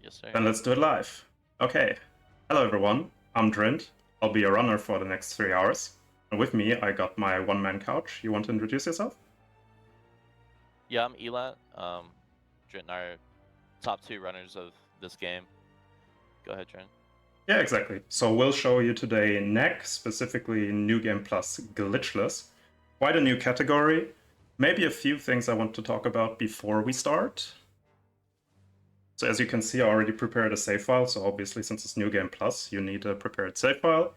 Yes, sir. Then let's do it live. Okay. Hello, everyone. I'm Drint. I'll be a runner for the next 3 hours. And with me, I got my one-man couch. You want to introduce yourself? Yeah, I'm RRLAT. Drint and I are top 2 runners of this game. Go ahead, Drint. Yeah, exactly. So we'll show you today Knack, specifically New Game Plus Glitchless. Quite a new category. Maybe a few things I want to talk about before we start. So as you can see, I already prepared a save file. So obviously, since it's New Game Plus, you need a prepared save file.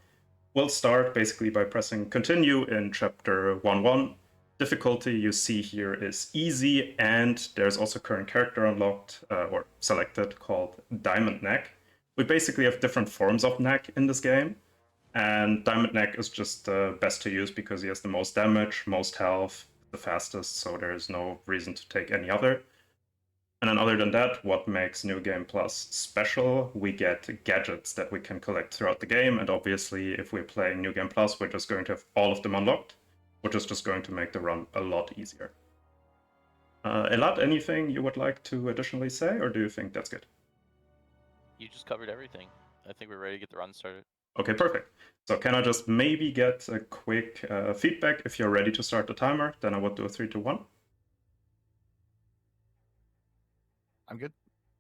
We'll start basically by pressing continue in chapter 1.1. Difficulty you see here is easy, and there's also current character unlocked or selected called Diamond Knack. We basically have different forms of Knack in this game, and Diamond Knack is just the best to use because he has the most damage, most health, the fastest, so there's no reason to take any other. And then other than that, what makes New Game Plus special, we get gadgets that we can collect throughout the game. And obviously, if we're playing New Game Plus, we're just going to have all of them unlocked, which is just going to make the run a lot easier. RRLAT, anything you would like to additionally say, or do you think that's good? You just covered everything. I think we're ready to get the run started. Okay, perfect. So can I just maybe get a quick feedback if you're ready to start the timer? Then I would do a 3, 2, 1. I'm good.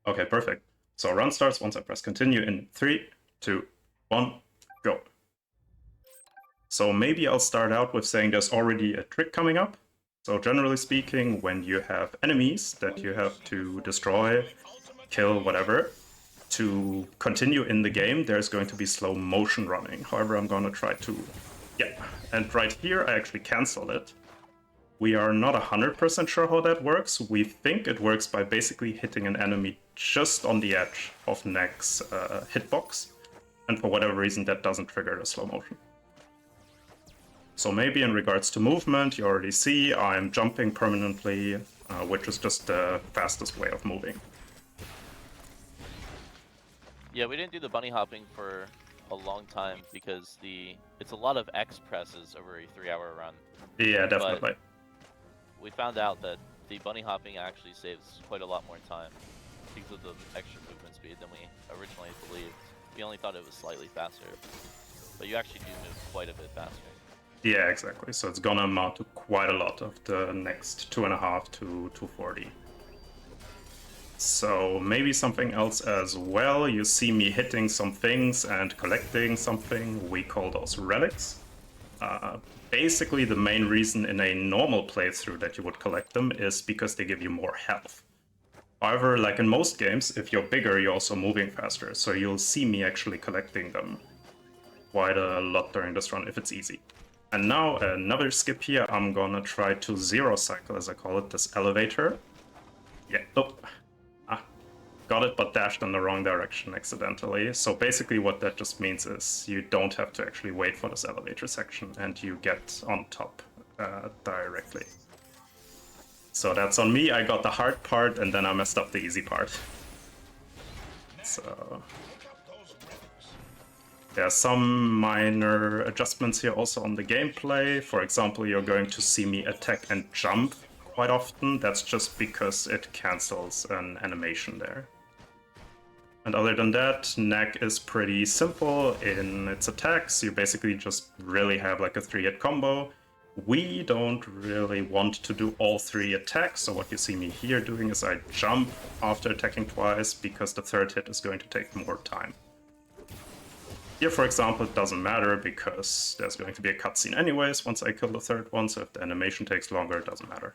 Okay, perfect. So run starts once I press continue in 3, 2, 1, go. So maybe I'll start out with saying there's already a trick coming up. So generally speaking, when you have enemies that you have to destroy, kill, whatever, to continue in the game, there's going to be slow motion running. However, I'm going to try to... Yeah, and right here I actually canceled it. We are not 100% sure how that works. We think it works by basically hitting an enemy just on the edge of Knack's hitbox. And for whatever reason, that doesn't trigger the slow motion. So maybe in regards to movement, you already see I'm jumping permanently, which is just the fastest way of moving. Yeah, we didn't do the bunny hopping for a long time because it's a lot of X presses over a 3-hour run. Yeah, definitely. But we found out that the bunny hopping actually saves quite a lot more time because of the extra movement speed than we originally believed. We only thought it was slightly faster, but you actually do move quite a bit faster. Yeah, exactly. So it's gonna amount to quite a lot of the next 2.5 to 240. So maybe something else as well. You see me hitting some things and collecting something. We call those relics. Basically, the main reason in a normal playthrough that you would collect them is because they give you more health. However, like in most games, if you're bigger, you're also moving faster. So you'll see me actually collecting them quite a lot during this run if it's easy. And now another skip here. I'm gonna try to zero cycle, as I call it, this elevator. Yeah, oh. Got it, but dashed in the wrong direction accidentally. So basically what that just means is you don't have to actually wait for this elevator section and you get on top directly. So that's on me. I got the hard part and then I messed up the easy part. So there are some minor adjustments here also on the gameplay. For example, you're going to see me attack and jump quite often. That's just because it cancels an animation there. And other than that, Knack is pretty simple in its attacks. You basically just really have like a 3-hit combo. We don't really want to do all 3 attacks, so what you see me here doing is I jump after attacking twice because the 3rd hit is going to take more time. Here, for example, it doesn't matter because there's going to be a cutscene anyways once I kill the 3rd one, so if the animation takes longer, it doesn't matter.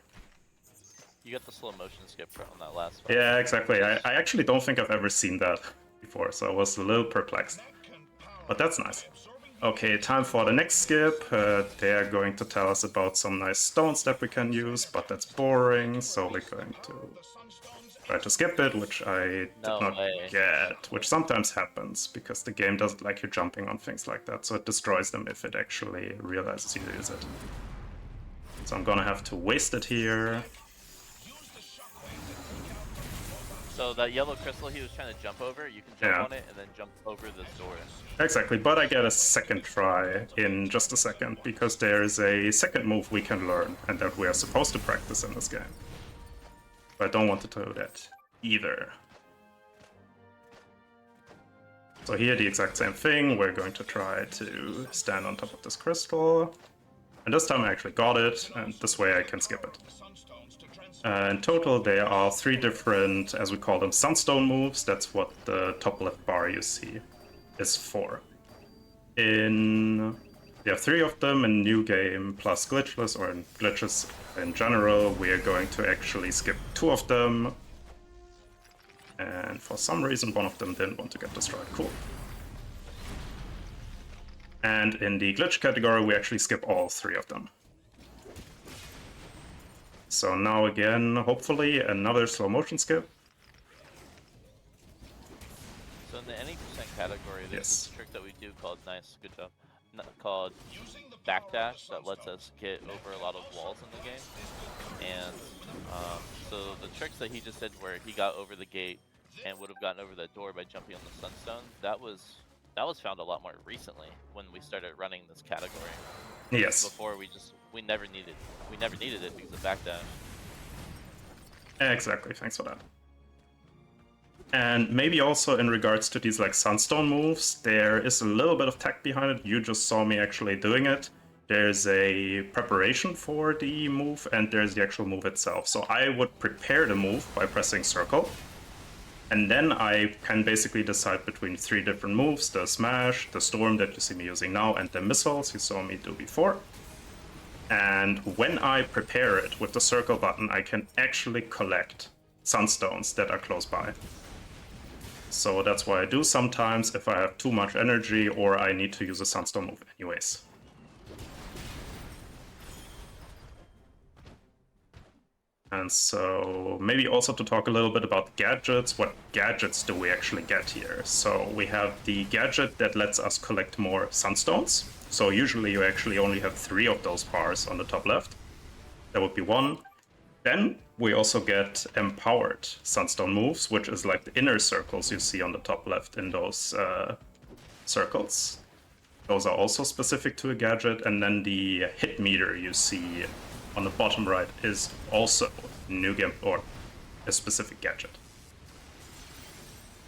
You got the slow motion skip on that last one. Yeah, exactly. I actually don't think I've ever seen that before, so I was a little perplexed. But that's nice. Okay, time for the next skip. They're going to tell us about some nice stones that we can use, but that's boring, so we're going to try to skip it, which I did not get, which sometimes happens, because the game doesn't like you jumping on things like that, so it destroys them if it actually realizes you use it. So I'm gonna have to waste it here. So that yellow crystal he was trying to jump over, you can jump on it and then jump over this door. Exactly, but I get a second try in just a second, because there is a second move we can learn, and that we are supposed to practice in this game. But I don't want to do that either. So here the exact same thing, we're going to try to stand on top of this crystal. And this time I actually got it, and this way I can skip it. In total there are 3 different, as we call them, sunstone moves. That's what the top left bar you see is for. There are 3 of them in New Game plus Glitchless, or in Glitches in general. We are going to actually skip 2 of them. And for some reason one of them didn't want to get destroyed. Cool. And in the glitch category we actually skip all 3 of them. So now again, hopefully another slow motion skip. So in the any percent category, there's a trick that we do called good job, called backdash that lets us get over a lot of walls in the game. And so the tricks that he just did, where he got over the gate and would have gotten over that door by jumping on the sunstone, that was found a lot more recently when we started running this category. Yes. Before we never needed it because of backdash. Exactly, thanks for that. And maybe also in regards to these like sunstone moves, there is a little bit of tech behind it. You just saw me actually doing it. There's a preparation for the move and there's the actual move itself. So I would prepare the move by pressing circle. And then I can basically decide between 3 different moves: the smash, the storm that you see me using now, and the missiles you saw me do before. And when I prepare it with the circle button, I can actually collect sunstones that are close by. So that's what I do sometimes if I have too much energy or I need to use a sunstone move anyways. And so maybe also to talk a little bit about gadgets. What gadgets do we actually get here? So we have the gadget that lets us collect more sunstones. So usually you actually only have 3 of those bars on the top left. That would be 1. Then we also get empowered sunstone moves, which is like the inner circles you see on the top left in those circles. Those are also specific to a gadget. And then the hit meter you see on the bottom right is also New Game or a specific gadget.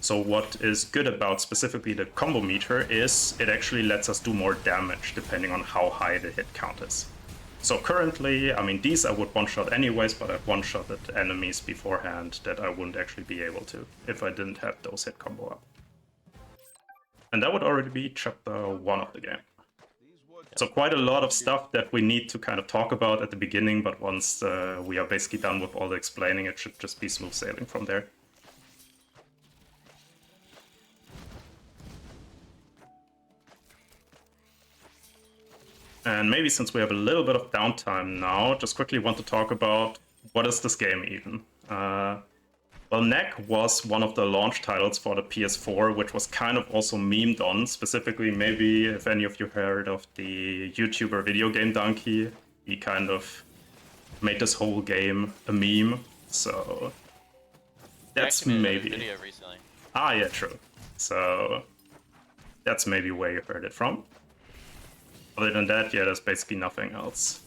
So what is good about specifically the combo meter is it actually lets us do more damage depending on how high the hit count is. So currently, I mean, these I would one-shot anyways, but I've one-shotted enemies beforehand that I wouldn't actually be able to if I didn't have those hit combo up. And that would already be chapter 1 of the game. So quite a lot of stuff that we need to kind of talk about at the beginning, but once we are basically done with all the explaining, it should just be smooth sailing from there. And maybe since we have a little bit of downtime now, just quickly want to talk about what is this game even? Well, Knack was one of the launch titles for the PS4, which was kind of also memed on. Specifically, maybe if any of you heard of the YouTuber Video Game Donkey, he kind of made this whole game a meme. So that's maybe. Video recently. Ah, yeah, true. So that's maybe where you heard it from. Other than that, yeah, there's basically nothing else.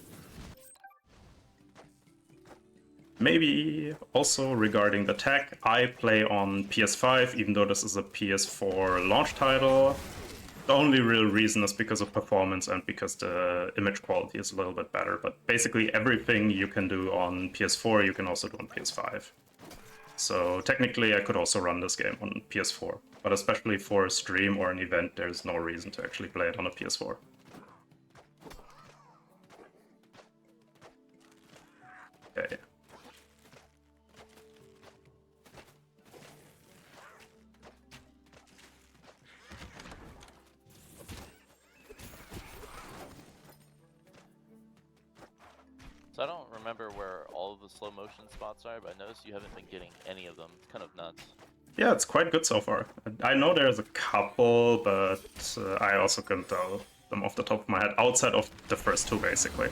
Maybe also regarding the tech, I play on PS5, even though this is a PS4 launch title. The only real reason is because of performance and because the image quality is a little bit better. But basically everything you can do on PS4, you can also do on PS5. So technically I could also run this game on PS4. But especially for a stream or an event, there's no reason to actually play it on a PS4. Okay. So I don't remember where all of the slow motion spots are, but I noticed you haven't been getting any of them. It's kind of nuts. Yeah, it's quite good so far. I know there's a couple, but I also couldn't tell them off the top of my head, outside of the first 2, basically.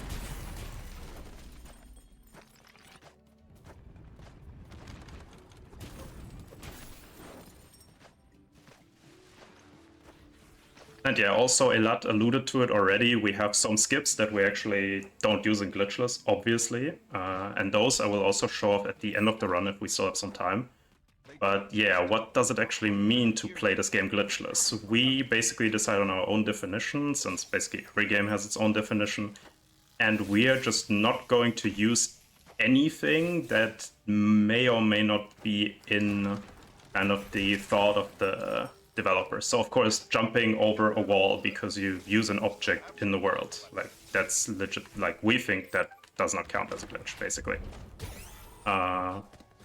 And yeah, also RRLAT alluded to it already. We have some skips that we actually don't use in Glitchless, obviously. And those I will also show off at the end of the run if we still have some time. But yeah, what does it actually mean to play this game glitchless? We basically decide on our own definition, since basically every game has its own definition, and we are just not going to use anything that may or may not be in kind of the thought of the developer. So of course, jumping over a wall because you use an object in the world, like that's legit, like we think that does not count as a glitch, basically.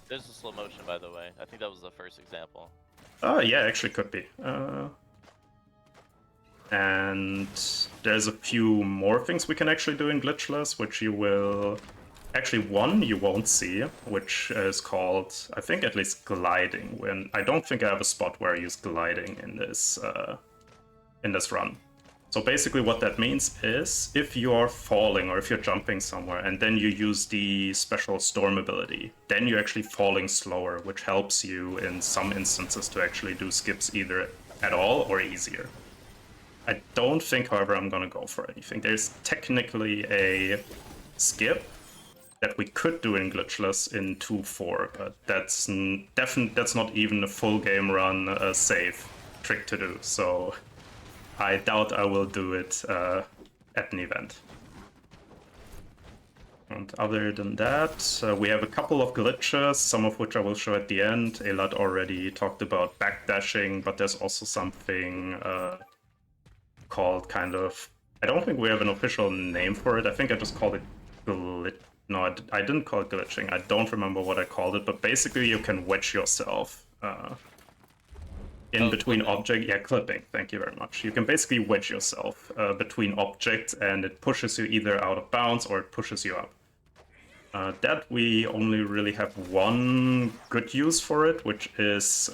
There's a slow motion, by the way. I think that was the first example. Oh, yeah, actually could be. And there's a few more things we can actually do in Glitchless, which you will... Actually, one you won't see, which is called, I think at least gliding. When I don't think I have a spot where I use gliding in this run. So basically what that means is, if you are falling or if you're jumping somewhere and then you use the special storm ability, then you're actually falling slower, which helps you in some instances to actually do skips either at all or easier. I don't think, however, I'm gonna go for anything. There's technically a skip that we could do in Glitchless in 2.4, but that's not even a full game run safe trick to do, so I doubt I will do it at an event. And other than that, we have a couple of glitches, some of which I will show at the end. RRLAT already talked about backdashing, but there's also something called kind of... I don't think we have an official name for it. I think I just called it glitch. No, I didn't call it glitching. I don't remember what I called it, but basically you can wedge yourself in between objects. Yeah, clipping. Thank you very much. You can basically wedge yourself between objects, and it pushes you either out of bounds or it pushes you up. That we only really have one good use for it, which is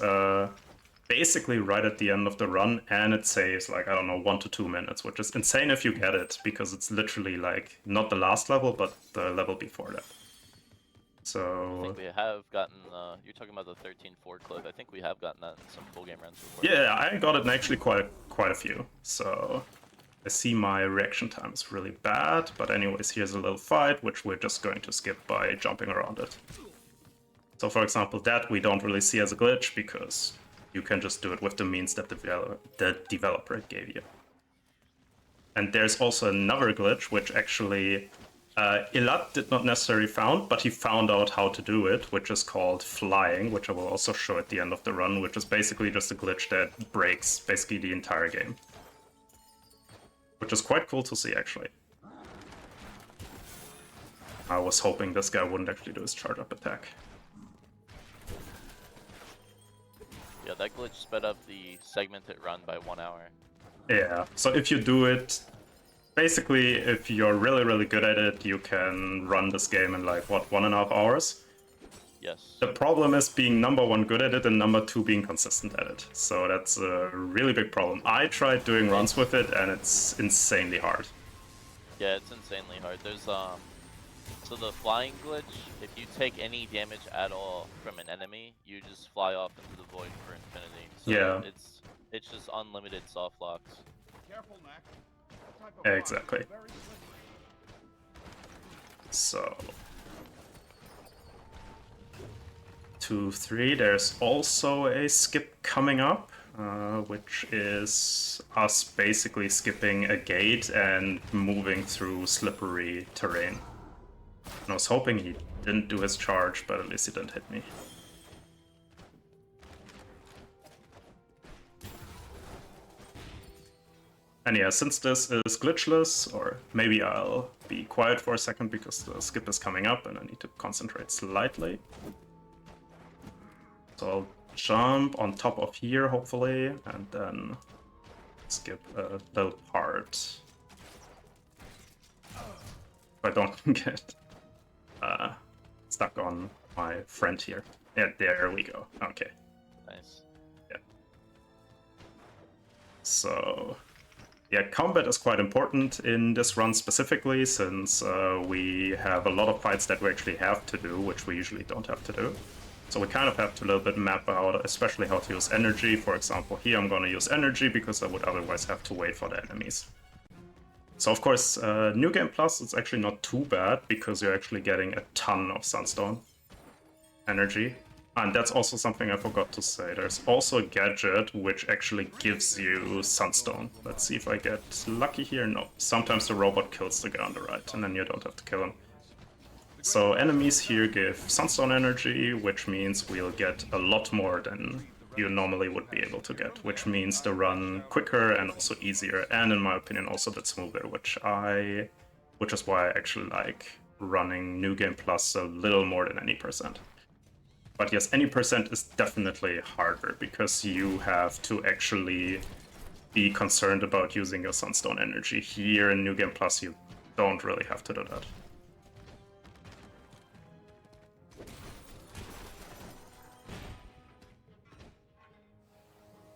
basically right at the end of the run, and it saves like, I don't know, 1 to 2 minutes, which is insane if you get it, because it's literally like not the last level, but the level before that. So I think we have gotten, you're talking about the 13.4 clip. I think we have gotten that in some full game runs before. yeah, I got it in actually quite a few. So I see my reaction time is really bad, but anyways, here's a little fight, which we're just going to skip by jumping around it. So for example, that we don't really see as a glitch, because you can just do it with the means that the developer gave you. And there's also another glitch, which actually RRLAT did not necessarily found, but he found out how to do it, which is called flying, which I will also show at the end of the run, which is basically just a glitch that breaks basically the entire game. Which is quite cool to see, actually. I was hoping this guy wouldn't actually do his charge-up attack. Yeah, that glitch sped up the segmented run by 1 hour. Yeah, so if you do it, basically, if you're really, really good at it, you can run this game in like, what, 1.5 hours? Yes. The problem is being number 1 good at it and number 2 being consistent at it. So that's a really big problem. I tried doing runs with it and it's insanely hard. Yeah, it's insanely hard. There's so the flying glitch, if you take any damage at all from an enemy, you just fly off into the void for infinity. So Yeah. it's just unlimited soft locks. Careful, Knack. Exactly. So 2-3, there's also a skip coming up, which is us basically skipping a gate and moving through slippery terrain. And I was hoping he didn't do his charge, but at least he didn't hit me. And yeah, since this is glitchless, or maybe I'll be quiet for a second because the skip is coming up and I need to concentrate slightly. So I'll jump on top of here, hopefully, and then skip a little part. If I don't get stuck on my friend here. Yeah, there we go. Okay. Nice. Yeah. So yeah, combat is quite important in this run specifically, since we have a lot of fights that we actually have to do, which we usually don't have to do. So we kind of have to a little bit map out, especially how to use energy. For example, here I'm going to use energy because I would otherwise have to wait for the enemies. So of course, New Game Plus, it's actually not too bad because you're actually getting a ton of Sunstone energy. And that's also something I forgot to say. There's also a gadget which actually gives you Sunstone. Let's see if I get lucky here. No. Sometimes the robot kills the guy on the right, and then you don't have to kill him. So enemies here give Sunstone energy, which means we'll get a lot more than you normally would be able to get, which means the run quicker and also easier, and in my opinion also a bit smoother, which is why I actually like running New Game Plus a little more than any percent. But yes, any percent is definitely harder because you have to actually be concerned about using your Sunstone energy. Here in New Game Plus, you don't really have to do that.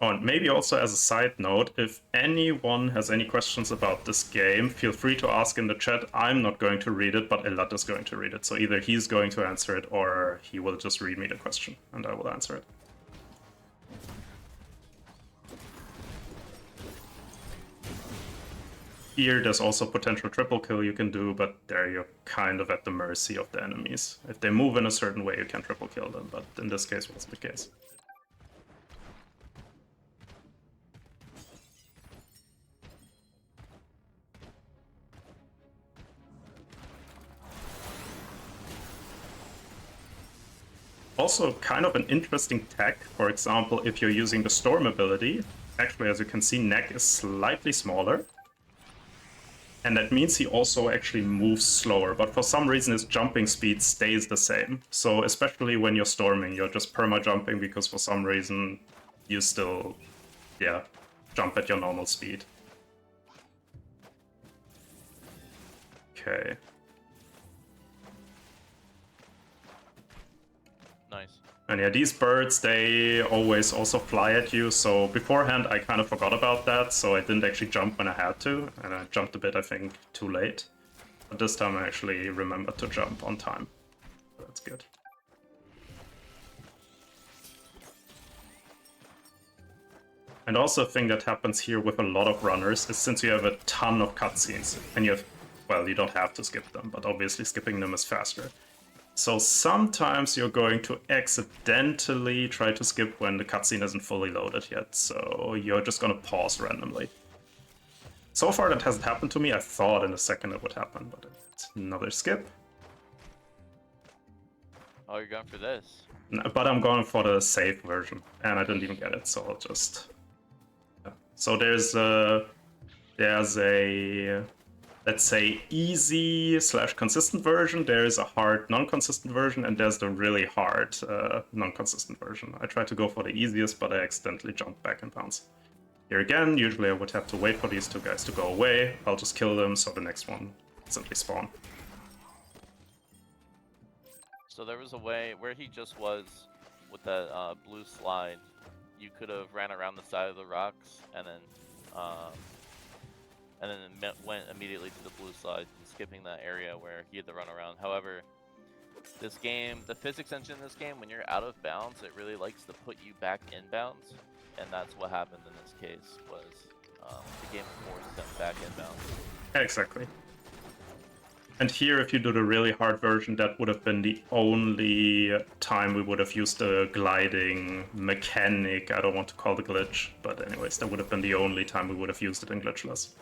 Oh, and maybe also as a side note, if anyone has any questions about this game, feel free to ask in the chat. I'm not going to read it, but RRLAT is going to read it. So either he's going to answer it or he will just read me the question and I will answer it. Here, there's also potential triple kill you can do, but there you're kind of at the mercy of the enemies. If they move in a certain way, you can triple kill them, but in this case, wasn't the case. Also, kind of an interesting tech. For example, if you're using the Storm ability, actually, as you can see, Knack is slightly smaller. And that means he also actually moves slower, but for some reason his jumping speed stays the same. So especially when you're storming, you're just perma-jumping because for some reason you still, yeah, jump at your normal speed. Okay. Nice. And yeah, these birds, they always also fly at you, so beforehand I kind of forgot about that, so I didn't actually jump when I had to, and I jumped a bit, I think, too late. But this time I actually remembered to jump on time. So that's good. And also a thing that happens here with a lot of runners is since you have a ton of cutscenes, and you have, well, you don't have to skip them, but obviously skipping them is faster. So sometimes you're going to accidentally try to skip when the cutscene isn't fully loaded yet, so you're just gonna pause randomly. So far that hasn't happened to me. I thought in a second it would happen, but it's another skip. Oh, you're going for this? But I'm going for the safe version, and I didn't even get it, so I'll just... Yeah. So there's a, let's say, easy/consistent version, there's a hard non-consistent version, and there's the really hard non-consistent version. I tried to go for the easiest, but I accidentally jumped back and bounced. Here again, usually I would have to wait for these two guys to go away. I'll just kill them, so the next one simply spawn. So there was a way where he just was with that blue slide. You could have ran around the side of the rocks and then went immediately to the blue slide, skipping that area where he had to run around. However, this game, the physics engine in this game, when you're out of bounds, it really likes to put you back in bounds, and that's what happened in this case. Was the game forced them back in bounds. Exactly. And here, if you do the really hard version, that would have been the only time we would have used the gliding mechanic. I don't want to call it a glitch, but anyways, that would have been the only time we would have used it in Glitchless.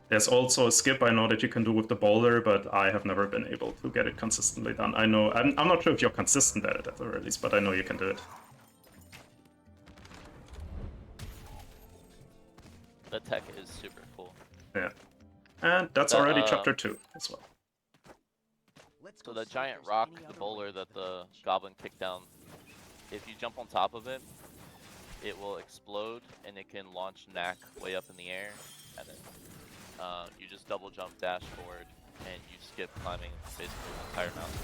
There's also a skip I know that you can do with the boulder, but I have never been able to get it consistently done. I know, I'm not sure if you're consistent at it at the very least, but I know you can do it. The tech is super cool. Yeah. And that's already chapter 2 as well. So the giant rock, the boulder that the goblin kicked down, if you jump on top of it, it will explode and it can launch Knack way up in the air, and then you just double jump, dash forward, and you skip climbing basically the entire mountain.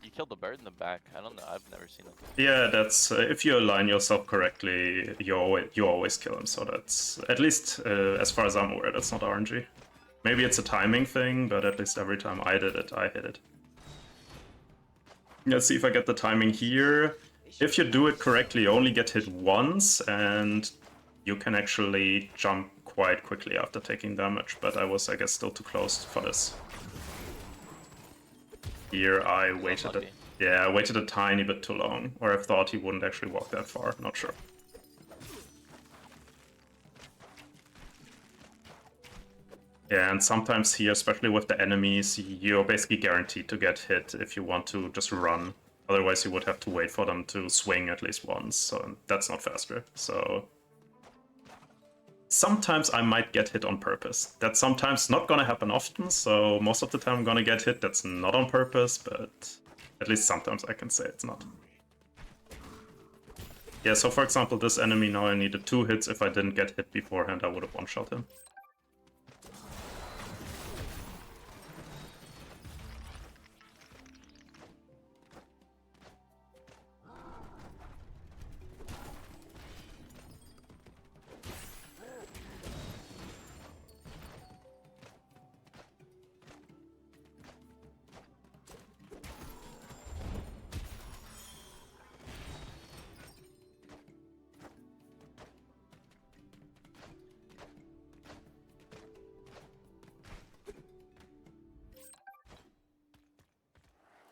You killed the bird in the back. I don't know. I've never seen it. Yeah, that's if you align yourself correctly, you always kill him. So that's at least as far as I'm aware, that's not RNG. Maybe it's a timing thing, but at least every time I did it, I hit it. Let's see if I get the timing here. If you do it correctly, you only get hit once, and you can actually jump quite quickly after taking damage. But I was, I guess, still too close for this. Here I waited unlucky. I waited a tiny bit too long, or I thought he wouldn't actually walk that far, not sure. Yeah, and sometimes here, especially with the enemies, you're basically guaranteed to get hit if you want to just run. Otherwise you would have to wait for them to swing at least once, so that's not faster. So sometimes I might get hit on purpose. That's sometimes not gonna happen often, so most of the time I'm gonna get hit. That's not on purpose, but at least sometimes I can say it's not. Yeah, so for example, this enemy now I needed 2 hits. If I didn't get hit beforehand, I would have one-shot him.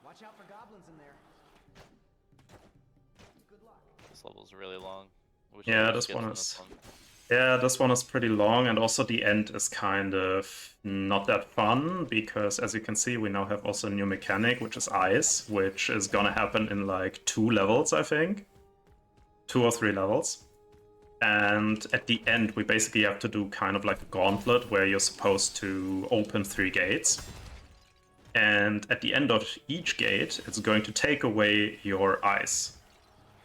Watch out for goblins in there. Good luck. This level's really long. I wish Yeah, I could this skip one from is- one. Yeah, this one is pretty long, and also the end is kind of not that fun, because as you can see, we now have also a new mechanic, which is ice, which is gonna happen in like 2 levels, I think. 2 or 3 levels. And at the end, we basically have to do kind of like a gauntlet, where you're supposed to open 3 gates. And at the end of each gate, it's going to take away your ice.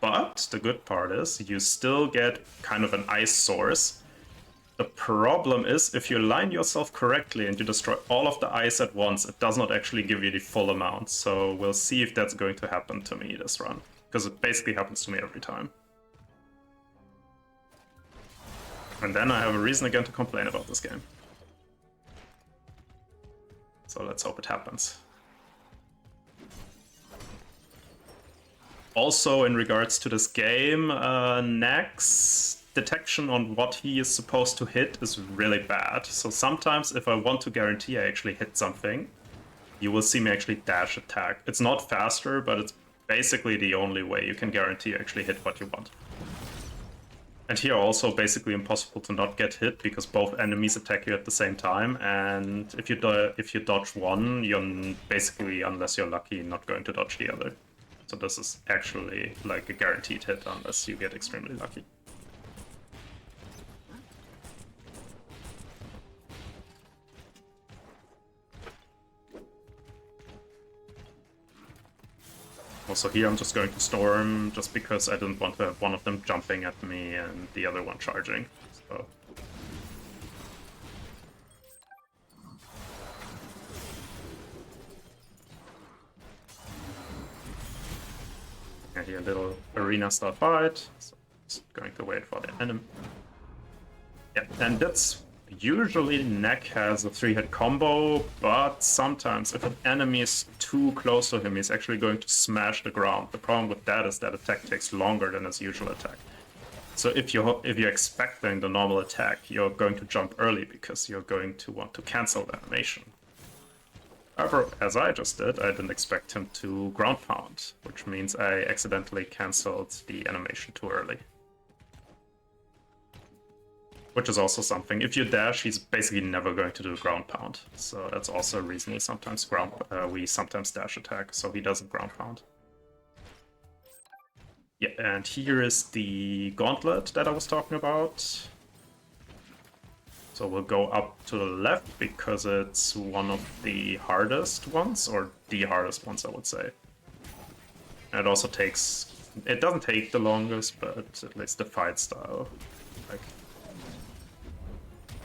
But the good part is you still get kind of an ice source. The problem is if you align yourself correctly and you destroy all of the ice at once, it does not actually give you the full amount. So we'll see if that's going to happen to me this run, because it basically happens to me every time. And then I have a reason again to complain about this game. So let's hope it happens. Also, in regards to this game, Knack's detection on what he is supposed to hit is really bad. So sometimes if I want to guarantee I actually hit something, you will see me actually dash attack. It's not faster, but it's basically the only way you can guarantee you actually hit what you want. And here also basically impossible to not get hit, because both enemies attack you at the same time, and if you dodge one, you're basically, unless you're lucky, not going to dodge the other. So this is actually like a guaranteed hit unless you get extremely lucky. Also here I'm just going to storm, just because I didn't want to have one of them jumping at me and the other one charging. So. Here a little arena style fight, so just going to wait for the enemy. Yeah, and that's usually Knack has a 3-hit combo, but sometimes if an enemy is too close to him, he's actually going to smash the ground. The problem with that is that attack takes longer than his usual attack. So if you're expecting the normal attack, you're going to jump early because you're going to want to cancel the animation. However, as I just did, I didn't expect him to ground pound, which means I accidentally cancelled the animation too early. Which is also something. If you dash, he's basically never going to do ground pound. So that's also a reason we sometimes dash attack, so he doesn't ground pound. Yeah, and here is the gauntlet that I was talking about. So we'll go up to the left because it's one of the hardest ones, or the hardest ones, I would say. And it also takes... It doesn't take the longest, but at least the fight style. Like,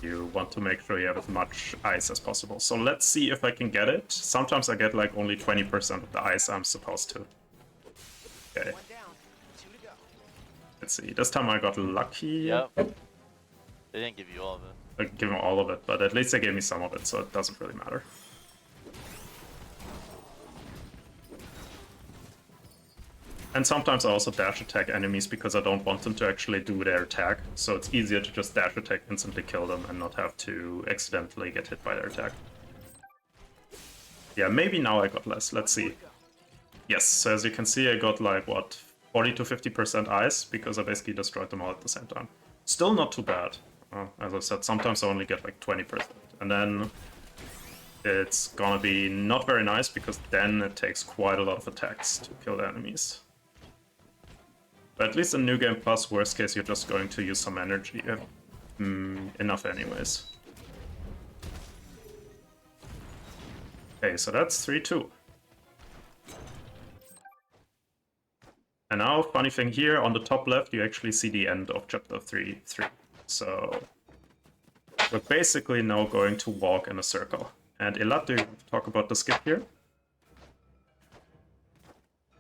you want to make sure you have as much ice as possible. So let's see if I can get it. Sometimes I get like only 20% of the ice I'm supposed to. Okay. One down, 2 to go. Let's see. This time I got lucky. Yep. They didn't give you all of it. I give him all of it, but at least they gave me some of it, so it doesn't really matter. And sometimes I also dash attack enemies because I don't want them to actually do their attack, so it's easier to just dash attack, instantly kill them, and not have to accidentally get hit by their attack. Yeah, maybe now I got less. Let's see. Yes, so as you can see, I got like, what, 40 to 50% ice, because I basically destroyed them all at the same time. Still not too bad. As I said, sometimes I only get like 20%. And then it's gonna be not very nice, because then it takes quite a lot of attacks to kill the enemies. But at least in New Game Plus, worst case, you're just going to use some energy. You have enough anyways. Okay, so that's 3-2. And now, funny thing here, on the top left, you actually see the end of chapter 3. So we're basically now going to walk in a circle. And Elat, do you talk about the skip here?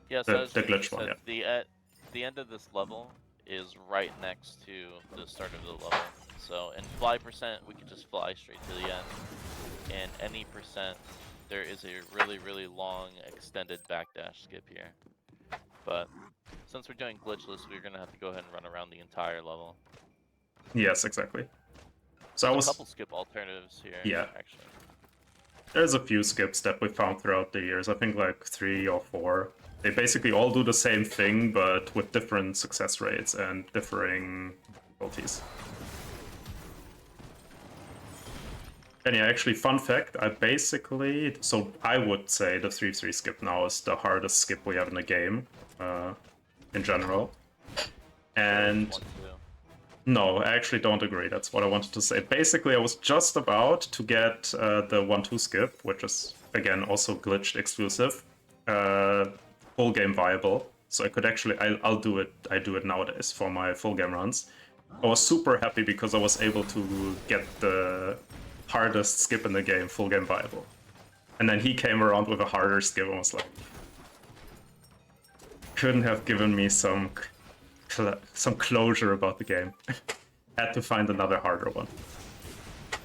Yeah, The so as glitch Jamie one, said, the end of this level is right next to the start of the level. So in fly percent, we can just fly straight to the end. In any percent, there is a really, really long extended backdash skip here. But since we're doing glitchless, we're gonna have to go ahead and run around the entire level. Yes, exactly. So There's a couple skip alternatives here, Yeah. actually. There's a few skips that we found throughout the years. I think like 3 or 4. They basically all do the same thing, but with different success rates and differing difficulties. And yeah, actually, fun fact, so I would say the 3-3 skip now is the hardest skip we have in the game, in general. And One, two. no, I actually don't agree. That's what I wanted to say. Basically, I was just about to get the 1-2 skip, which is, again, also glitched exclusive, full game viable. So I could actually, I'll do it, I do it nowadays for my full game runs. I was super happy because I was able to get the hardest skip in the game full game viable. And then he came around with a harder skip and was like, couldn't have given me some closure about the game. Had to find another harder one.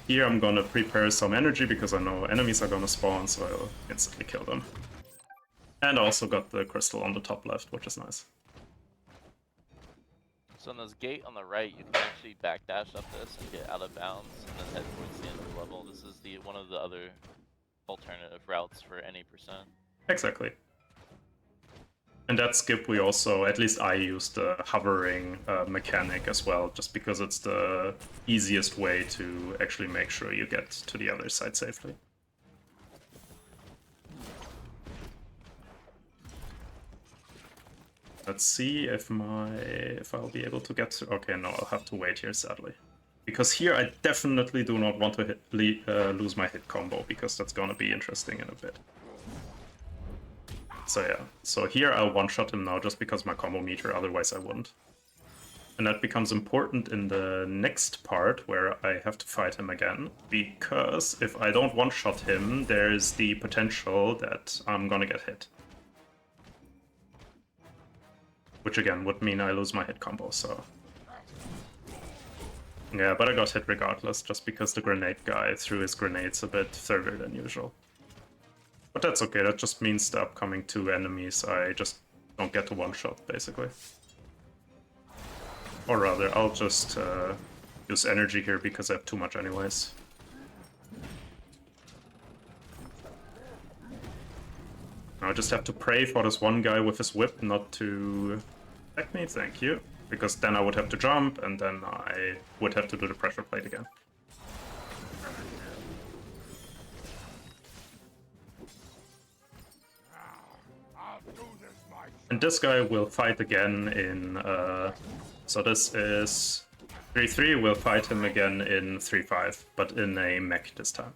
Here I'm gonna prepare some energy because I know enemies are gonna spawn, so I'll instantly kill them. And I also got the crystal on the top left, which is nice. So in this gate on the right, you can actually backdash up this and get out of bounds and then head towards the end of the level. This is one of the other alternative routes for any percent. Exactly. And that skip we also, at least I used the hovering mechanic as well, just because it's the easiest way to actually make sure you get to the other side safely. Let's see if I'll be able to get to... Okay, no, I'll have to wait here, sadly. Because here I definitely do not want to lose my hit combo, because that's gonna be interesting in a bit. So yeah, so here I'll one-shot him now just because my combo meter, otherwise I wouldn't. And that becomes important in the next part where I have to fight him again, because if I don't one-shot him, there's the potential that I'm gonna get hit. Which again would mean I lose my hit combo, so... Yeah, but I got hit regardless, just because the grenade guy threw his grenades a bit further than usual. But that's okay, that just means the upcoming 2 enemies I just don't get to one-shot, basically. Or rather, I'll just use energy here because I have too much anyways. Now I just have to pray for this one guy with his whip not to attack me, thank you. Because then I would have to jump, and then I would have to do the pressure plate again. And this guy will fight again in... so this is 3-3, we'll fight him again in 3-5, but in a mech this time.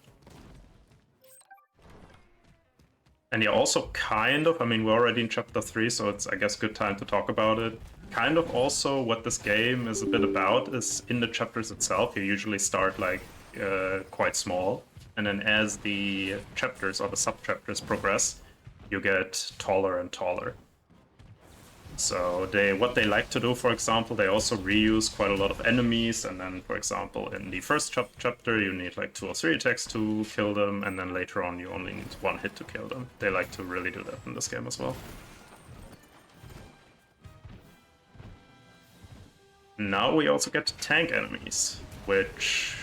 And yeah, also kind of, I mean, we're already in chapter 3, so it's, I guess, good time to talk about it. Kind of also what this game is a bit about is in the chapters itself, you usually start like quite small. And then as the chapters or the sub-chapters progress, you get taller and taller. So what they like to do, for example, they also reuse quite a lot of enemies, and then, for example, in the first chapter you need like 2 or 3 attacks to kill them, and then later on you only need 1 hit to kill them. They like to really do that in this game as well. Now we also get tank enemies, which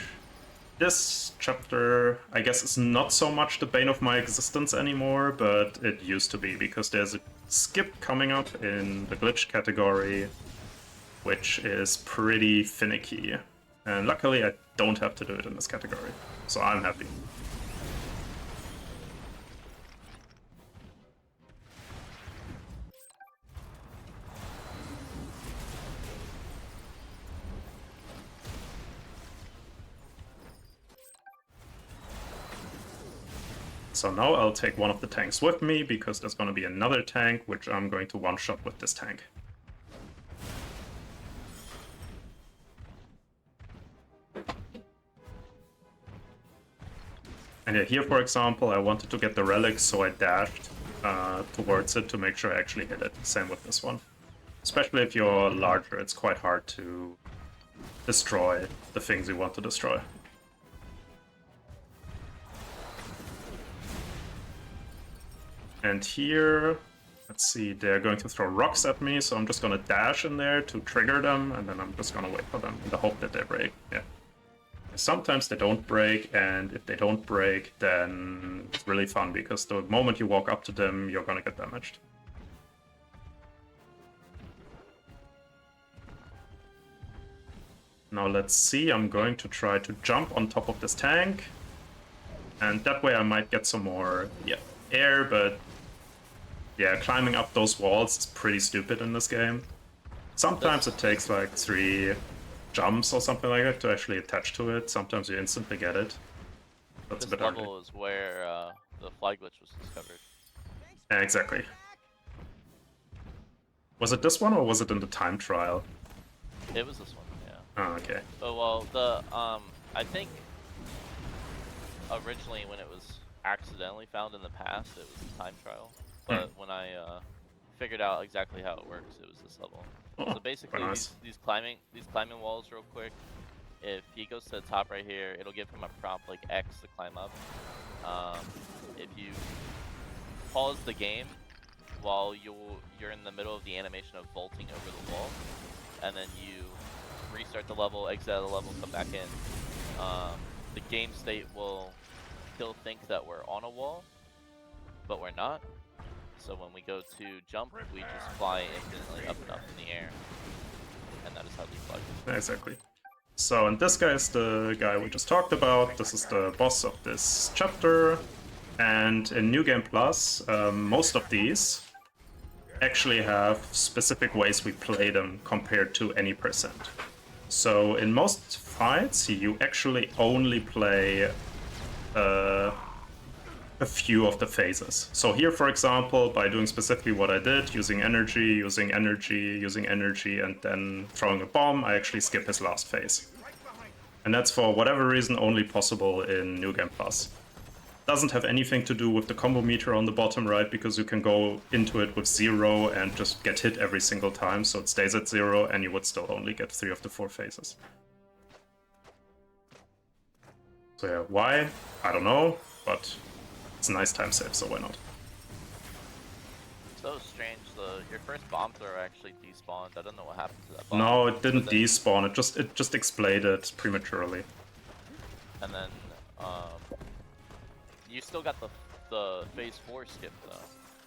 This chapter, I guess, is not so much the bane of my existence anymore, but it used to be, because there's a skip coming up in the glitch category, which is pretty finicky. And luckily I don't have to do it in this category, so I'm happy. So now I'll take one of the tanks with me, because there's going to be another tank, which I'm going to one-shot with this tank. And yeah, here, for example, I wanted to get the relic, so I dashed towards it to make sure I actually hit it. Same with this one. Especially if you're larger, it's quite hard to destroy the things you want to destroy. And here, let's see, they're going to throw rocks at me, so I'm just gonna dash in there to trigger them, and then I'm just gonna wait for them in the hope that they break. Yeah. Sometimes they don't break, and if they don't break, then it's really fun, because the moment you walk up to them, you're gonna get damaged. Now let's see, I'm going to try to jump on top of this tank, and that way I might get some more air, but yeah, climbing up those walls is pretty stupid in this game. Sometimes it takes like 3 jumps or something like that to actually attach to it. Sometimes you instantly get it. That's a This bit early. level is where the fly glitch was discovered. Yeah, exactly. Was it this one, or was it in the time trial? It was this one, yeah. Oh, okay. Oh well, the I think originally when it was accidentally found in the past, it was the time trial. But when I figured out exactly how it works, it was this level. Oh, So basically, very nice. these climbing walls, real quick. If he goes to the top right here, it'll give him a prompt like X to climb up. If you pause the game while you're in the middle of the animation of vaulting over the wall, and then you restart the level, exit out of the level, come back in, the game state will still think that we're on a wall, but we're not. So when we go to jump, we just fly infinitely up and up in the air. And that is how we fly. Exactly. So, and this guy is the guy we just talked about. This is the boss of this chapter. And in New Game Plus, most of these actually have specific ways we play them compared to any percent. So in most fights, you actually only play a few of the phases. So here, for example, by doing specifically what I did, using energy, using energy, and then throwing a bomb, I actually skip his last phase. And that's for whatever reason only possible in New Game Plus. Doesn't have anything to do with the combo meter on the bottom right, because you can go into it with 0 and just get hit every single time, so it stays at 0 and you would still only get 3 of the 4 phases. So yeah, why? I don't know, but it's a nice time save, so why not? So strange, your first bomb throw actually despawned. I don't know what happened to that bomb. No, it didn't despawn, it just exploded prematurely. And then, you still got the phase 4 skip though.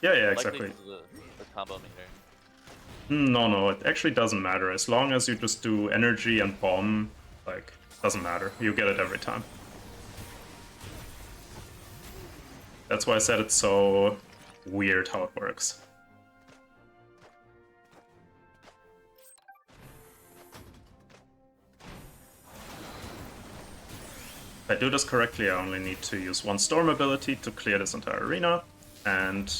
Yeah, Likely exactly. because of the combo meter. No, it actually doesn't matter. As long as you just do energy and bomb, like, doesn't matter. You get it every time. That's why I said it's so weird how it works. If I do this correctly, I only need to use 1 storm ability to clear this entire arena, and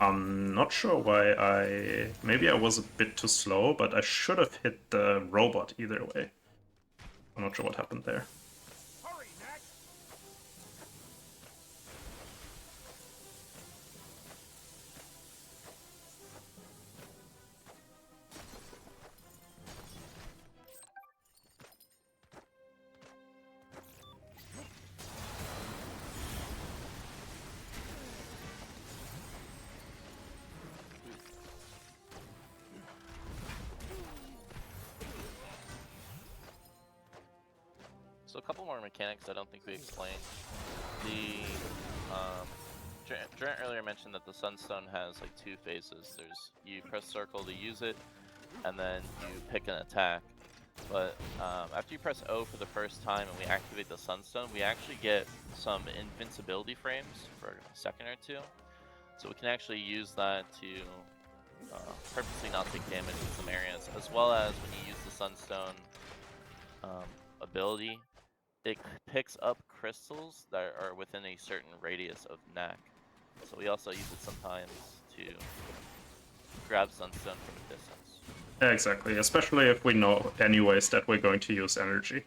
I'm not sure why maybe I was a bit too slow, but I should have hit the robot either way. I'm not sure what happened there. Hurry, Knack! So a couple more mechanics I don't think we explained. The Drent earlier mentioned that the Sunstone has like 2 phases. There's you press circle to use it, and then you pick an attack. But after you press O for the first time and we activate the Sunstone, we actually get some invincibility frames for a second or 2. So we can actually use that to purposely not take damage in some areas, as well as when you use the Sunstone ability, it picks up crystals that are within a certain radius of Knack. So we also use it sometimes to grab Sunstone from a distance. Exactly, especially if we know anyways that we're going to use energy.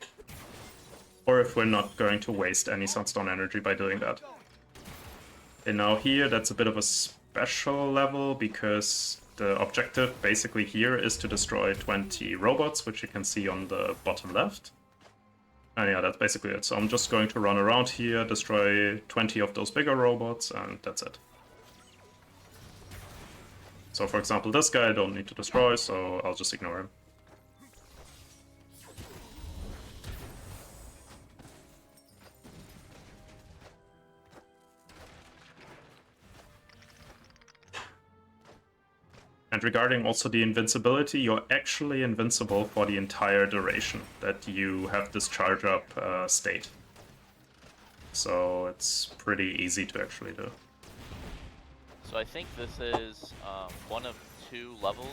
Or if we're not going to waste any Sunstone energy by doing that. And now here, that's a bit of a special level, because the objective basically here is to destroy 20 robots, which you can see on the bottom left. And yeah, that's basically it. So I'm just going to run around here, destroy 20 of those bigger robots, and that's it. So for example, this guy I don't need to destroy, so I'll just ignore him. And regarding also the invincibility, you're actually invincible for the entire duration that you have this charge up state. So it's pretty easy to actually do. So I think this is one of 2 levels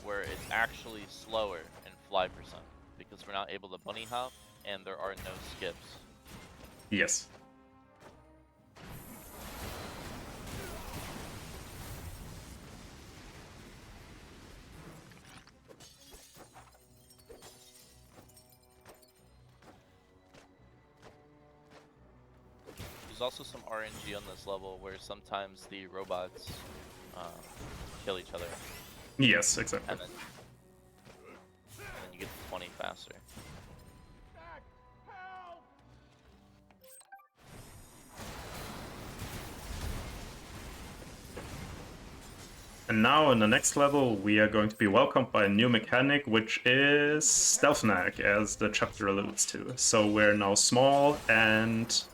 where it's actually slower in fly percent, because we're not able to bunny hop and there are no skips. Yes. There's also some RNG on this level where sometimes the robots kill each other, Yes, exactly. and then you get to 20 faster. Knack, help! And now in the next level, we are going to be welcomed by a new mechanic, which is Stealth Knack, as the chapter alludes to. So we're now small, and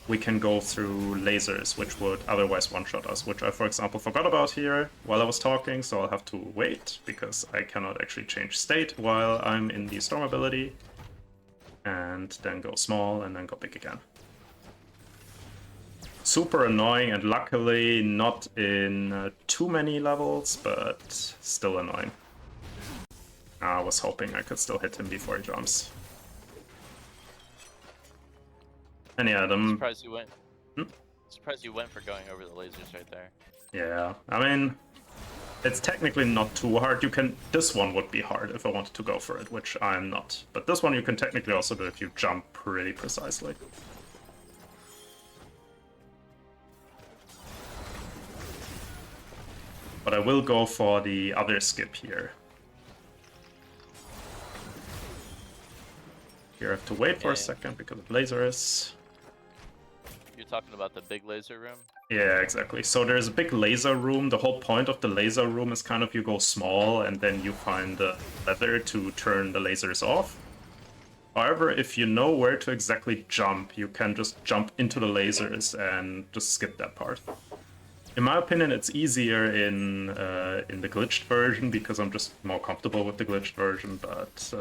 we can go through lasers, which would otherwise one-shot us, which I, for example, forgot about here while I was talking, so I'll have to wait, because I cannot actually change state while I'm in the Storm ability. And then go small, and then go big again. Super annoying, and luckily not in too many levels, but still annoying. I was hoping I could still hit him before he jumps. And yeah, Surprised you went. Surprised you went for going over the lasers right there. Yeah, I mean, it's technically not too hard. You can. This one would be hard if I wanted to go for it, which I'm not. But this one you can technically also do if you jump pretty precisely. But I will go for the other skip here. Here I have to wait for a second because of lasers. You're talking about the big laser room? Yeah, exactly. So there's a big laser room. The whole point of the laser room is kind of you go small and then you find the lever to turn the lasers off. However, if you know where to exactly jump, you can just jump into the lasers and just skip that part. In my opinion, it's easier in the glitched version because I'm just more comfortable with the glitched version, but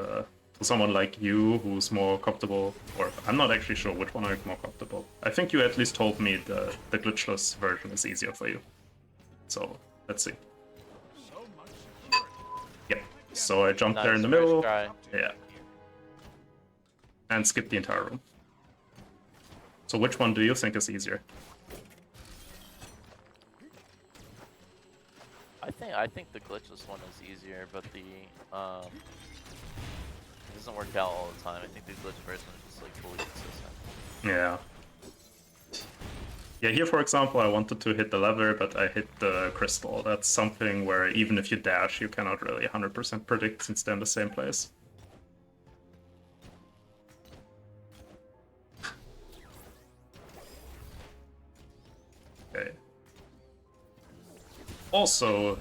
for someone like you who's more comfortable, or I'm not actually sure which one I'm more comfortable. I think you at least told me the glitchless version is easier for you. So, let's see. So much security. Yep. So I jumped there in the Nice, first middle. try. Yeah. And skip the entire room. So which one do you think is easier? I think the glitchless one is easier, but the it doesn't work out all the time. I think the glitch version is just like fully consistent. Yeah. Yeah, here for example, I wanted to hit the lever, but I hit the crystal. That's something where even if you dash, you cannot really 100% predict since they're in the same place. Okay. Also,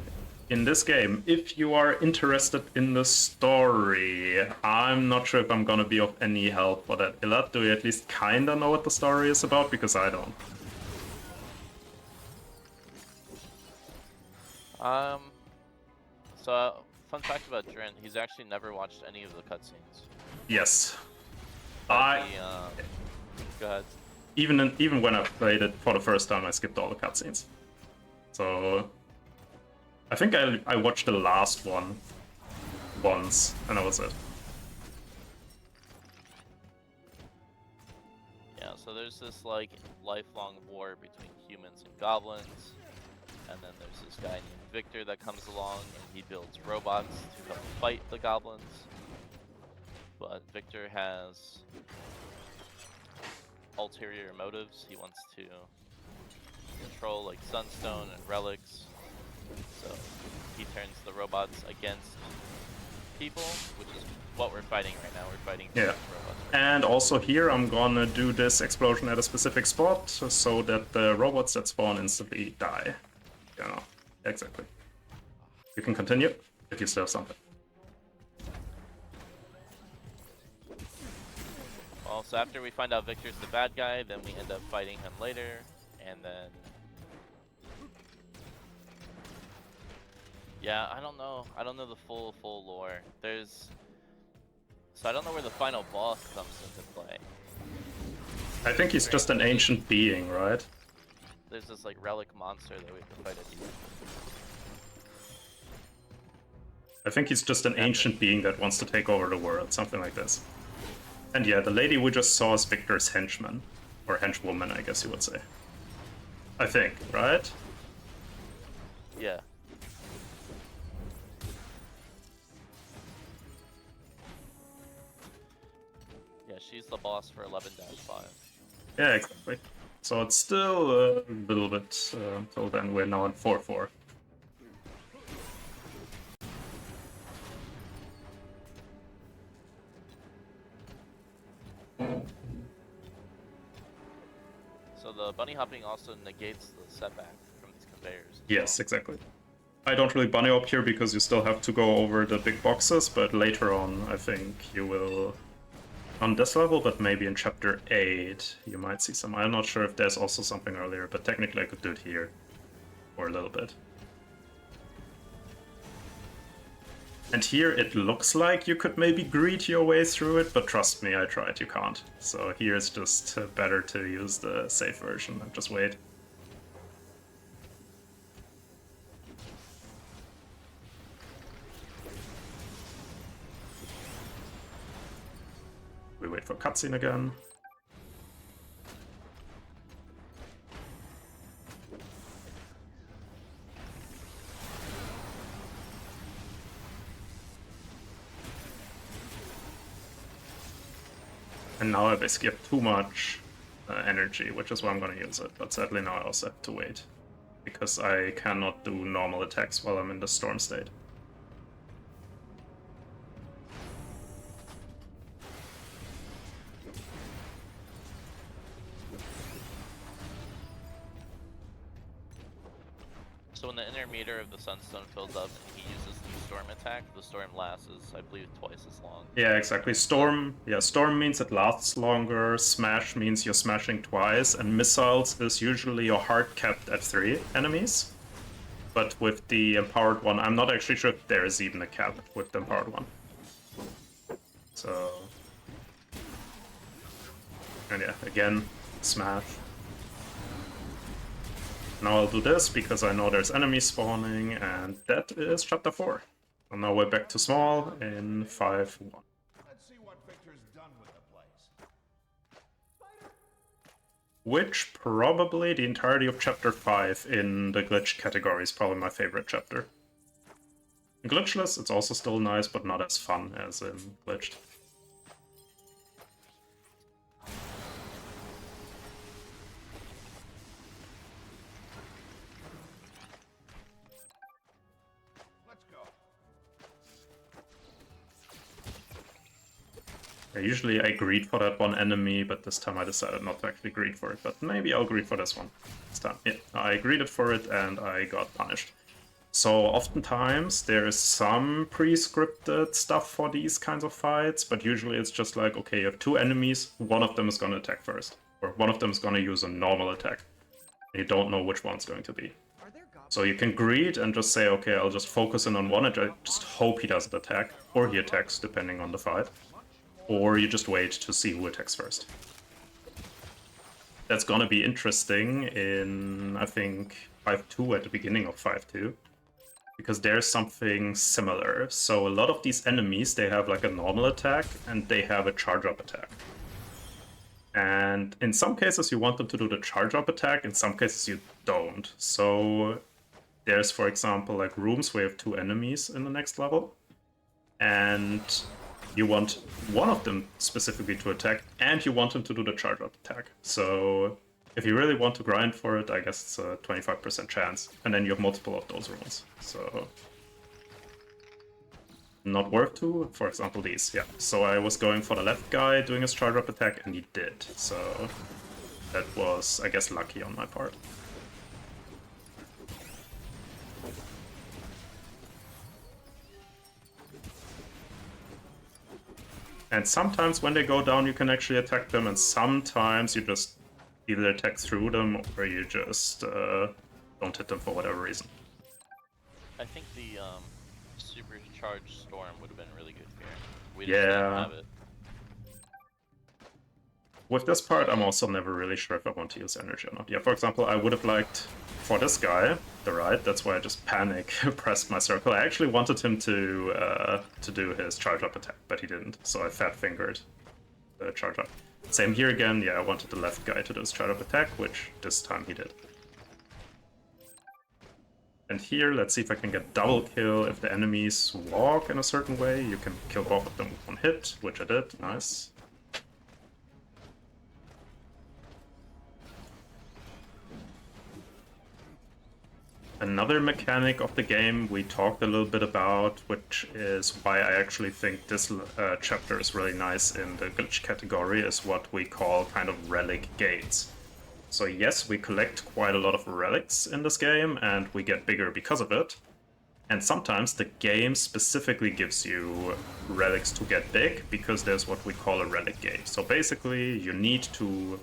in this game, if you are interested in the story, I'm not sure if I'm gonna be of any help for that. RRLAT, do you at least kinda know what the story is about? Because I don't. So fun fact about Drin, he's actually never watched any of the cutscenes. Yes. But go ahead. Even when I played it for the first time, I skipped all the cutscenes. So I think I watched the last one once, and that was it. Yeah, so there's this like lifelong war between humans and goblins, and then there's this guy named Victor that comes along and he builds robots to come fight the goblins. But Victor has ulterior motives. He wants to control like sunstone and relics, so he turns the robots against people, which is what we're fighting right now. We're fighting Yeah. robots. And also here I'm gonna do this explosion at a specific spot so that the robots that spawn instantly die. You know, exactly. You can continue if you still have something. Well, so after we find out Victor's the bad guy, then we end up fighting him later, and then... Yeah, I don't know the full lore. So I don't know where the final boss comes into play. I think he's just an ancient being, right? There's this like relic monster that we have to fight at the end. I think he's just an ancient being that wants to take over the world, something like this. And yeah, the lady we just saw is Victor's henchman. Or henchwoman, I guess you would say. I think, right? Yeah. Yeah, she's the boss for 11-5. Yeah, exactly. So it's still a little bit until then. We're now on 4-4. So the bunny hopping also negates the setback from these conveyors. Yes, exactly. I don't really bunny hop here because you still have to go over the big boxes, but later on I think you will... On this level, but maybe in chapter 8 you might see some. I'm not sure if there's also something earlier, but technically I could do it here for a little bit. And here it looks like you could maybe greet your way through it, but trust me, I tried, you can't. So here it's just better to use the safe version and just wait. We wait for cutscene again. And now I basically have too much energy, which is why I'm going to use it. But sadly now I also have to wait, because I cannot do normal attacks while I'm in the storm state. So when the inner meter of the sunstone fills up and he uses the storm attack, the storm lasts, I believe, twice as long. Yeah, exactly. Storm means it lasts longer, smash means you're smashing twice, and missiles is usually your hard capped at 3 enemies. But with the empowered one, I'm not actually sure if there is even a cap with the empowered one. So... And yeah, again, smash. Now I'll do this because I know there's enemies spawning, and that is chapter 4. So now we're back to small in 5-1. Let's see what Victor's done with the place. Which probably the entirety of chapter 5 in the glitch category is probably my favorite chapter. In Glitchless, it's also still nice, but not as fun as in Glitched. Usually I greed for that one enemy, but this time I decided not to actually greed for it. But maybe I'll greed for this one this time. Yeah, I greeded for it and I got punished. So oftentimes there is some pre-scripted stuff for these kinds of fights, but usually it's just like, okay, you have two enemies, one of them is going to attack first, or one of them is going to use a normal attack. You don't know which one's going to be. Are there goblins? So you can greed and just say, okay, I'll just focus in on one and I just hope he doesn't attack, or he attacks, depending on the fight. Or you just wait to see who attacks first. That's gonna be interesting in, I think, 5.2 at the beginning of 5.2. Because there's something similar. So a lot of these enemies, they have like a normal attack and they have a charge-up attack. And in some cases you want them to do the charge-up attack, in some cases you don't. So there's, for example, like rooms where you have two enemies in the next level. And you want one of them specifically to attack, and you want them to do the charge-up attack. So if you really want to grind for it, I guess it's a 25% chance. And then you have multiple of those runes. So not worth to, for example, these. Yeah. So I was going for the left guy doing his charge-up attack, and he did. So that was, I guess, lucky on my part. And sometimes when they go down, you can actually attack them, and sometimes you just either attack through them or you just don't hit them for whatever reason. I think the supercharged storm would have been really good here. We just didn't Yeah. have it. With this part, I'm also never really sure if I want to use energy or not. Yeah, for example, I would have liked, for this guy, the right, that's why I just panic pressed my circle. I actually wanted him to do his charge-up attack, but he didn't, so I fat-fingered the charge-up. Same here again, yeah, I wanted the left guy to do his charge-up attack, which this time he did. And here, let's see if I can get double kill. If the enemies walk in a certain way, you can kill both of them with one hit, which I did, nice. Another mechanic of the game we talked a little bit about, which is why I actually think this chapter is really nice in the glitch category, is what we call kind of relic gates. So yes, we collect quite a lot of relics in this game, and we get bigger because of it. And sometimes the game specifically gives you relics to get big, because there's what we call a relic gate. So basically, you need to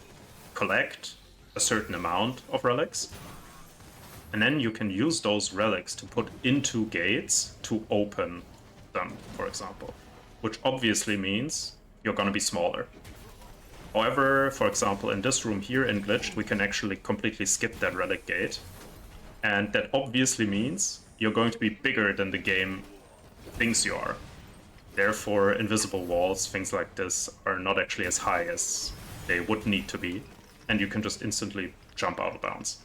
collect a certain amount of relics, and then you can use those relics to put into gates to open them, for example. Which obviously means you're gonna be smaller. However, for example, in this room here in Glitched, we can actually completely skip that relic gate. And that obviously means you're going to be bigger than the game thinks you are. Therefore, invisible walls, things like this, are not actually as high as they would need to be. And you can just instantly jump out of bounds.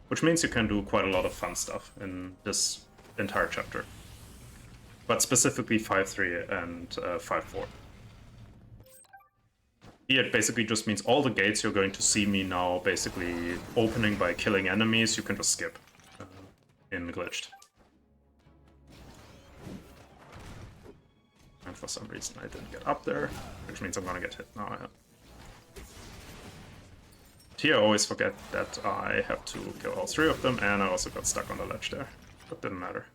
Which means you can do quite a lot of fun stuff in this entire chapter. But specifically 5.3 and 5.4. Here it basically just means all the gates you're going to see me now basically opening by killing enemies, you can just skip in Glitched. And for some reason I didn't get up there, which means I'm gonna get hit now. Yeah. Here I always forget that I have to kill all three of them, and I also got stuck on the ledge there, but didn't matter.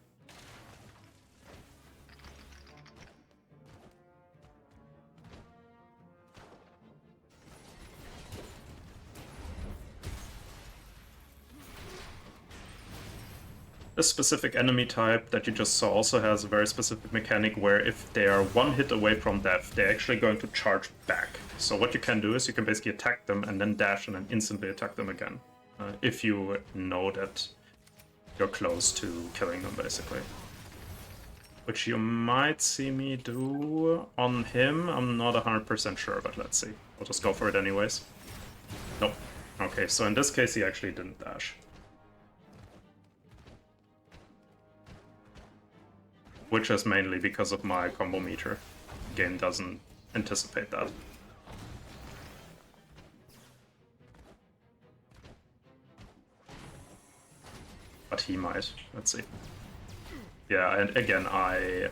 This specific enemy type that you just saw also has a very specific mechanic where if they are one hit away from death, they're actually going to charge back. So what you can do is you can basically attack them and then dash and then instantly attack them again. If you know that you're close to killing them, basically. Which you might see me do on him. I'm not 100% sure, but let's see. I'll just go for it anyways. Nope. Okay, so in this case he actually didn't dash. Which is mainly because of my combo meter. The game doesn't anticipate that. But he might. Let's see. Yeah, and again, I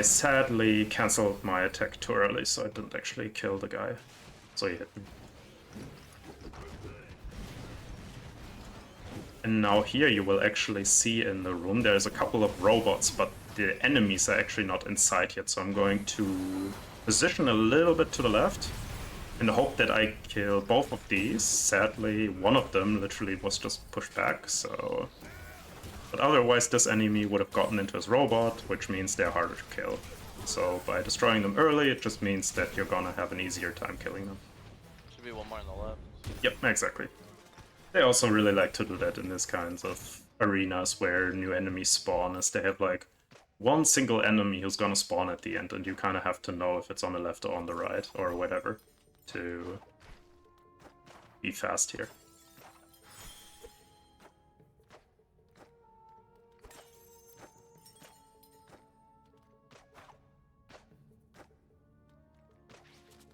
sadly cancelled my attack too early, so I didn't actually kill the guy. So he hit me. And now here you will actually see in the room there's a couple of robots, but the enemies are actually not inside yet. So I'm going to position a little bit to the left in the hope that I kill both of these. Sadly, one of them literally was just pushed back, so... But otherwise this enemy would have gotten into his robot, which means they're harder to kill. So by destroying them early, it just means that you're gonna have an easier time killing them. Should be one more on the left. Yep, exactly. They also really like to do that in these kinds of arenas where new enemies spawn, as they have like one single enemy who's gonna spawn at the end, and you kind of have to know if it's on the left or on the right or whatever to be fast here.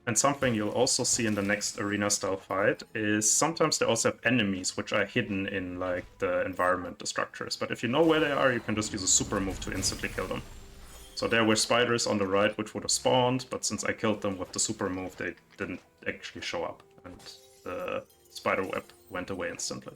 And something you'll also see in the next arena-style fight is sometimes they also have enemies which are hidden in like the environment, the structures. But if you know where they are, you can just use a super move to instantly kill them. So there were spiders on the right which would have spawned, but since I killed them with the super move, they didn't actually show up, and the spider web went away instantly.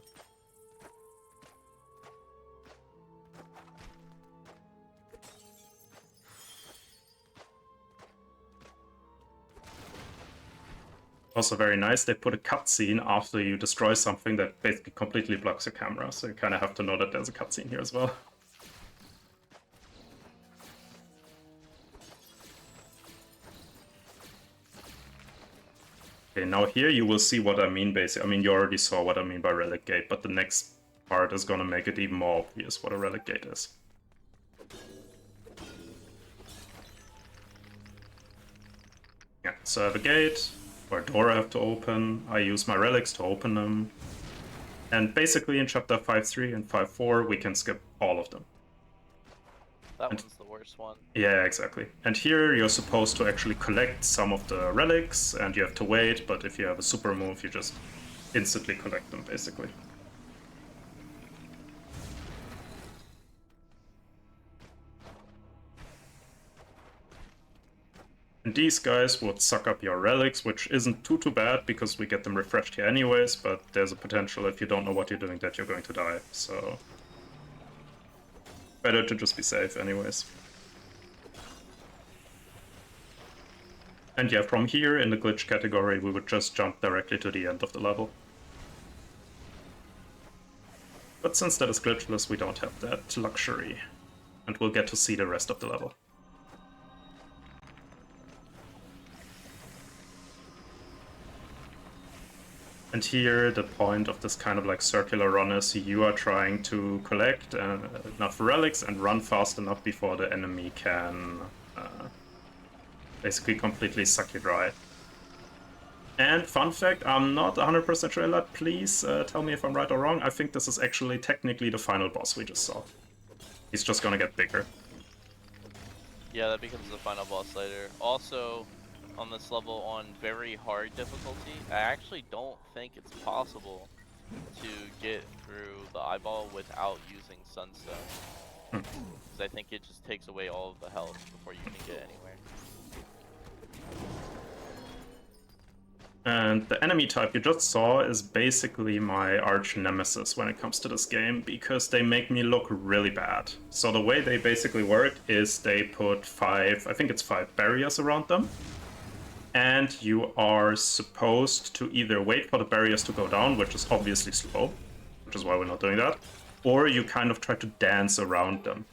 Also very nice, they put a cutscene after you destroy something that basically completely blocks your camera, so you kind of have to know that there's a cutscene here as well. Okay, now here you will see what I mean basically. I mean, you already saw what I mean by Relic Gate, but the next part is gonna make it even more obvious what a Relic Gate is. Yeah, so I have a gate, or a door I have to open. I use my relics to open them. And basically in chapter 5.3 and 5.4 we can skip all of them. That one's the worst one. Yeah, exactly. And here you're supposed to actually collect some of the relics, and you have to wait, but if you have a super move, you just instantly collect them, basically. And these guys would suck up your relics, which isn't too bad, because we get them refreshed here anyways, but there's a potential if you don't know what you're doing that you're going to die, so... better to just be safe anyways. And yeah, from here in the glitch category, we would just jump directly to the end of the level. But since that is glitchless, we don't have that luxury. And we'll get to see the rest of the level. And here, the point of this kind of like circular run is you are trying to collect enough relics and run fast enough before the enemy can basically completely suck you dry. And fun fact, I'm not 100% sure, RRLAT, please tell me if I'm right or wrong. I think this is actually technically the final boss we just saw. He's just gonna get bigger. Yeah, that becomes the final boss later. Also, on this level on very hard difficulty, I actually don't think it's possible to get through the eyeball without using Sunstone. Because I think it just takes away all of the health before you can get anywhere. And the enemy type you just saw is basically my arch nemesis when it comes to this game, because they make me look really bad. So the way they basically work is they put I think it's 5 barriers around them. And you are supposed to either wait for the barriers to go down, which is obviously slow, which is why we're not doing that, or you kind of try to dance around them.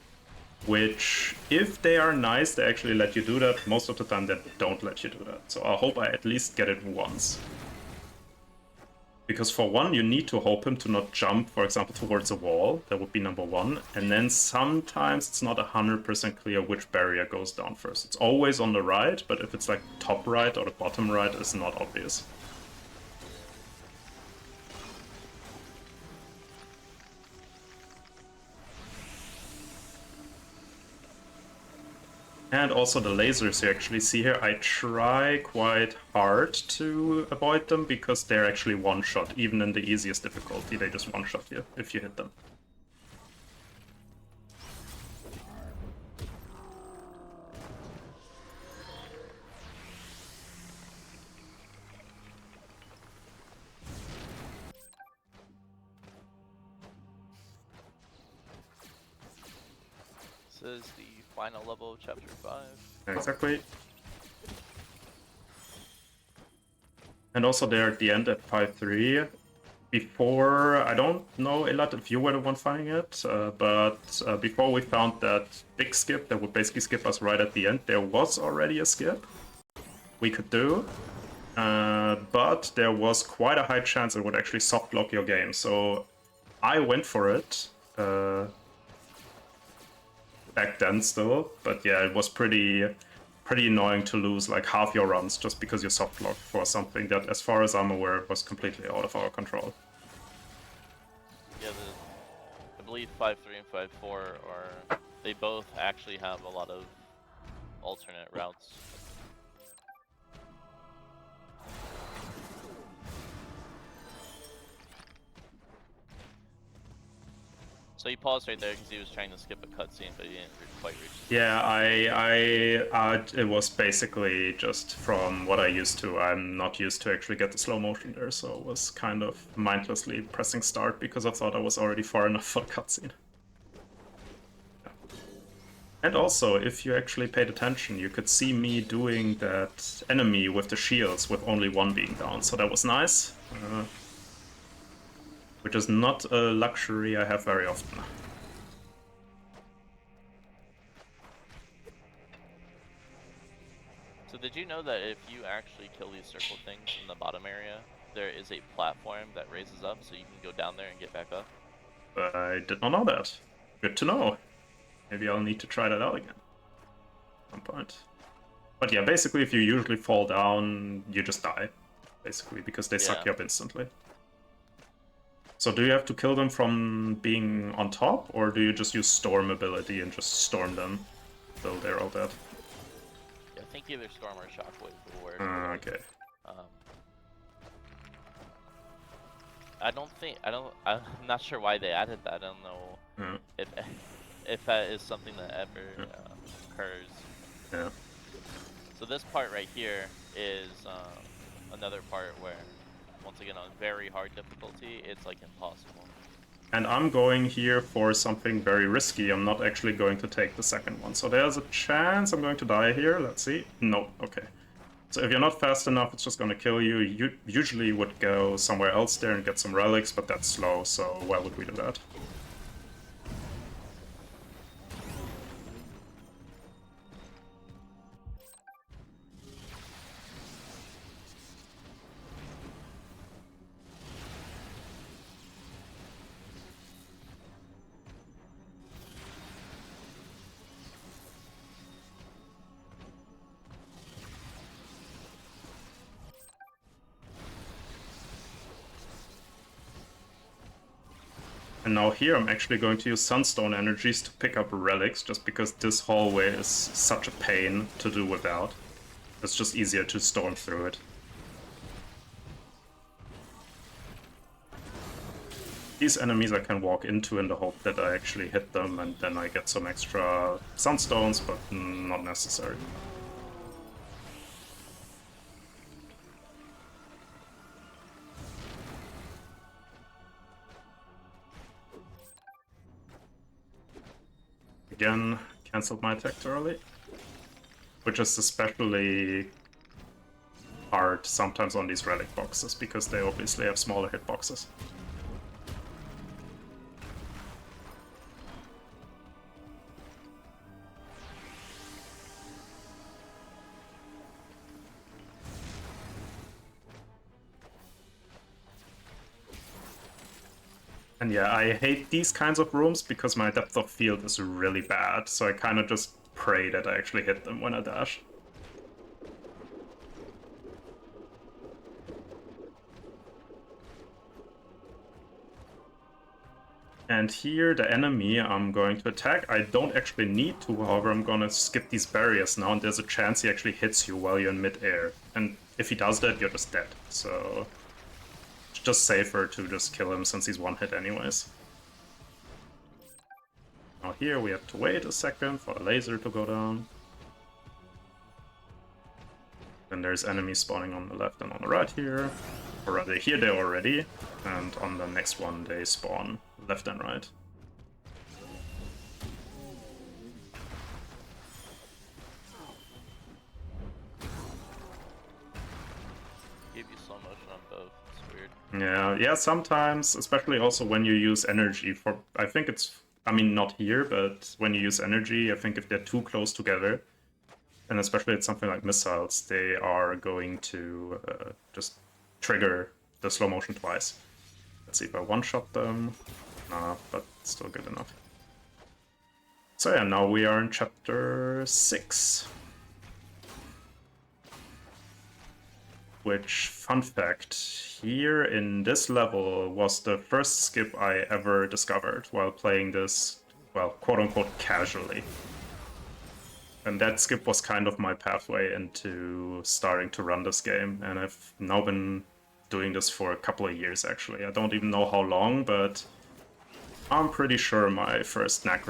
Which, if they are nice, they actually let you do that. Most of the time they don't let you do that. So I hope I at least get it once. Because for one, you need to hope him to not jump, for example, towards a wall. That would be number one. And then sometimes it's not 100% clear which barrier goes down first. It's always on the right, but if it's like top right or the bottom right, it's not obvious. And also the lasers you actually see here, I try quite hard to avoid them because they're actually one-shot. Even in the easiest difficulty, they just one-shot you if you hit them. This is the final level of chapter 5. Exactly. And also there at the end at 5-3, before, I don't know, Elat, if you were the one finding it, but before we found that big skip that would basically skip us right at the end, there was already a skip we could do, but there was quite a high chance it would actually soft lock your game, so I went for it back then still, but yeah, it was pretty annoying to lose like half your runs just because you soft locked for something that, as far as I'm aware, was completely out of our control. Yeah, I believe 5-3 and 5-4 are, they both actually have a lot of alternate routes. So he paused right there because he was trying to skip a cutscene, but he didn't quite reach. Yeah, it was basically just from what I used to. I'm not used to actually get the slow motion there, so it was kind of mindlessly pressing start because I thought I was already far enough for the cutscene. Yeah. And also, if you actually paid attention, you could see me doing that enemy with the shields with only one being down, so that was nice. Which is not a luxury I have very often. So did you know that if you actually kill these circle things in the bottom area, there is a platform that raises up so you can go down there and get back up? I did not know that. Good to know. Maybe I'll need to try that out again at some point. But yeah, basically if you usually fall down, you just die. Basically, because they suck you up instantly. So do you have to kill them from being on top, or do you just use storm ability and just storm them till they're all dead? Yeah, I think either storm or shockwave will work. Okay. I'm not sure why they added that. I don't know if that is something that ever occurs. Yeah. So this part right here is another part where, once again, on very hard difficulty, it's like impossible. And I'm going here for something very risky. I'm not actually going to take the second one. So there's a chance I'm going to die here. Let's see. No, okay. So if you're not fast enough, it's just going to kill you. You usually would go somewhere else there and get some relics, but that's slow, so why would we do that? And now here I'm actually going to use Sunstone energies to pick up relics, just because this hallway is such a pain to do without. It's just easier to storm through it. These enemies I can walk into in the hope that I actually hit them, and then I get some extra Sunstones, but not necessary. Again, cancelled my attack early, which is especially hard sometimes on these relic boxes, because they obviously have smaller hitboxes. And yeah, I hate these kinds of rooms because my depth of field is really bad, so I kind of just pray that I actually hit them when I dash. And here, the enemy I'm going to attack. I don't actually need to, however, I'm gonna skip these barriers now, and there's a chance he actually hits you while you're in mid-air. And if he does that, you're just dead, so it's just safer to just kill him since he's one hit anyways. Now here we have to wait a second for the laser to go down. Then there's enemies spawning on the left and on the right here. Or rather, here they're already, and on the next one they spawn left and right. motion on both. It's weird. Yeah, sometimes, especially also when you use energy for, I think it's, I mean, not here, but when you use energy, I think if they're too close together, and especially it's something like missiles, they are going to just trigger the slow motion twice. Let's see if I one-shot them. Nah, but still good enough. So yeah, now we are in chapter 6. Which, fun fact, here in this level was the first skip I ever discovered while playing this, well, quote-unquote casually. And that skip was kind of my pathway into starting to run this game, and I've now been doing this for a couple of years actually. I don't even know how long, but I'm pretty sure my first Knack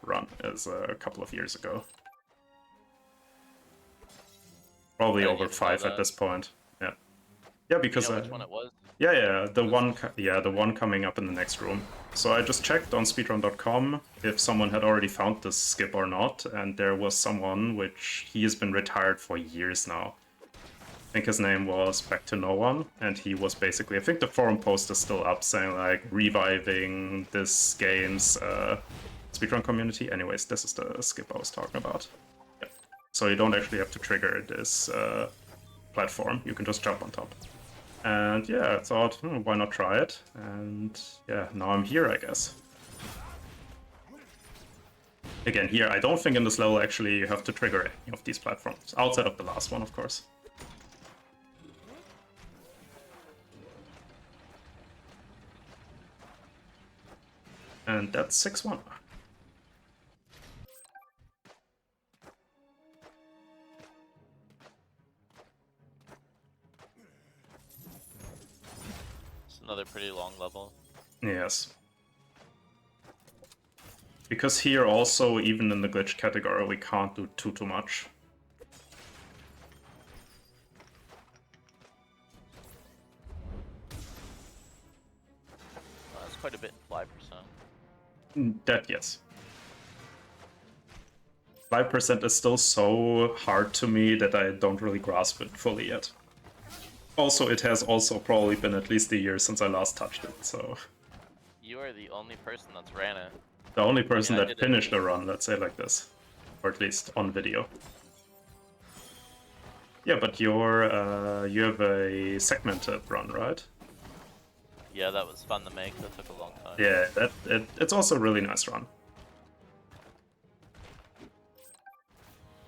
run is a couple of years ago. Probably And over you know 5 at that. this point. Yeah. Yeah, because You know which one it was? yeah, the one coming up in the next room. So I just checked on speedrun.com if someone had already found this skip or not, and there was someone, which he has been retired for years now. I think his name was Back to No One, and he was basically, I think the forum post is still up saying like reviving this game's speedrun community. Anyways, this is the skip I was talking about. Yeah. So you don't actually have to trigger this platform, you can just jump on top. And yeah, I thought, why not try it? And yeah, now I'm here, I guess. Again, here, I don't think in this level actually you have to trigger any of these platforms, outside of the last one, of course. And that's 6-1. It's another pretty long level. Yes. Because here also, even in the glitch category, we can't do too much. That's quite a bit in 5%. That, yes. 5% is still so hard to me that I don't really grasp it fully yet. Also, it has also probably been at least a year since I last touched it, so... You are the only person that's ran it. The only person I that did it. finished a run, let's say like this. Or at least on video. Yeah, but you're, you have a segmented run, right? Yeah, that was fun to make. That took a long time. Yeah, it's also a really nice run.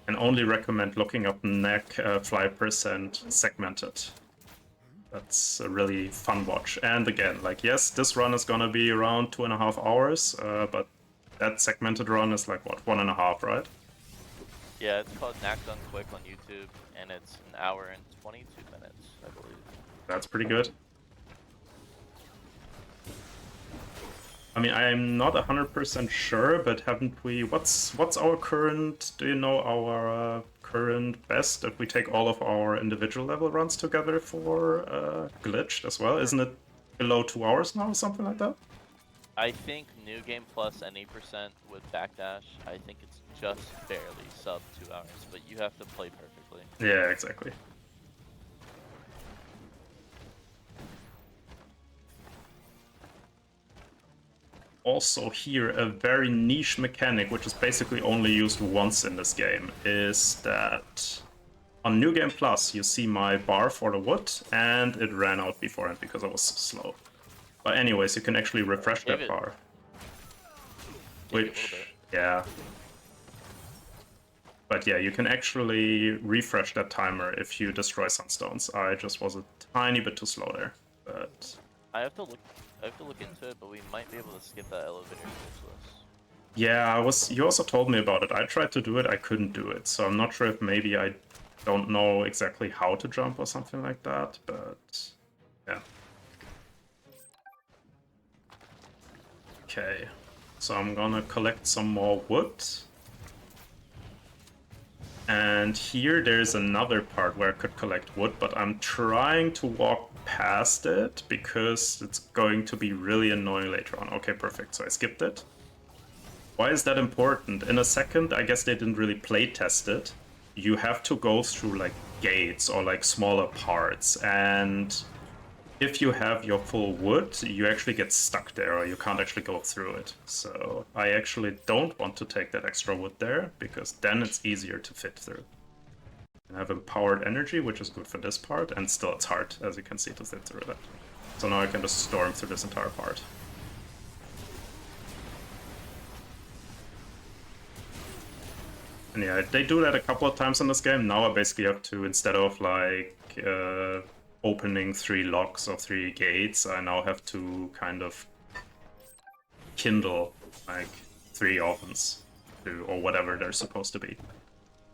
And only recommend looking up Knack 5% segmented. That's a really fun watch. And again, like, yes, this run is gonna be around 2.5 hours, but that segmented run is like, what, 1.5, right? Yeah, it's called Knack Done Quick on YouTube, and it's an hour and 22 minutes, I believe. That's pretty good. I mean, I'm not 100% sure, but haven't we... What's our current... Do you know our current best if we take all of our individual level runs together for Glitched as well? Isn't it below 2 hours now or something like that? I think New Game Plus any percent with Backdash, I think it's just barely sub 2 hours, but you have to play perfectly. Yeah, exactly. Also here, a very niche mechanic, which is basically only used once in this game, is that on New Game Plus you see my bar for the wood, and it ran out beforehand because I was so slow. But anyways, you can actually refresh that bar. Which, yeah. But yeah, you can actually refresh that timer if you destroy sunstones. I just was a tiny bit too slow there, but... I have to look into it, but we might be able to skip that elevator glitchless. Yeah, you also told me about it. I tried to do it, I couldn't do it. So I'm not sure if maybe I don't know exactly how to jump or something like that, but yeah. Okay, so I'm gonna collect some more wood. And here there's another part where I could collect wood, but I'm trying to walk past it because it's going to be really annoying later on. Okay, perfect, so I skipped it. Why is that important? In a second, I guess they didn't really play test it, you have to go through like gates or like smaller parts, and if you have your full wood, you actually get stuck there, or you can't actually go through it. So I actually don't want to take that extra wood there, because then it's easier to fit through. I have empowered energy, which is good for this part, and still it's hard, as you can see, to fit through that. So now I can just storm through this entire part. And yeah, they do that a couple of times in this game. Now I basically have to, instead of like opening 3 locks or 3 gates, I now have to kind of kindle like 3 ovens, or whatever they're supposed to be,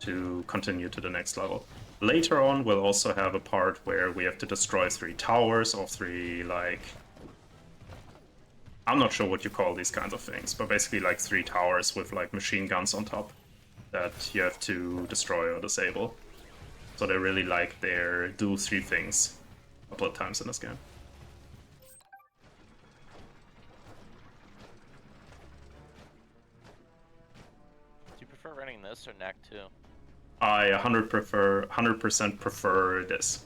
to continue to the next level. Later on, we'll also have a part where we have to destroy 3 towers or 3, like... I'm not sure what you call these kinds of things, but basically like 3 towers with like machine guns on top that you have to destroy or disable. So they really like their do 3 things a couple of times in this game. Do you prefer running this or Knack 2? I 100% prefer this.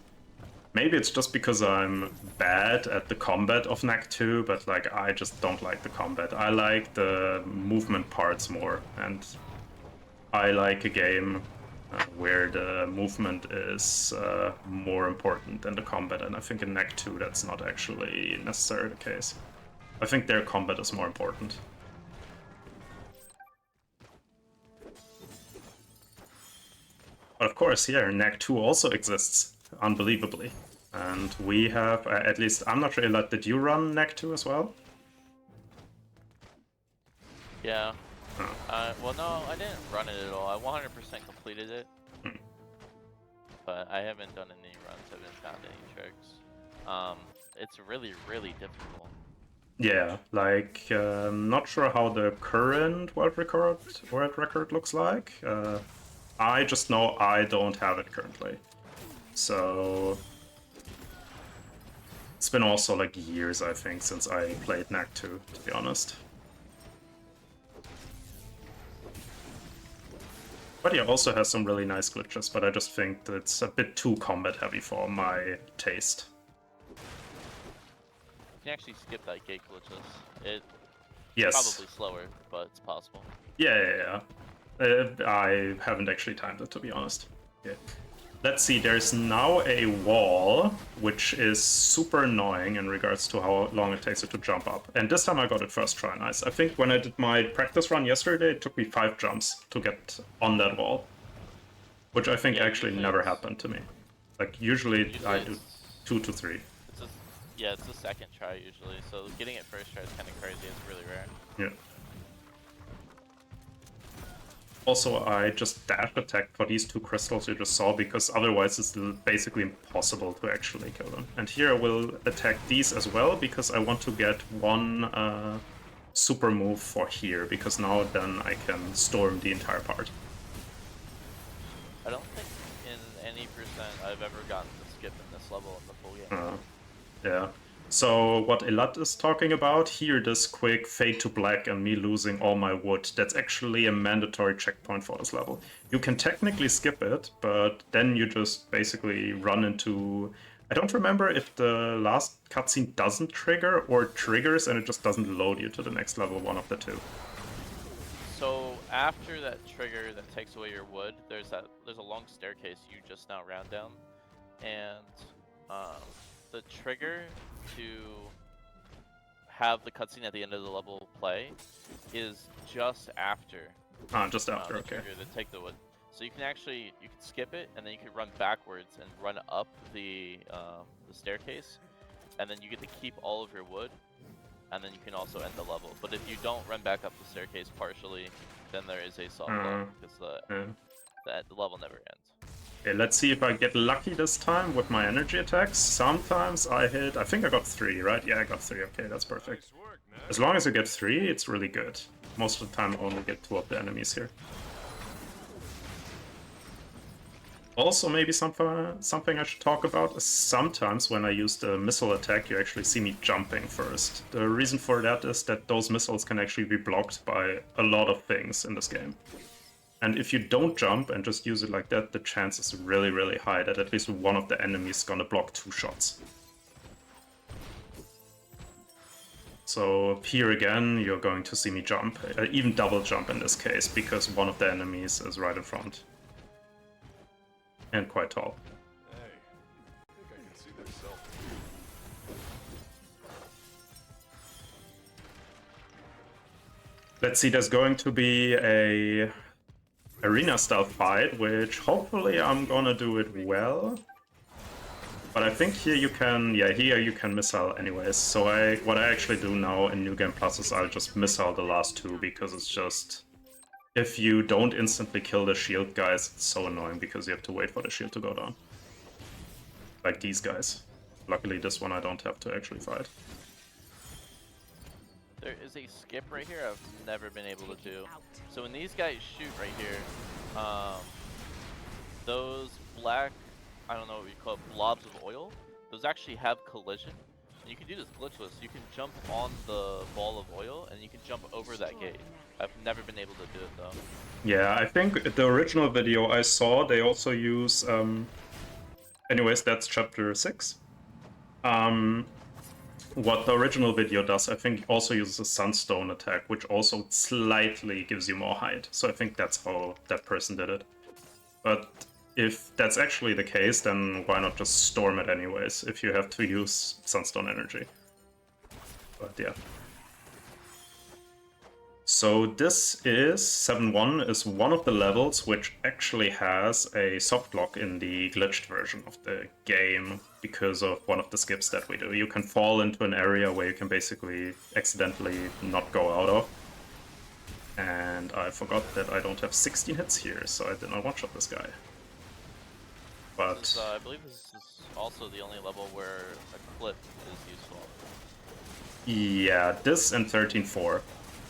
Maybe it's just because I'm bad at the combat of Knack 2, but like I just don't like the combat. I like the movement parts more, and I like a game where the movement is more important than the combat, and I think in Knack 2 that's not actually necessarily the case. I think their combat is more important. But of course, here, Knack 2 also exists, unbelievably. And we have, at least, I'm not sure, Elat, did you run Knack 2 as well? Yeah. Oh. Well, no, I didn't run it at all. I 100% completed it. But I haven't done any runs. I haven't found any tricks. It's really, really difficult. Yeah, like, not sure how the current world record looks like. I just know I don't have it currently. So... It's been also like years, I think, since I played Knack 2, to be honest. But yeah, also has some really nice glitches, but I just think that it's a bit too combat heavy for my taste. You can actually skip that gate glitches. It's Yes. probably slower, but it's possible. Yeah. I haven't actually timed it, to be honest. Yeah. Let's see, there's now a wall, which is super annoying in regards to how long it takes it to jump up. And this time I got it first try, nice. I think when I did my practice run yesterday, it took me 5 jumps to get on that wall. Which I think actually never happened to me. Like, usually I do 2 to 3. Yeah, it's the second try usually, so getting it first try is kind of crazy, it's really rare. Yeah. Also, I just dash attacked for these 2 crystals you just saw, because otherwise it's basically impossible to actually kill them. And here I will attack these as well, because I want to get 1 super move for here, because now then I can storm the entire part. I don't think in any percent I've ever gotten to skip in this level in the full game. Yeah. So what Elat is talking about, here this quick fade to black and me losing all my wood, that's actually a mandatory checkpoint for this level. You can technically skip it, but then you just basically run into... I don't remember if the last cutscene doesn't trigger or triggers and it just doesn't load you to the next level, one of the 2. So after that trigger that takes away your wood, there's a long staircase you just now ran down, and the trigger to have the cutscene at the end of the level play is just after. Just after, the okay. trigger to take the wood. So you can skip it, and then you can run backwards and run up the staircase, and then you get to keep all of your wood, and then you can also end the level. But if you don't run back up the staircase partially, then there is a soft lock, because the level never ends. Okay, let's see if I get lucky this time with my energy attacks. Sometimes I hit... I think I got 3, right? Yeah, I got 3. Okay, that's perfect. As long as you get 3, it's really good. Most of the time I only get 2 of the enemies here. Also, maybe something I should talk about is sometimes when I use the missile attack, you actually see me jumping first. The reason for that is that those missiles can actually be blocked by a lot of things in this game. And if you don't jump and just use it like that, the chance is really, really high that at least one of the enemies is gonna block 2 shots. So here again, you're going to see me jump, even double jump in this case, because one of the enemies is right in front. And quite tall. Hey, I think I can see their self. Let's see, there's going to be a arena style fight, which hopefully I'm gonna do it well. But I think here you can, yeah, here you can missile anyways. So what I actually do now in New Game Plus is I'll just missile the last 2, because it's just, if you don't instantly kill the shield guys, it's so annoying because you have to wait for the shield to go down. Like these guys. Luckily this one I don't have to actually fight. There is a skip right here I've never been able to do. So when these guys shoot right here, those black, I don't know what we call it, blobs of oil, those actually have collision. And you can do this glitchless. You can jump on the ball of oil and you can jump over that gate. I've never been able to do it though. Yeah, I think the original video I saw, they also use, anyways, that's chapter 6. What the original video does, I think, also uses a sunstone attack, which also slightly gives you more height. So I think that's how that person did it. But if that's actually the case, then why not just storm it anyways, if you have to use sunstone energy. But yeah. So this is 7-1 is one of the levels which actually has a soft lock in the glitched version of the game because of one of the skips that we do. You can fall into an area where you can basically accidentally not go out of. And I forgot that I don't have 16 hits here, so I did not one-shot this guy. But This is, I believe this is also the only level where a clip is useful. yeah, this and 13-4.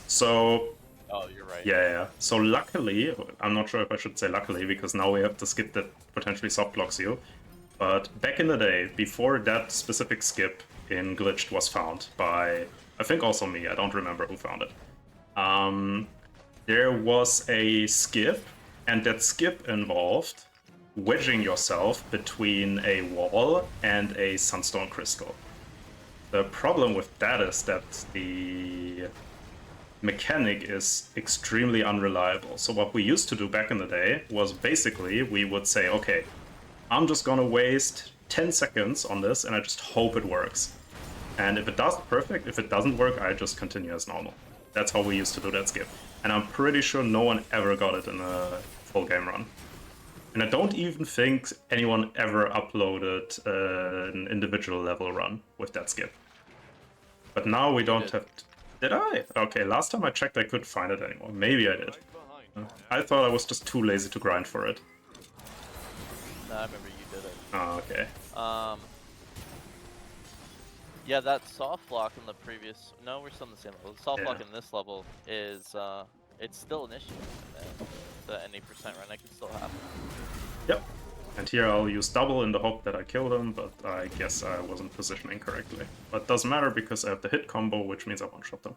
So Oh, you're right. yeah. So luckily, I'm not sure if I should say luckily, because now we have the skip that potentially soft blocks you. But back in the day, before that specific skip in Glitched was found by, I think also me, I don't remember who found it. There was a skip, and that skip involved wedging yourself between a wall and a sunstone crystal. The problem with that is that the mechanic is extremely unreliable. So what we used to do back in the day was basically we would say, okay, I'm just gonna waste 10 seconds on this and I just hope it works. And if it does, perfect. If it doesn't work, I just continue as normal. That's how we used to do that skip. And I'm pretty sure no one ever got it in a full game run. And I don't even think anyone ever uploaded an individual level run with that skip. But now we don't have to... Did I? Okay, last time I checked I couldn't find it anymore. Maybe I did. I thought I was just too lazy to grind for it. No, I remember you did it. Oh, okay. Yeah, that soft lock in the previous... No, we're still in the same level. The soft lock Yeah. in this level is, it's still an issue. The any percent run, I can still happen. Yep. And here I'll use double in the hope that I kill them, but I guess I wasn't positioning correctly. But doesn't matter because I have the hit combo, which means I one-shot them.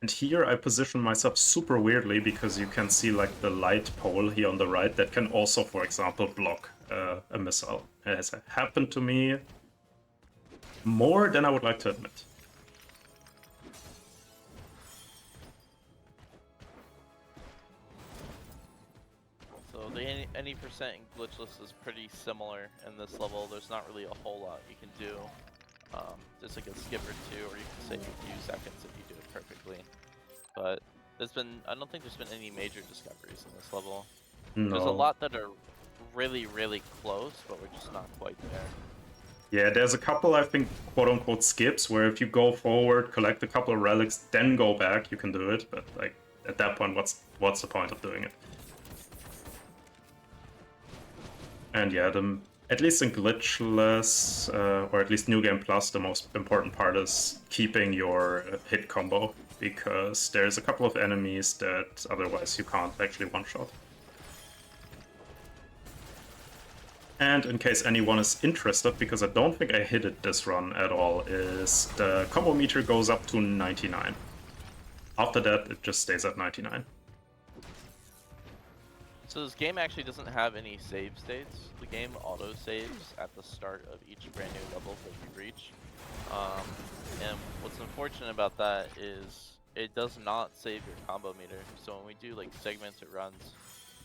And here I position myself super weirdly because you can see like the light pole here on the right that can also, for example, block a missile. It has happened to me more than I would like to admit. So the any percent in Glitchless is pretty similar in this level. There's not really a whole lot you can do. Just like a skip or two, or you can save a few seconds if you do it perfectly. But I don't think there's been any major discoveries in this level. No. There's a lot that are really, really close, but we're just not quite there. Yeah, there's a couple, I think, quote-unquote skips, where if you go forward, collect a couple of relics, then go back, you can do it. But like at that point, what's the point of doing it? And yeah, at least in Glitchless, or at least New Game Plus, the most important part is keeping your hit combo, because there's a couple of enemies that otherwise you can't actually one-shot. And in case anyone is interested, because I don't think I hit it this run at all, is the combo meter goes up to 99. After that, it just stays at 99. So this game actually doesn't have any save states. The game auto saves at the start of each brand new level that you reach. And what's unfortunate about that is it does not save your combo meter. So when we do like segmented runs,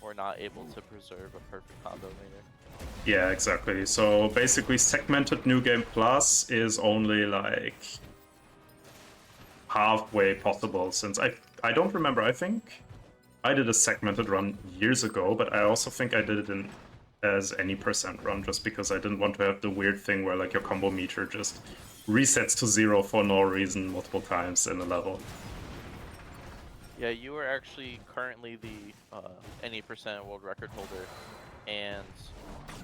we're not able to preserve a perfect combo meter. Yeah, exactly. So basically, segmented New Game Plus is only like halfway possible, since I don't remember. I think I did a segmented run years ago, but I also think I did it in as any percent run, just because I didn't want to have the weird thing where like your combo meter just resets to 0 for no reason multiple times in a level. Yeah, you are actually currently the any percent world record holder, and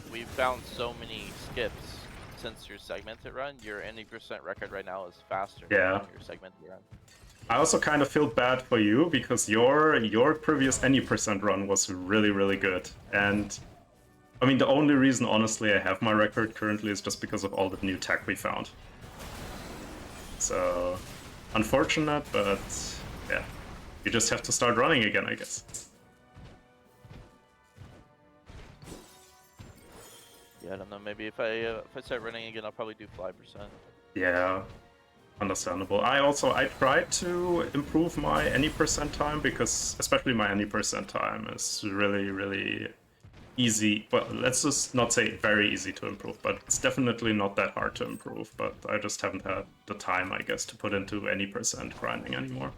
we've found so many skips since your segmented run. Your any percent record right now is faster Yeah. than your segmented run. I also kind of feel bad for you because your previous any percent run was really, really good. And I mean, the only reason, honestly, I have my record currently is just because of all the new tech we found. So, unfortunate, but yeah. You just have to start running again, I guess. Yeah, I don't know. Maybe if I start running again, I'll probably do 5%. Yeah, understandable. I tried to improve my any percent time because especially my any percent time is really, really easy. Well, let's just not say very easy to improve, but it's definitely not that hard to improve. But I just haven't had the time, I guess, to put into any percent grinding anymore.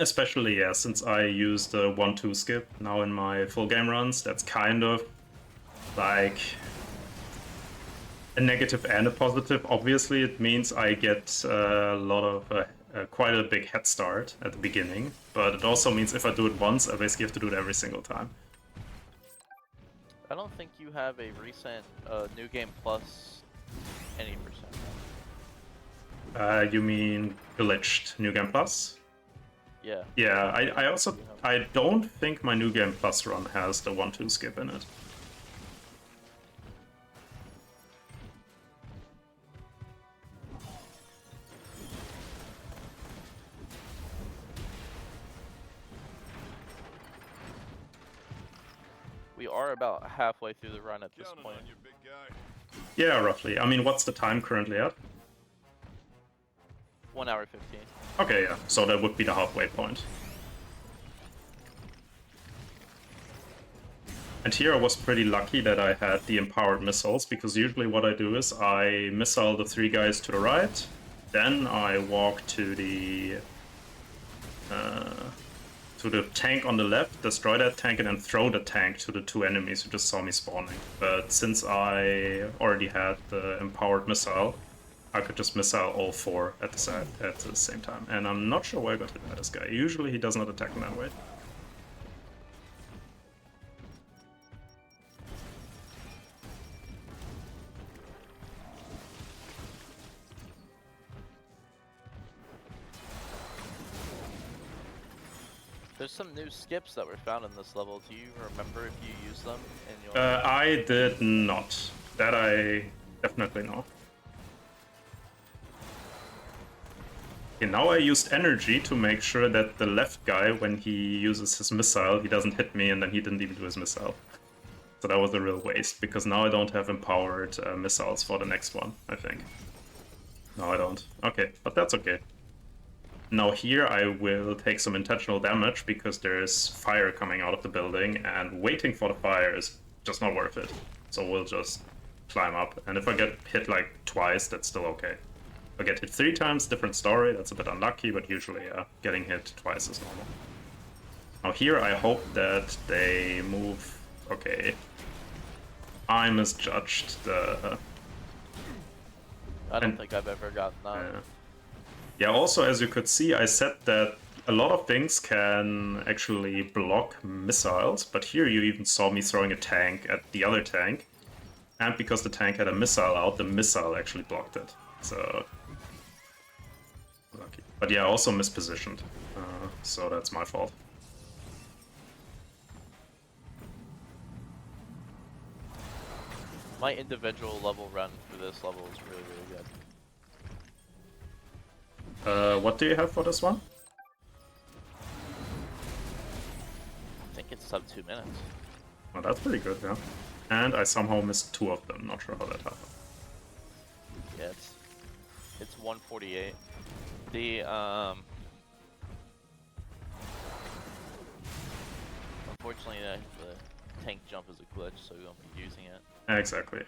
Especially, yeah, since I use the 1-2 skip now in my full game runs, that's kind of like a negative and a positive. Obviously, it means I get a lot of quite a big head start at the beginning, but it also means if I do it once, I basically have to do it every single time. I don't think you have a recent New Game Plus any percent. You mean glitched New Game Plus? Yeah. Yeah, I don't think my New Game Plus run has the 1-2 skip in it. We are about halfway through the run at this Counting point. on you, big guy. Yeah, roughly. I mean, what's the time currently at? 1 hour 15. Okay, yeah, so that would be the halfway point. And here I was pretty lucky that I had the empowered missiles, because usually what I do is I missile the 3 guys to the right, then I walk to the tank on the left, destroy that tank, and then throw the tank to the 2 enemies who just saw me spawning. But since I already had the empowered missile, I could just missile all 4 at the same time. And I'm not sure why I got hit by this guy. Usually he does not attack in that way. There's some new skips that were found in this level. Do you remember if you used them in your... I did not. That I definitely know. Okay, now I used energy to make sure that the left guy, when he uses his missile, he doesn't hit me, and then he didn't even do his missile. So that was a real waste, because now I don't have empowered missiles for the next one, I think. No, I don't. Okay, but that's okay. Now here I will take some intentional damage, because there's fire coming out of the building, and waiting for the fire is just not worth it. So we'll just climb up, and if I get hit like twice, that's still okay. If I get hit 3 times, different story, that's a bit unlucky, but usually getting hit twice is normal. Now here I hope that they move... Okay. I misjudged the... I don't think I've ever gotten that. Yeah, also, as you could see, I said that a lot of things can actually block missiles, but here you even saw me throwing a tank at the other tank, and because the tank had a missile out, the missile actually blocked it. So... lucky. But yeah, also mispositioned, so that's my fault. My individual level run for this level is really, really good. What do you have for this one? sub 2 minutes. Oh, that's pretty good, yeah. And I somehow missed 2 of them. Not sure how that happened. Yeah, it's 148. The unfortunately the tank jump is a glitch, so we won't be using it. Exactly.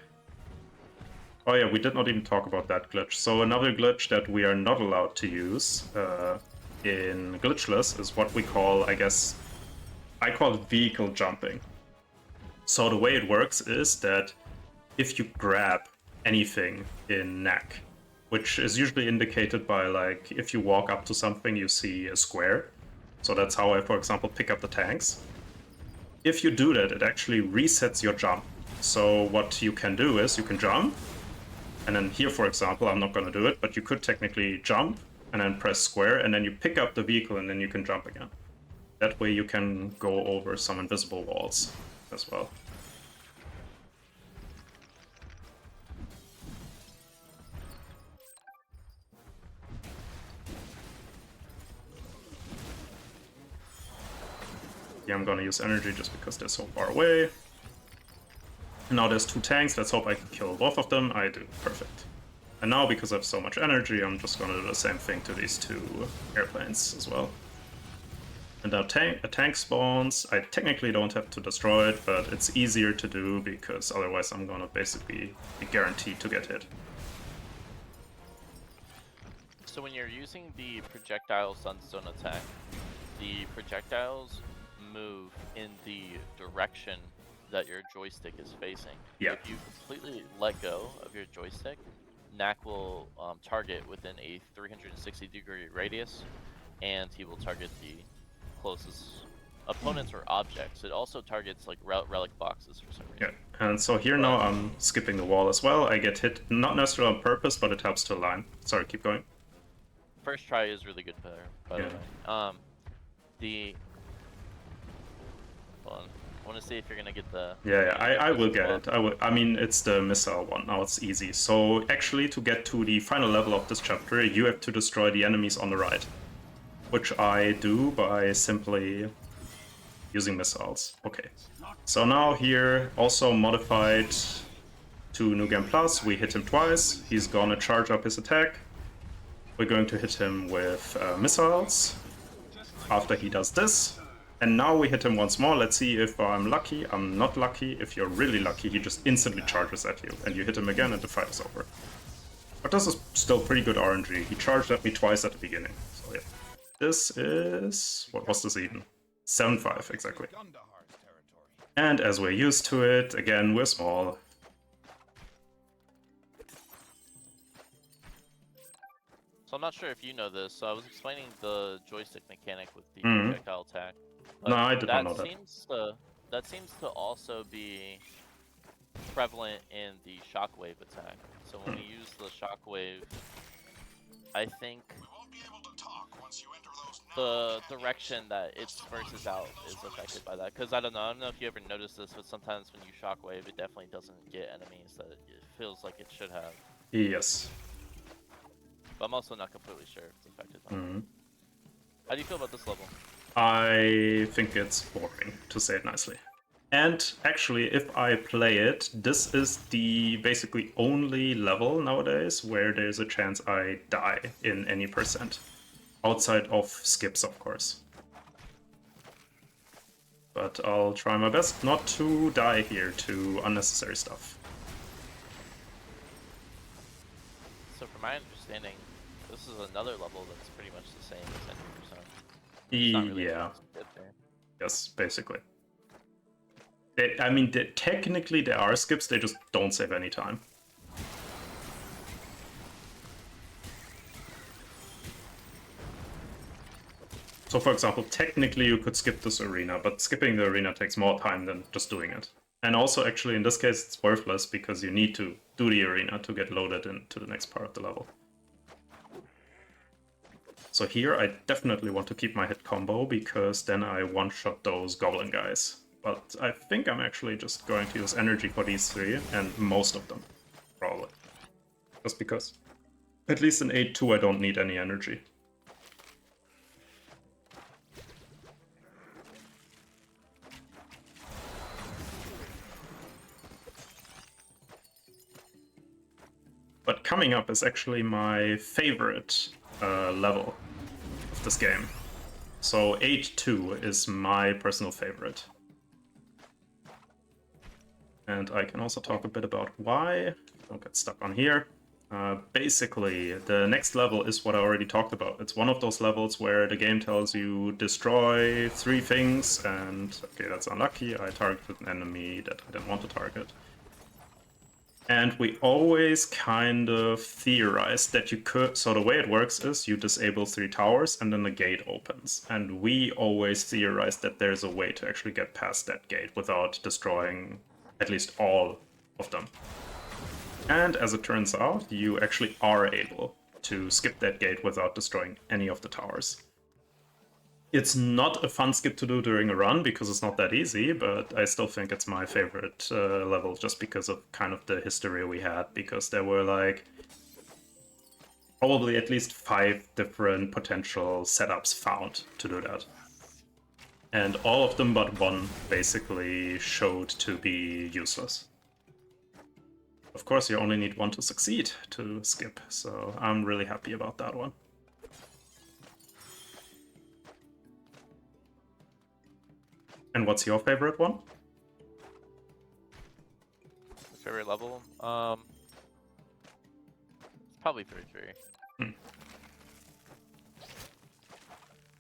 Oh yeah, we did not even talk about that glitch. So another glitch that we are not allowed to use in Glitchless is what we call, I guess, I call it vehicle jumping. So the way it works is that if you grab anything in Knack, which is usually indicated by, like, if you walk up to something, you see a square. So that's how I, for example, pick up the tanks. If you do that, it actually resets your jump. So what you can do is you can jump, and then here, for example, I'm not going to do it, but you could technically jump and then press square, and then you pick up the vehicle, and then you can jump again. That way you can go over some invisible walls as well. Yeah, I'm gonna use energy just because they're so far away. And now there's 2 tanks, let's hope I can kill both of them. I do, perfect. And now, because I have so much energy, I'm just gonna do the same thing to these 2 airplanes as well. And now a tank spawns. I technically don't have to destroy it, but it's easier to do because otherwise I'm gonna basically be guaranteed to get hit. So when you're using the projectile sunstone attack, the projectiles move in the direction that your joystick is facing. Yeah. If you completely let go of your joystick, Knack will target within a 360-degree radius, and he will target the closest opponents or objects. It also targets like relic boxes for some reason. Yeah, and so here now I'm skipping the wall as well. I get hit, not necessarily on purpose, but it helps to align. Sorry, keep going. First try is really good, by the way. Hold on. I want to see if you're gonna get the. Yeah, I will get it. I mean, it's the missile one. Now it's easy. So actually, to get to the final level of this chapter, you have to destroy the enemies on the right, which I do by simply using missiles. Okay. So now here, also modified to New Game Plus, we hit him twice. He's gonna charge up his attack. We're going to hit him with missiles after he does this. And now we hit him once more. Let's see if I'm lucky. I'm not lucky. If you're really lucky, he just instantly charges at you. And you hit him again and the fight is over. But this is still pretty good RNG. He charged at me twice at the beginning. So yeah. This is... what was this even? 7-5, exactly. And as we're used to it, again, we're small. So I'm not sure if you know this. So I was explaining the joystick mechanic with the projectile attack. No, I did not know that. That seems to also be prevalent in the shockwave attack. So when we use the shockwave, I think the direction that it disperses out is affected by that. Because I don't know if you ever noticed this, but sometimes when you shockwave, it definitely doesn't get enemies that it feels like it should have. Yes. But I'm also not completely sure if it's affected by that. How do you feel about this level? I think it's boring, to say it nicely. And actually, if I play it, this is the basically only level nowadays where there's a chance I die in any percent. Outside of skips, of course. But I'll try my best not to die here to unnecessary stuff. So from my understanding, this is another level that's pretty much the same as 100%. Really Yeah. Yes, basically. I mean, technically there are skips, they just don't save any time. So for example, technically you could skip this arena, but skipping the arena takes more time than just doing it. And also actually in this case it's worthless because you need to do the arena to get loaded into the next part of the level. So here I definitely want to keep my hit combo because then I one-shot those goblin guys. But I think I'm actually just going to use energy for these 3 and most of them, probably. Just because. At least in 8-2 I don't need any energy. But coming up is actually my favorite level of this game. So 8-2 is my personal favorite. And I can also talk a bit about why. Don't get stuck on here. Basically, the next level is what I already talked about. It's one of those levels where the game tells you destroy 3 things, and okay, that's unlucky. I targeted an enemy that I didn't want to target. And we always kind of theorized that you could, so the way it works is you disable 3 towers and then the gate opens. And we always theorized that there's a way to actually get past that gate without destroying at least all of them. And as it turns out, you actually are able to skip that gate without destroying any of the towers. It's not a fun skip to do during a run because it's not that easy, but I still think it's my favorite level just because of kind of the history we had, because there were like probably at least 5 different potential setups found to do that. And all of them but one basically showed to be useless. Of course, you only need 1 to succeed to skip, so I'm really happy about that one. And what's your favorite one? Favorite level? Probably 3-3.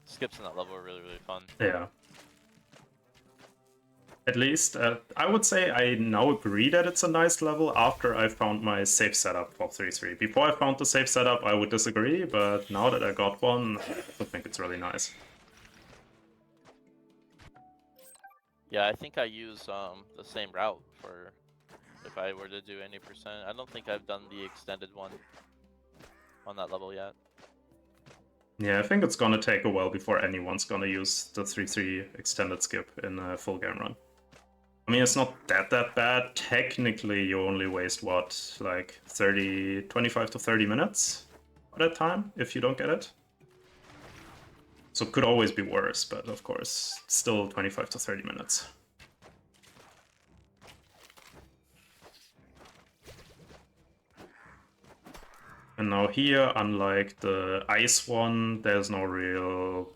Skips in that level are really, really fun. Yeah. At least, I would say I now agree that it's a nice level after I found my safe setup for 3-3. Before I found the safe setup, I would disagree, but now that I got one, I think it's really nice. Yeah, I think I use the same route for if I were to do any percent. I don't think I've done the extended one on that level yet. Yeah, I think it's gonna take a while before anyone's gonna use the 3-3 extended skip in a full game run. I mean, it's not that bad. Technically, you only waste, what, like 25 to 30 minutes at that time, if you don't get it. So it could always be worse, but of course, still 25 to 30 minutes. And now here, unlike the ice one, there's no real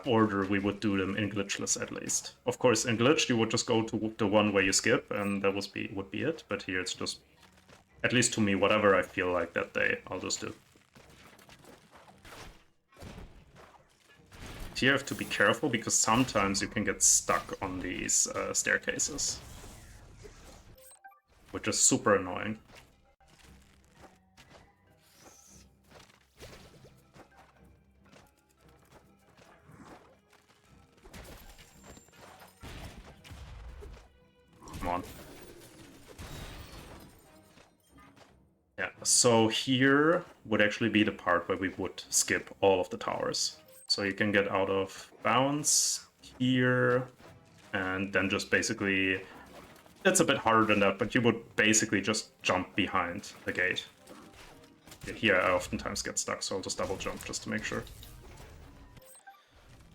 order we would do them in Glitchless at least. Of course, in Glitch you would just go to the one where you skip, and that would be it. But here it's just, at least to me, whatever I feel like that day, I'll just do. Here you have to be careful because sometimes you can get stuck on these staircases, which is super annoying. Come on. Yeah, so here would actually be the part where we would skip all of the towers. So you can get out of bounds here, and then just basically, it's a bit harder than that, but you would basically just jump behind the gate. Here I oftentimes get stuck, so I'll just double jump just to make sure.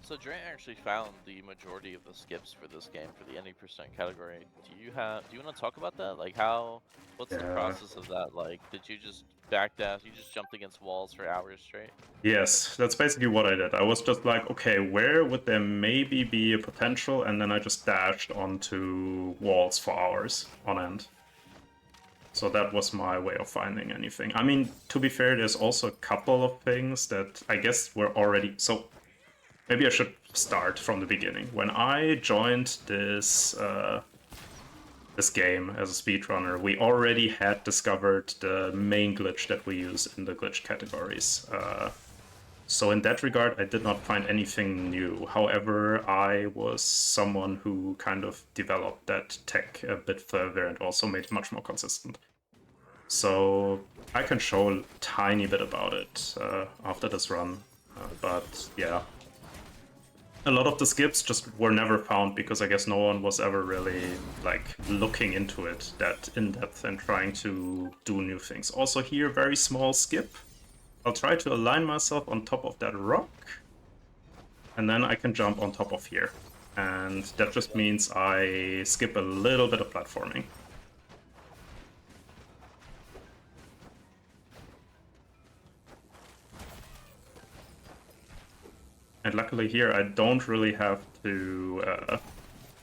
So Drake actually found the majority of the skips for this game for the any percent category. Do you want to talk about that? Like what's the process of that? Like, did you just backdash? You just jumped against walls for hours straight? Yes, that's basically what I did. I was just like, okay, where would there maybe be a potential? And then I just dashed onto walls for hours on end. So that was my way of finding anything. I mean, to be fair, there's also a couple of things that I guess were already... So maybe I should start from the beginning. When I joined this this game as a speedrunner, we already had discovered the main glitch that we use in the glitch categories. So in that regard, I did not find anything new. However, I was someone who kind of developed that tech a bit further and also made it much more consistent. So I can show a tiny bit about it after this run, but yeah. A lot of the skips just were never found because I guess no one was ever really like looking into it that in depth and trying to do new things. Also here, very small skip. I'll try to align myself on top of that rock, and then I can jump on top of here. And that just means I skip a little bit of platforming. And luckily here I don't really have to...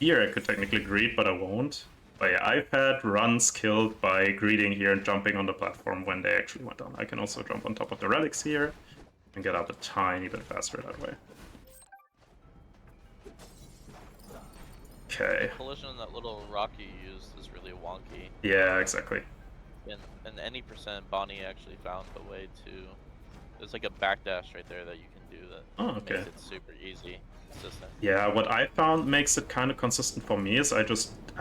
here I could technically greet, but I won't. But yeah, I've had runs killed by greeting here and jumping on the platform when they actually went on. I can also jump on top of the relics here and get up a tiny bit faster that way. Okay. Collision on that little rock you used is really wonky. Yeah, exactly. And any percent Bonnie actually found a way to... There's like a backdash right there that you can do that Okay. makes it super easy, consistent. Yeah, what I found makes it kind of consistent for me is I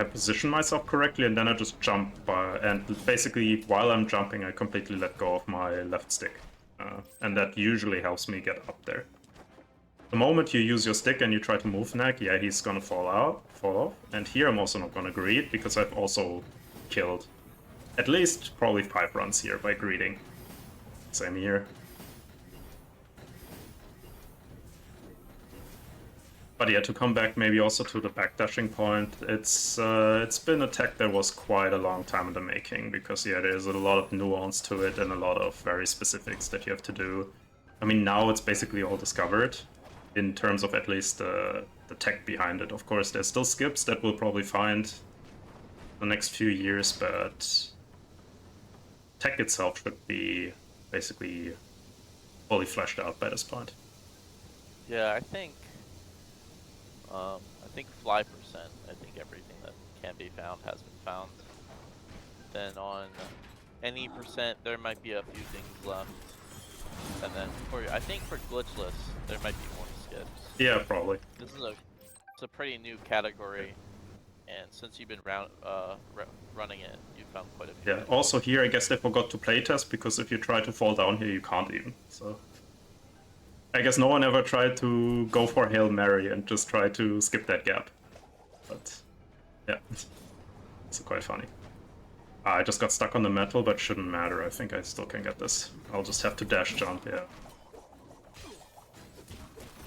position myself correctly and then I just jump, and basically while I'm jumping I completely let go of my left stick. And that usually helps me get up there. The moment you use your stick and you try to move Knack, yeah, he's gonna fall off. And here I'm also not gonna greet because I've also killed at least probably 5 runs here by greeting. Same here. But yeah, to come back maybe also to the backdashing point, it's been a tech that was quite a long time in the making, because yeah, there's a lot of nuance to it and a lot of very specifics that you have to do. I mean, now it's basically all discovered, in terms of at least the tech behind it. Of course, there's still skips that we'll probably find the next few years, but tech itself should be basically fully fleshed out by this point. Yeah, I think fly percent, I think everything that can be found has been found. Then on any percent, there might be a few things left. And then I think for glitchless, there might be more skips. Yeah, probably. This is it's a pretty new category, and since you've been running it, you found quite a few. Yeah, also here I guess they forgot to playtest, because if you try to fall down here, you can't even, so... I guess no one ever tried to go for Hail Mary and just try to skip that gap. But, yeah, it's quite funny. I just got stuck on the metal, but shouldn't matter. I think I still can get this. I'll just have to dash jump, yeah.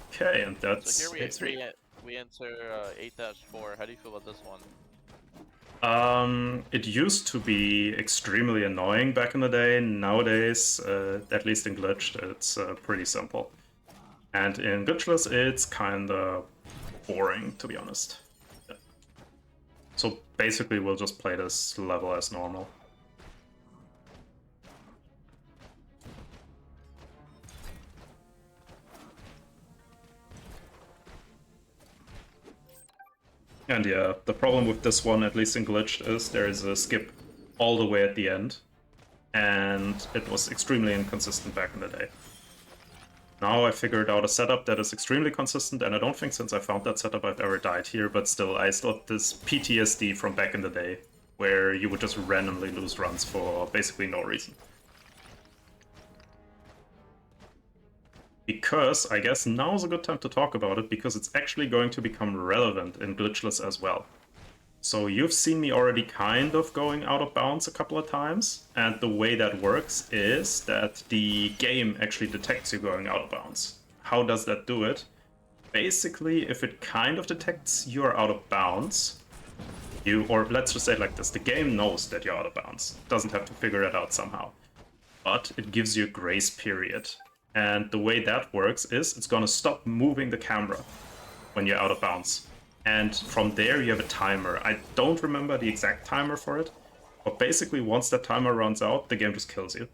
Okay, and that's So here H3. we enter 8-4. How do you feel about this one? It used to be extremely annoying back in the day. Nowadays, at least in Glitched, it's pretty simple. And in Glitchless, it's kinda boring, to be honest. Yeah. So basically, we'll just play this level as normal. And yeah, the problem with this one, at least in Glitched, is there is a skip all the way at the end. And it was extremely inconsistent back in the day. Now I figured out a setup that is extremely consistent, and I don't think since I found that setup I've ever died here, but still, I still have this PTSD from back in the day, where you would just randomly lose runs for basically no reason. Because I guess now's a good time to talk about it, because it's actually going to become relevant in Glitchless as well. So you've seen me already kind of going out of bounds a couple of times, and the way that works is that the game actually detects you going out of bounds. How does that do it? Basically, if it kind of detects you're out of bounds, or let's just say it like this, the game knows that you're out of bounds. It doesn't have to figure it out somehow. But it gives you a grace period. And the way that works is it's gonna stop moving the camera when you're out of bounds. And from there you have a timer. I don't remember the exact timer for it, but basically once that timer runs out, the game just kills you.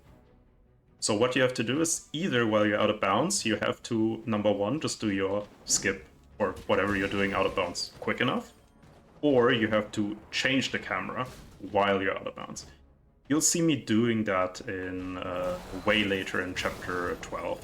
So what you have to do is either while you're out of bounds, you have to, number one, just do your skip or whatever you're doing out of bounds quick enough, or you have to change the camera while you're out of bounds. You'll see me doing that in way later in chapter 12.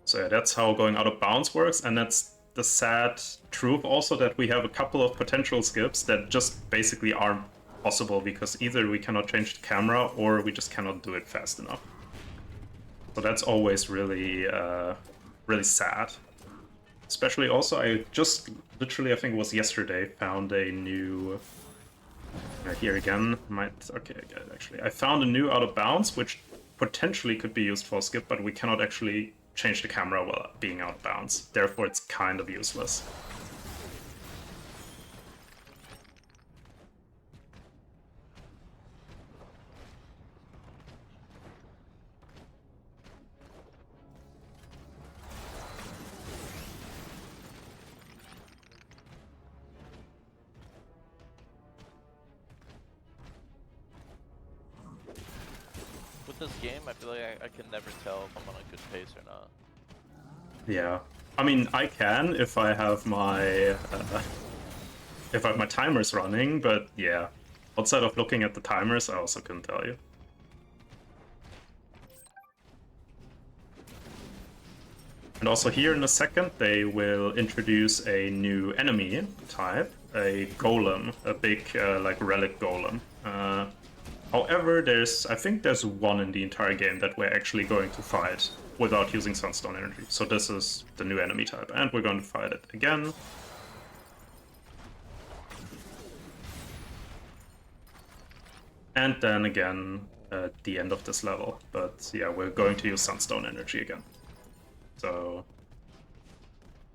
So yeah, that's how going out of bounds works, and that's the sad truth also, that we have a couple of potential skips that just basically aren't possible, because either we cannot change the camera or we just cannot do it fast enough. So that's always really, really sad. Especially also, I just literally, I think it was yesterday, found a new... here again, okay, I get it actually. I found a new out of bounds, which potentially could be used for a skip, but we cannot actually change the camera while being out of bounds. Therefore, it's kind of useless. this game, I feel like I can never tell if I'm on a good pace or not. Yeah. I mean, I can if I have my timers running, but yeah. Outside of looking at the timers, I also couldn't tell you. And also here in a second, they will introduce a new enemy type, a golem, a big like relic golem. However, I think there's one in the entire game that we're actually going to fight without using Sunstone energy. So this is the new enemy type, and we're going to fight it again. And then again at the end of this level. But yeah, we're going to use Sunstone energy again. So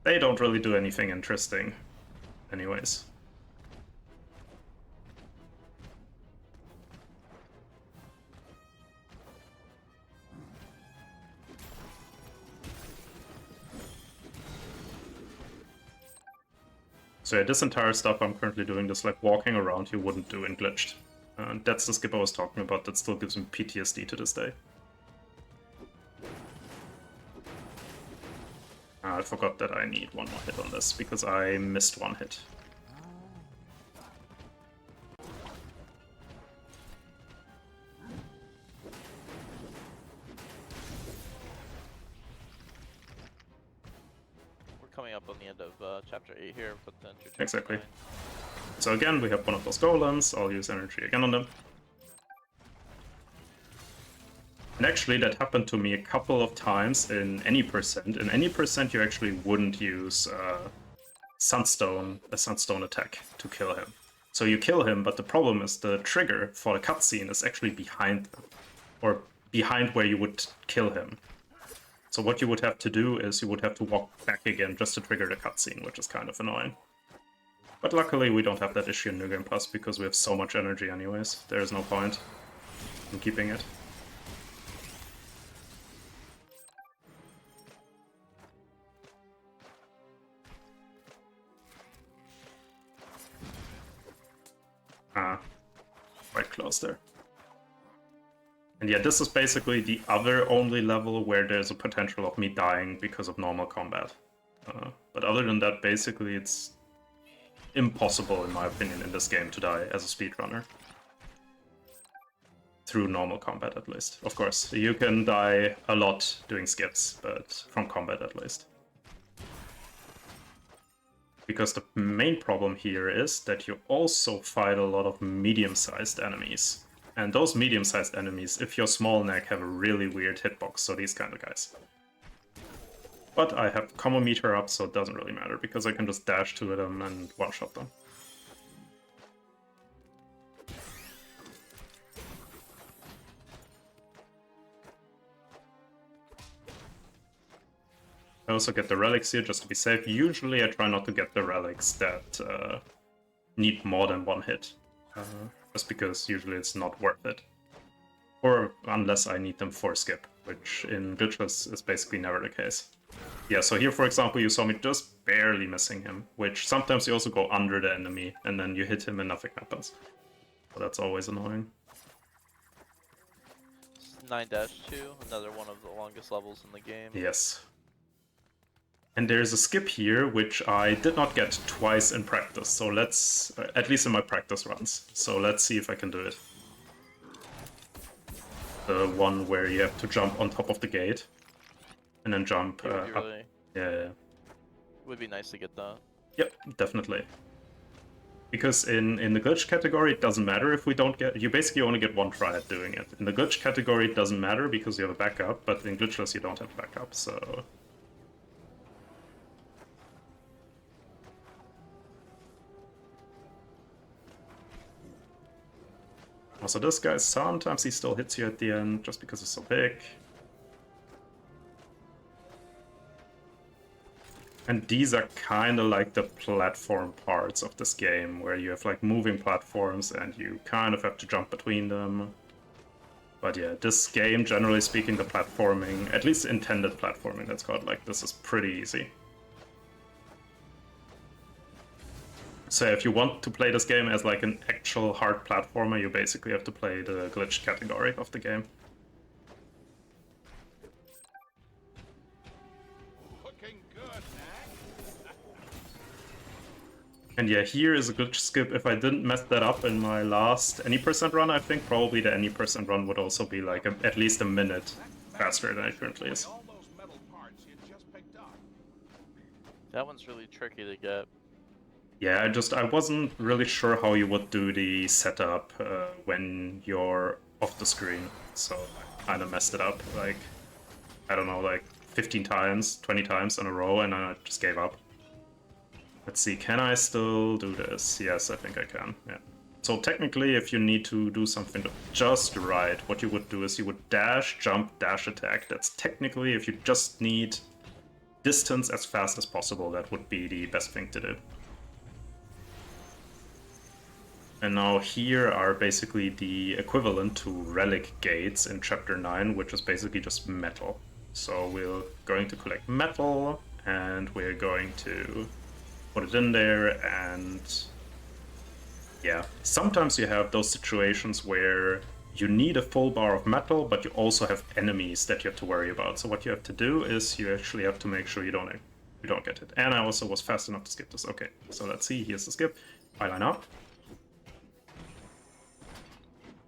they don't really do anything interesting anyways. So yeah, this entire stuff I'm currently doing, this like walking around you wouldn't do in Glitched. And that's the skip I was talking about that still gives me PTSD to this day. I forgot that I need one more hit on this, because I missed one hit. We're coming up on the end of chapter 8 here, but then chapter Exactly. 9. So again, we have one of those golems. I'll use energy again on them. And actually, that happened to me a couple of times in any percent. In any percent, you actually wouldn't use a sunstone attack to kill him. So you kill him, but the problem is the trigger for the cutscene is actually behind them, or behind where you would kill him. So what you would have to do is you would have to walk back again just to trigger the cutscene, which is kind of annoying. But luckily we don't have that issue in New Game Plus because we have so much energy anyways. There is no point in keeping it. Ah, quite close there. And yeah, this is basically the other only level where there's a potential of me dying because of normal combat. But other than that, basically it's impossible, in my opinion, in this game to die as a speedrunner. Through normal combat, at least. Of course, you can die a lot doing skips, but from combat at least. Because the main problem here is that you also fight a lot of medium-sized enemies. And those medium-sized enemies, if you're small Knack, have a really weird hitbox, so these kind of guys. But I have combo meter up, so it doesn't really matter, because I can just dash to them and one-shot them. I also get the relics here just to be safe. Usually I try not to get the relics that need more than one hit. Just because usually it's not worth it. Or unless I need them for skip, which in Glitchless is basically never the case. Yeah, so here for example you saw me just barely missing him, which sometimes you also go under the enemy and then you hit him and nothing happens. So that's always annoying. 9-2, another one of the longest levels in the game. Yes. And there's a skip here, which I did not get twice in practice, so let's, at least in my practice runs. So let's see if I can do it. The one where you have to jump on top of the gate, and then jump up. Really, Yeah. would be nice to get that. Yep, definitely. Because in the glitch category, it doesn't matter if we don't get... You basically only get one try at doing it. In the glitch category, it doesn't matter because you have a backup, but in Glitchless you don't have backup, so... Also, this guy, sometimes he still hits you at the end, just because he's so big. And these are kind of like the platform parts of this game, where you have like moving platforms and you kind of have to jump between them. But yeah, this game, generally speaking, the platforming, at least intended platforming, let's call it like this, is pretty easy. So if you want to play this game as like an actual hard platformer, you basically have to play the glitched category of the game. And yeah, here is a good skip. If I didn't mess that up in my last any percent run, I think probably the any percent run would also be like at least a minute faster than it currently is. All those metal parts you just picked up. That one's really tricky to get. Yeah, I wasn't really sure how you would do the setup when you're off the screen, so I kind of messed it up, like, I don't know, like 15 times, 20 times in a row, and I just gave up. Let's see, can I still do this? Yes, I think I can, yeah. So technically, if you need to do something just right, what you would do is you would dash, jump, dash, attack. That's technically, if you just need distance as fast as possible, that would be the best thing to do. And now here are basically the equivalent to relic gates in Chapter 9, which is basically just metal. So we're going to collect metal, and we're going to put it in there, and yeah. Sometimes you have those situations where you need a full bar of metal, but you also have enemies that you have to worry about. So what you have to do is you actually have to make sure you don't get hit. And I also was fast enough to skip this. Okay, so let's see, here's the skip. I line up.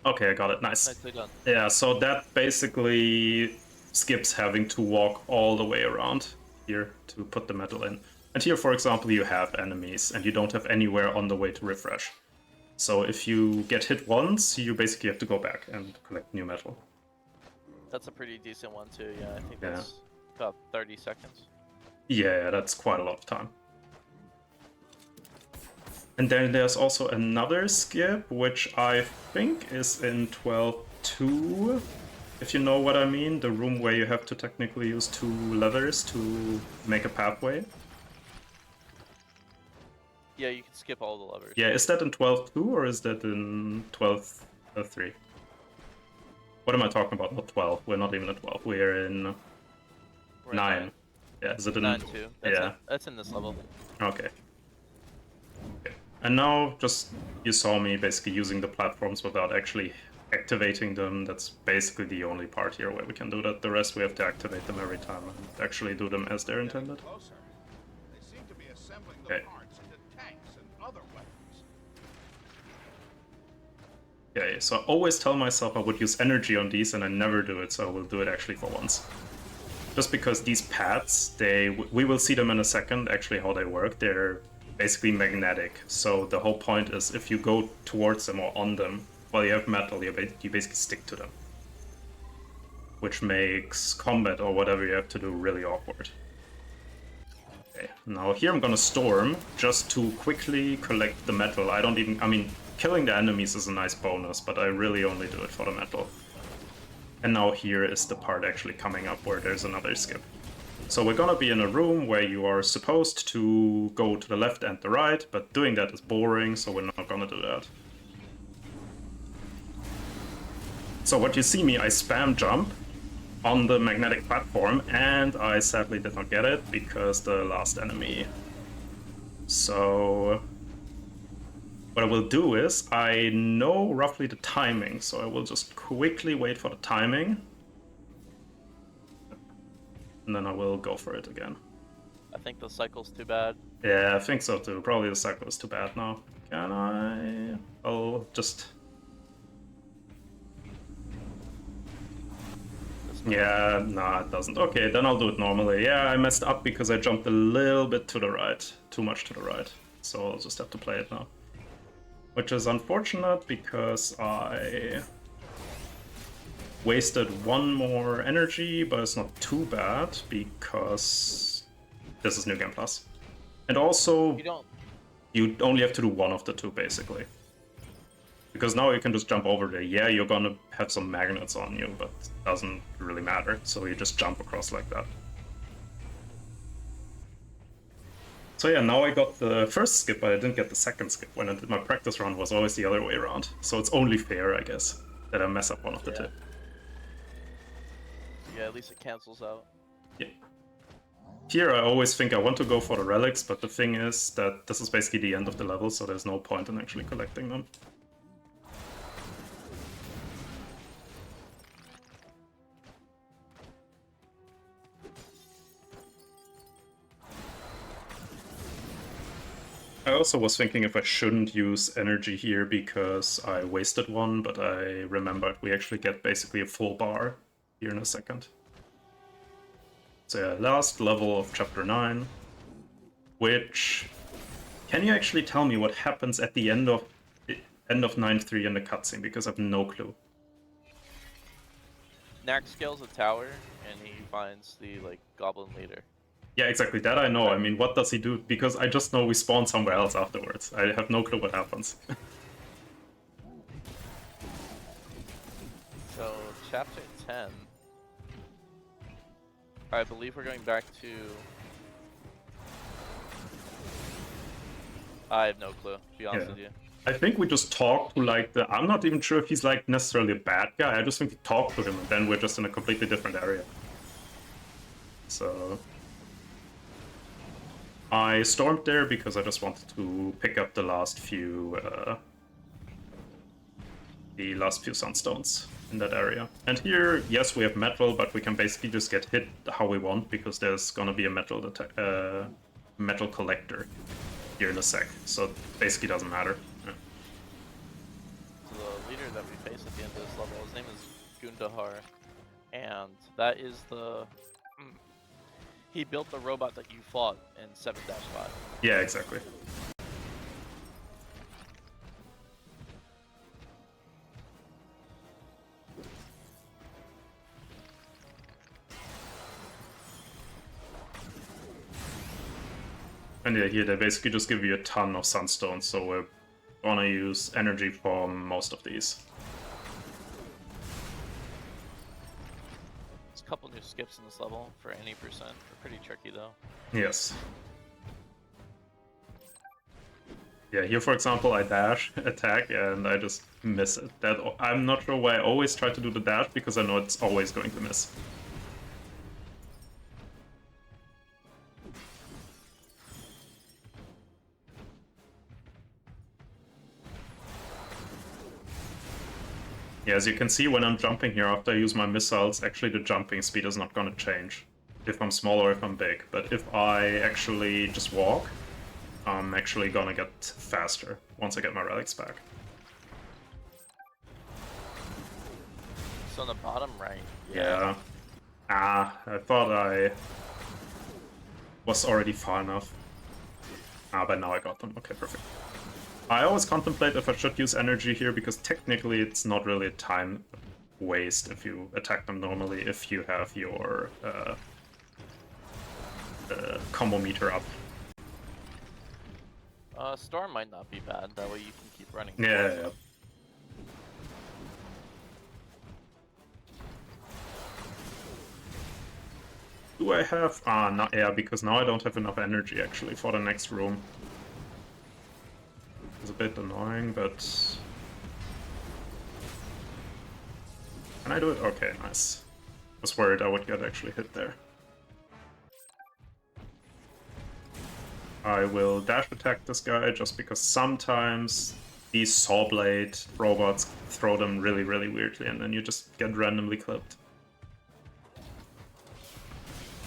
Okay, I got it. Nice. Nicely done. Yeah, so that basically skips having to walk all the way around here to put the metal in. And here, for example, you have enemies, and you don't have anywhere on the way to refresh. So if you get hit once, you basically have to go back and collect new metal. That's a pretty decent one too. Yeah, I think Yeah. that's about 30 seconds. Yeah, that's quite a lot of time. And then there's also another skip, which I think is in 12.2, if you know what I mean. The room where you have to technically use 2 levers to make a pathway. Yeah, you can skip all the levers. Yeah, is that in 12.2 or is that in 12.3? What am I talking about? Not 12. We're not even at 12. We're in We're at 9. Yeah, is it in 9 too. That's yeah. that's in this level. Okay. Okay. And now, just you saw me basically using the platforms without actually activating them. That's basically the only part here where we can do that. The rest we have to activate them every time and actually do them as they're intended. Closer. They seem to be assembling the Okay. parts into tanks and other weapons. Okay, so I always tell myself I would use energy on these, and I never do it, so I will do it actually for once. Just because these pads, we will see them in a second, actually how they work. They're basically magnetic, so the whole point is if you go towards them or on them, while you have metal, you basically stick to them. Which makes combat or whatever you have to do really awkward. Okay, now here I'm gonna storm just to quickly collect the metal. I mean, killing the enemies is a nice bonus, but I really only do it for the metal. And now here is the part actually coming up where there's another skip. So we're gonna be in a room where you are supposed to go to the left and the right, but doing that is boring, so we're not gonna do that. So what you see me, I spam jump on the magnetic platform, and I sadly did not get it because the last enemy. So what I will do is, I know roughly the timing, so I will just quickly wait for the timing. And then I will go for it again. I think the cycle's too bad. Yeah, I think so too. Probably the cycle is too bad now. Can I? I'll just... Yeah, nah, it doesn't. Okay, then I'll do it normally. Yeah, I messed up because I jumped a little bit to the right. Too much to the right. So I'll just have to play it now. Which is unfortunate because I wasted one more energy, but it's not too bad because this is New Game Plus. And also, you only have to do one of the two, basically. Because now you can just jump over there. Yeah, you're gonna have some magnets on you, but it doesn't really matter. So you just jump across like that. So yeah, now I got the first skip, but I didn't get the second skip. When I did my practice run, was always the other way around. So it's only fair, I guess, that I mess up one of the two. Yeah, at least it cancels out. Yeah. Here I always think I want to go for the relics, but the thing is that this is basically the end of the level, so there's no point in actually collecting them. also was thinking if I shouldn't use energy here because I wasted one, but I remembered we actually get basically a full bar here in a second. So yeah, last level of chapter 9, which... Can you actually tell me what happens at the end of 9-3 in the cutscene, because I have no clue. Knack scales a tower and he finds the like goblin leader. Yeah, exactly, that I know. I mean, what does he do? Because I just know we spawn somewhere else afterwards. I have no clue what happens. So, chapter 10. I believe we're going back to... I have no clue, to be honest with you. I think we just talk to like the... I'm not even sure if he's like necessarily a bad guy. I just think we talk to him and then we're just in a completely different area. So... I stormed there because I just wanted to pick up the last few sunstones in that area. And here, yes, we have metal, but we can basically just get hit how we want because there's gonna be a metal collector here in a sec. So it basically doesn't matter. Yeah. The leader that we face at the end of this level, his name is Gundahar, and that is the... He built the robot that you fought in 7-5. Yeah, exactly. And yeah, here they basically just give you a ton of sunstones, so we're gonna use energy from most of these. There's a couple new skips in this level for any percent. They're pretty tricky though. Yes. Yeah, here for example I dash, attack, and I just miss it. That I'm not sure why I always try to do the dash, because I know it's always going to miss. Yeah, as you can see, when I'm jumping here, after I use my missiles, actually the jumping speed is not gonna change. If I'm small or if I'm big. But if I actually just walk, I'm actually gonna get faster once I get my relics back. So on the bottom right. Yeah. I thought I was already far enough. But now I got them. Okay, perfect. I always contemplate if I should use energy here, because technically it's not really a time waste if you attack them normally, if you have your combo meter up. Storm might not be bad, that way you can keep running. Yeah. Do I have... not, yeah, because now I don't have enough energy, actually, for the next room. It's a bit annoying, but... Can I do it? Okay, nice. Was worried I would get actually hit there. I will dash attack this guy, just because sometimes these saw blade robots throw them really, really weirdly, and then you just get randomly clipped.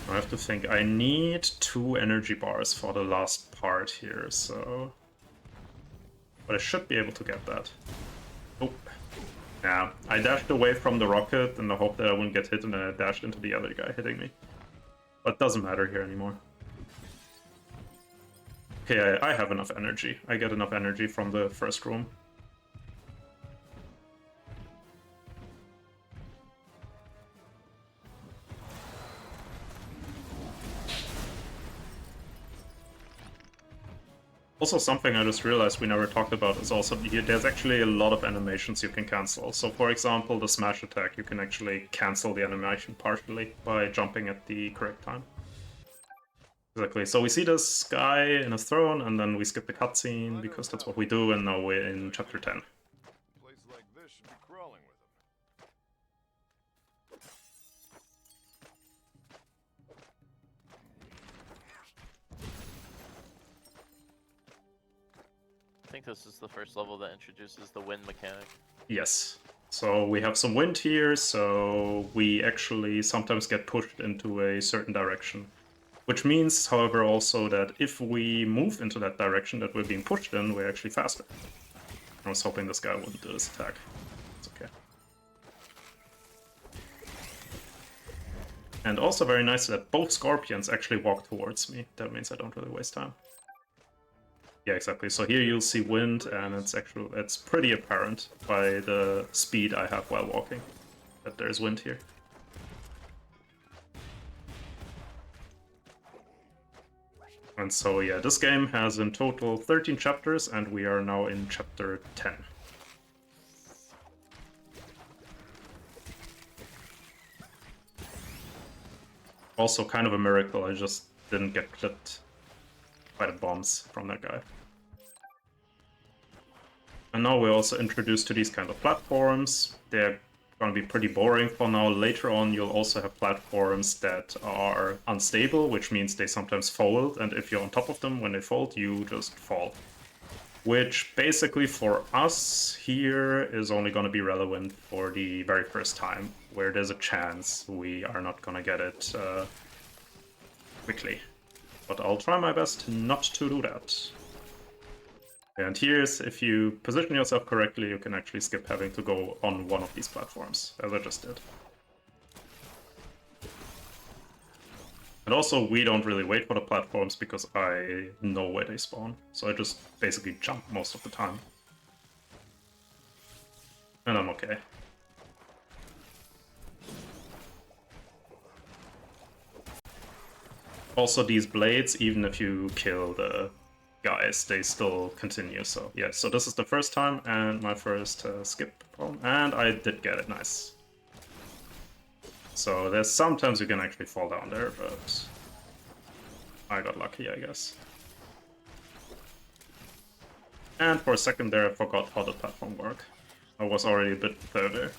I have to think. I need 2 energy bars for the last part here, so... But I should be able to get that. Oh. Yeah, I dashed away from the rocket in the hope that I wouldn't get hit, and then I dashed into the other guy hitting me. But it doesn't matter here anymore. Okay, I have enough energy. I get enough energy from the first room. Also, something I just realized we never talked about is also there's actually a lot of animations you can cancel. So for example, the smash attack, you can actually cancel the animation partially by jumping at the correct time. Exactly, so we see this guy in his throne, and then we skip the cutscene because that's what we do, and now we're in chapter 10. A place like this should be crawling with them. I think this is the first level that introduces the wind mechanic. Yes. So we have some wind here, so we actually sometimes get pushed into a certain direction, Which means, however, also that if we move into that direction that we're being pushed in, we're actually faster. I was hoping this guy wouldn't do this attack. It's okay. And also very nice that both Scorpions actually walk towards me. That means I don't really waste time. Yeah, exactly. So here you'll see wind, and it's pretty apparent by the speed I have while walking that there's wind here. And so yeah, this game has in total 13 chapters, and we are now in chapter 10. Also kind of a miracle, I just didn't get clipped by the bombs from that guy. And now we're also introduced to these kind of platforms. They're going to be pretty boring for now. Later on, you'll also have platforms that are unstable, which means they sometimes fold, and if you're on top of them when they fold, you just fall. Which basically for us here is only going to be relevant for the very first time, where there's a chance we are not going to get it quickly. But I'll try my best not to do that. And here's, if you position yourself correctly, you can actually skip having to go on one of these platforms, as I just did. And also, we don't really wait for the platforms because I know where they spawn. So I just basically jump most of the time. And I'm okay. Also, these blades, even if you kill the guys, they still continue. So yeah, so this is the first time and my first skip problem, and I did get it, nice. So there's sometimes you can actually fall down there, but I got lucky, I guess. And for a second there I forgot how the platform worked. I was already a bit further.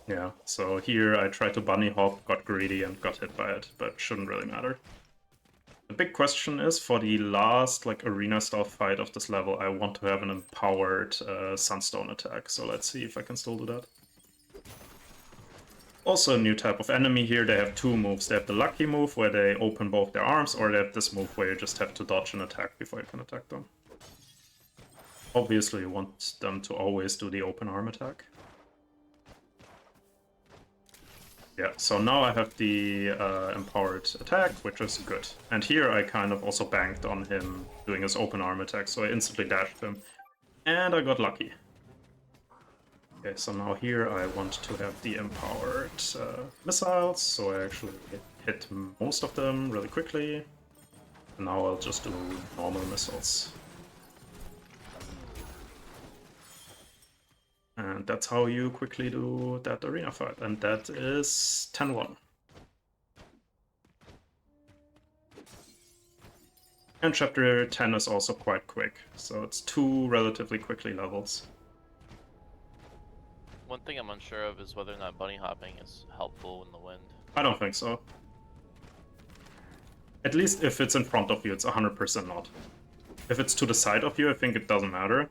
Yeah, so here I tried to bunny hop, got greedy and got hit by it, but shouldn't really matter. The big question is, for the last arena style fight of this level, I want to have an empowered Sunstone attack, so let's see if I can still do that. Also a new type of enemy here, they have two moves. They have the lucky move where they open both their arms, or they have this move where you just have to dodge an attack before you can attack them. Obviously you want them to always do the open arm attack. Yeah, so now I have the empowered attack, which is good. And here I kind of also banked on him doing his open arm attack, so I instantly dashed him. And I got lucky. Okay, so now here I want to have the empowered missiles, so I actually hit most of them really quickly. And now I'll just do normal missiles. And that's how you quickly do that arena fight, and that is 10-1. And chapter 10 is also quite quick, so it's 2 relatively quickly levels. One thing I'm unsure of is whether or not bunny hopping is helpful in the wind. I don't think so. At least if it's in front of you, it's 100% not. If it's to the side of you, I think it doesn't matter.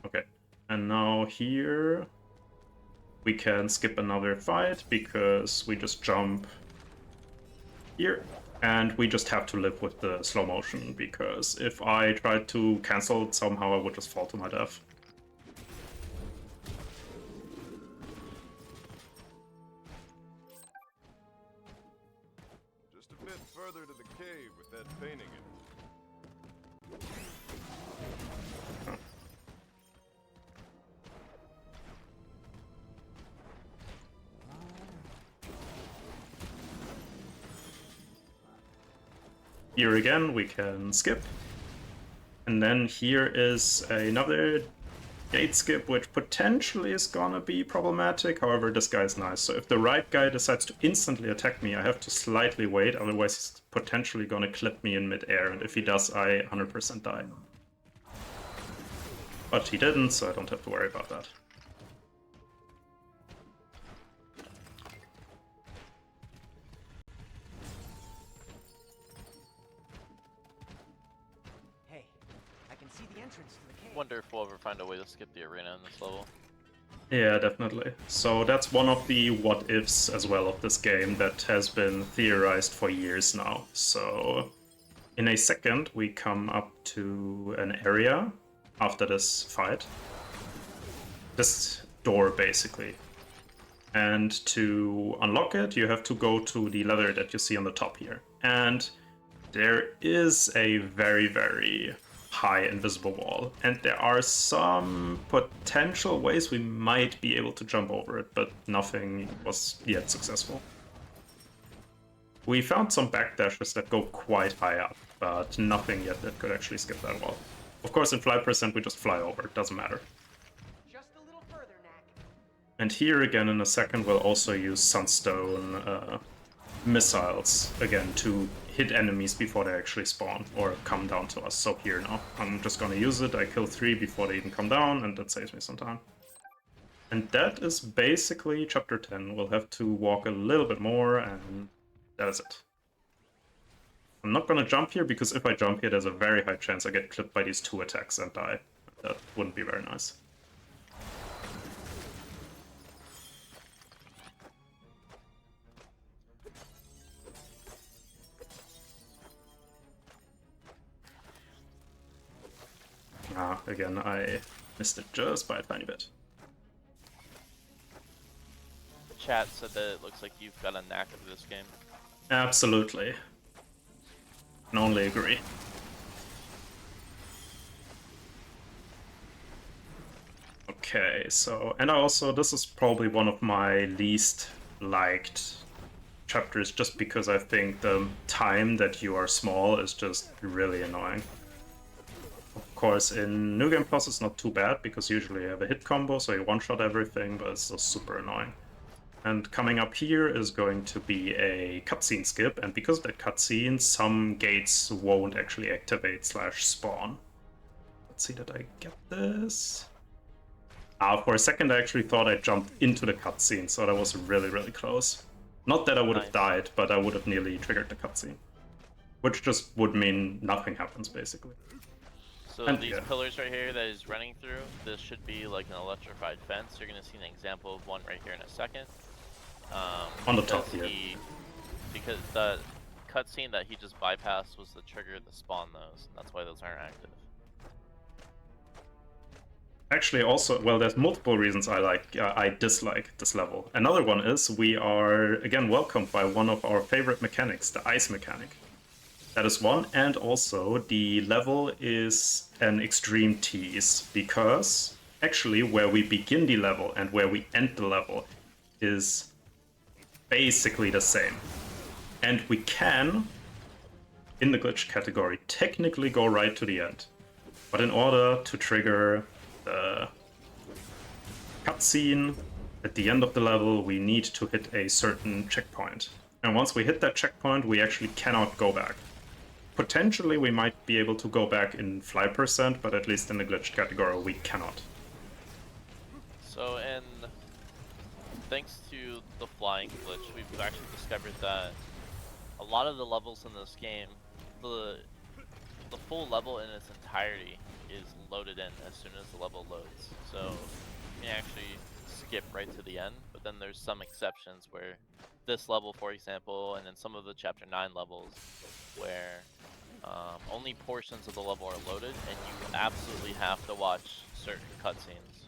Okay. And now here we can skip another fight because we just jump here and we just have to live with the slow motion, because if I tried to cancel it somehow I would just fall to my death. Just a bit further to the cave with that painting in it. Here again we can skip. And then here is another gate skip, which potentially is gonna be problematic. However, this guy's nice. So if the right guy decides to instantly attack me, I have to slightly wait, otherwise he's potentially gonna clip me in mid-air, and if he does, I 100% die. But he didn't, so I don't have to worry about that. Hey, I can see the entrance to the cave. Wonder if we'll ever find a way to skip the arena in this level. Yeah, definitely. So that's one of the what-ifs as well of this game that has been theorized for years now. So in a second, we come up to an area after this fight. This door, basically. And to unlock it, you have to go to the ladder that you see on the top here. And there is a very, very high invisible wall. And there are some potential ways we might be able to jump over it, but nothing was yet successful. We found some backdashes that go quite high up, but nothing yet that could actually skip that wall. Of course, in fly percent, we just fly over. It doesn't matter. Just a little further, Knack. And here again in a second we'll also use sunstone missiles again to hit enemies before they actually spawn or come down to us. So here now, I'm just gonna use it. I kill 3 before they even come down, and that saves me some time. And that is basically chapter 10. We'll have to walk a little bit more, and that is it. I'm not gonna jump here because if I jump here, there's a very high chance I get clipped by these 2 attacks and die. That wouldn't be very nice. Again, I missed it just by a tiny bit. The chat said that it looks like you've got a knack of this game. Absolutely. Can only agree. Okay, so, and I also, this is probably one of my least liked chapters just because I think the time that you are small is just really annoying. Of course, in New Game Plus it's not too bad because usually you have a hit combo, so you one-shot everything, but it's still super annoying. And coming up here is going to be a cutscene skip, and because of that cutscene, some gates won't actually activate / spawn. Let's see that I get this. For a second I actually thought I jumped into the cutscene, so that was really, really close. Not that I would have died, but I would have nearly triggered the cutscene. Which just would mean nothing happens, basically. So And, these yeah. pillars right here that is running through, this should be like an electrified fence. You're going to see an example of one right here in a second. On the top because here. Because the cutscene that he just bypassed was the trigger to spawn those. That's why those aren't active. Actually, also, well, there's multiple reasons I dislike this level. Another one is we are, again, welcomed by one of our favorite mechanics, the ice mechanic. That is one, and also the level is an extreme tease, because actually where we begin the level and where we end the level is basically the same. And we can, in the glitch category, technically go right to the end. But in order to trigger the cutscene at the end of the level, we need to hit a certain checkpoint. And once we hit that checkpoint, we actually cannot go back. Potentially, we might be able to go back in fly percent, but at least in the glitch category, we cannot. So, and thanks to the flying glitch, we've actually discovered that a lot of the levels in this game, the full level in its entirety is loaded in as soon as the level loads. So you can actually skip right to the end, but then there's some exceptions where this level, for example, and then some of the Chapter 9 levels where only portions of the level are loaded, and you absolutely have to watch certain cutscenes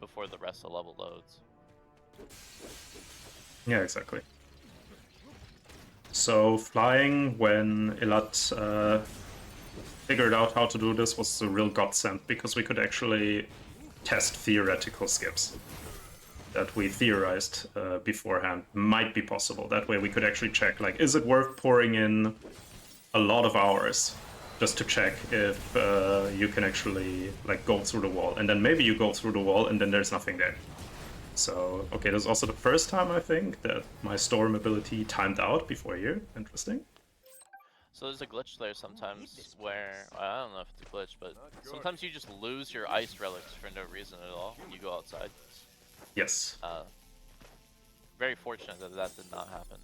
before the rest of the level loads. Yeah, exactly. So flying, when RRLAT figured out how to do this, was a real godsend, because we could actually test theoretical skips that we theorized beforehand might be possible. That way we could actually check, like, is it worth pouring in a lot of hours just to check if you can actually, like, go through the wall. And then maybe you go through the wall and then there's nothing there. So, okay, this is also the first time, I think, that my storm ability timed out before here. Interesting. So there's a glitch there sometimes where, I don't know if it's a glitch, but sometimes you just lose your ice relics for no reason at all when you go outside. Yes. Very fortunate that that did not happen.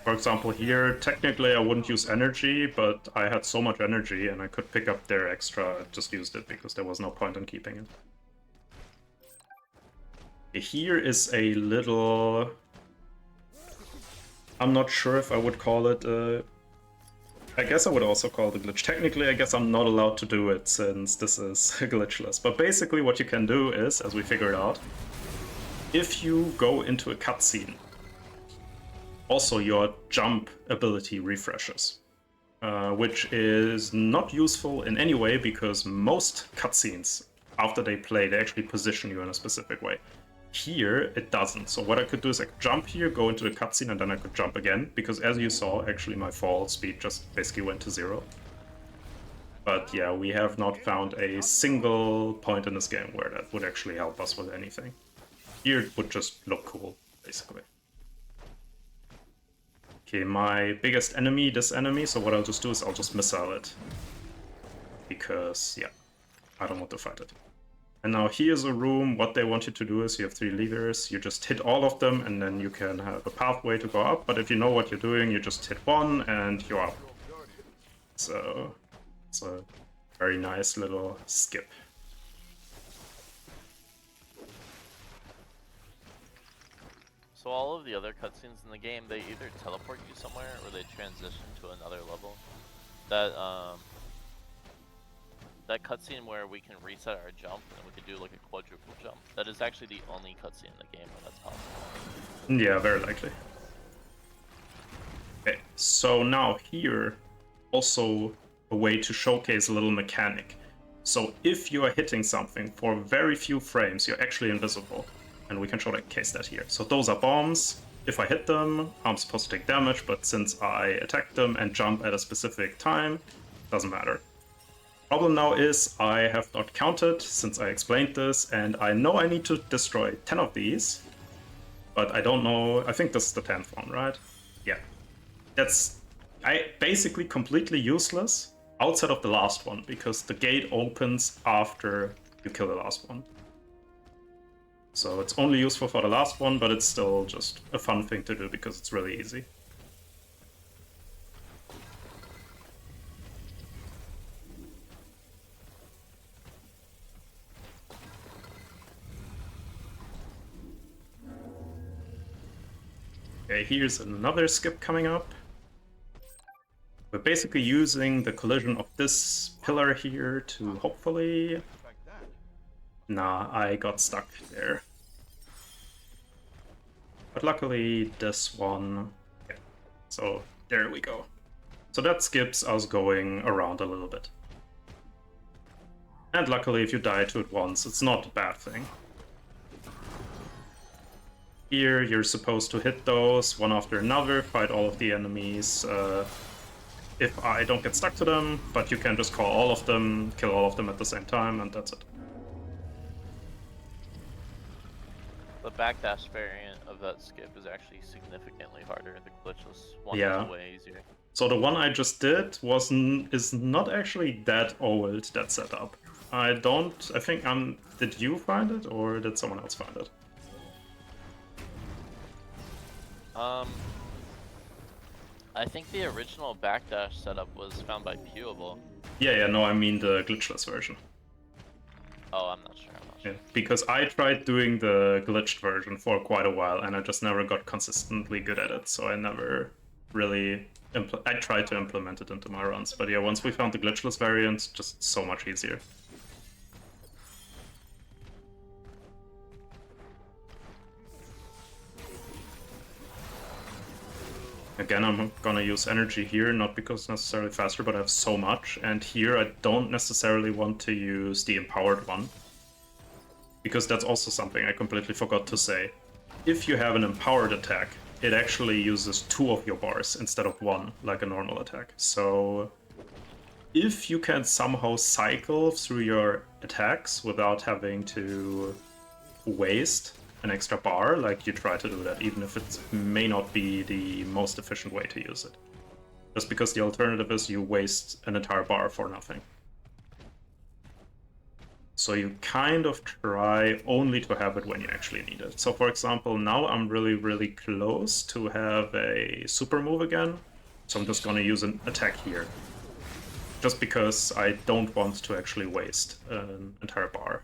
For example, here, technically I wouldn't use energy, but I had so much energy and I could pick up their extra, I just used it because there was no point in keeping it. Here is a little... I'm not sure if I would call it I guess I would also call it a glitch. Technically, I guess I'm not allowed to do it since this is glitchless. But basically what you can do is, as we figured out, if you go into a cutscene, also your jump ability refreshes. Which is not useful in any way because most cutscenes, after they play, they actually position you in a specific way. Here, it doesn't. So what I could do is I could jump here, go into the cutscene, and then I could jump again. Because as you saw, actually my fall speed just basically went to 0. But yeah, we have not found a single point in this game where that would actually help us with anything. Here it would just look cool, basically. Okay, my biggest enemy, this enemy, so what I'll just do is I'll just missile it. Because, yeah, I don't want to fight it. And now here's a room. What they want you to do is you have 3 levers. You just hit all of them and then you can have a pathway to go up. But if you know what you're doing, you just hit one and you're up. So it's a very nice little skip. So all of the other cutscenes in the game, they either teleport you somewhere or they transition to another level. That cutscene where we can reset our jump and we can do like a quadruple jump, that is actually the only cutscene in the game where that's possible. Yeah, very likely. Okay, so now here, also a way to showcase a little mechanic. So if you are hitting something for very few frames, you're actually invisible. And we can showcase that here. So those are bombs. If I hit them, I'm supposed to take damage, but since I attack them and jump at a specific time, doesn't matter. Problem now is I have not counted since I explained this, and I know I need to destroy 10 of these, but I don't know. I think this is the 10th one, right? Yeah. That's basically completely useless outside of the last one, because the gate opens after you kill the last one. So it's only useful for the last one, but it's still just a fun thing to do because it's really easy. Okay, here's another skip coming up. We're basically using the collision of this pillar here to hopefully... Nah, I got stuck there. But luckily this one... Yeah. So there we go. So that skips us going around a little bit. And luckily if you die to it once, it's not a bad thing. Here, you're supposed to hit those one after another, fight all of the enemies. If I don't get stuck to them, but you can just call all of them, kill all of them at the same time, and that's it. The backdash variant of that skip is actually significantly harder. The glitchless one Yeah. is way easier. So the one I just did is not actually that old, that setup. I think did you find it, or did someone else find it? I think the original backdash setup was found by Pewable. Yeah, no, I mean the glitchless version. Oh, I'm not sure. Yeah, because I tried doing the glitched version for quite a while, and I just never got consistently good at it, so I never really... I tried to implement it into my runs, but yeah, once we found the glitchless variant, just so much easier. Again, I'm gonna use energy here, not because it's necessarily faster, but I have so much, and here I don't necessarily want to use the empowered one. Because that's also something I completely forgot to say. If you have an empowered attack, it actually uses 2 of your bars instead of 1, like a normal attack. So if you can somehow cycle through your attacks without having to waste an extra bar, like you try to do that, even if it may not be the most efficient way to use it. Just because the alternative is you waste an entire bar for nothing. So you kind of try only to have it when you actually need it. So for example, now I'm really close to have a super move again. So I'm just gonna use an attack here. Just because I don't want to actually waste an entire bar.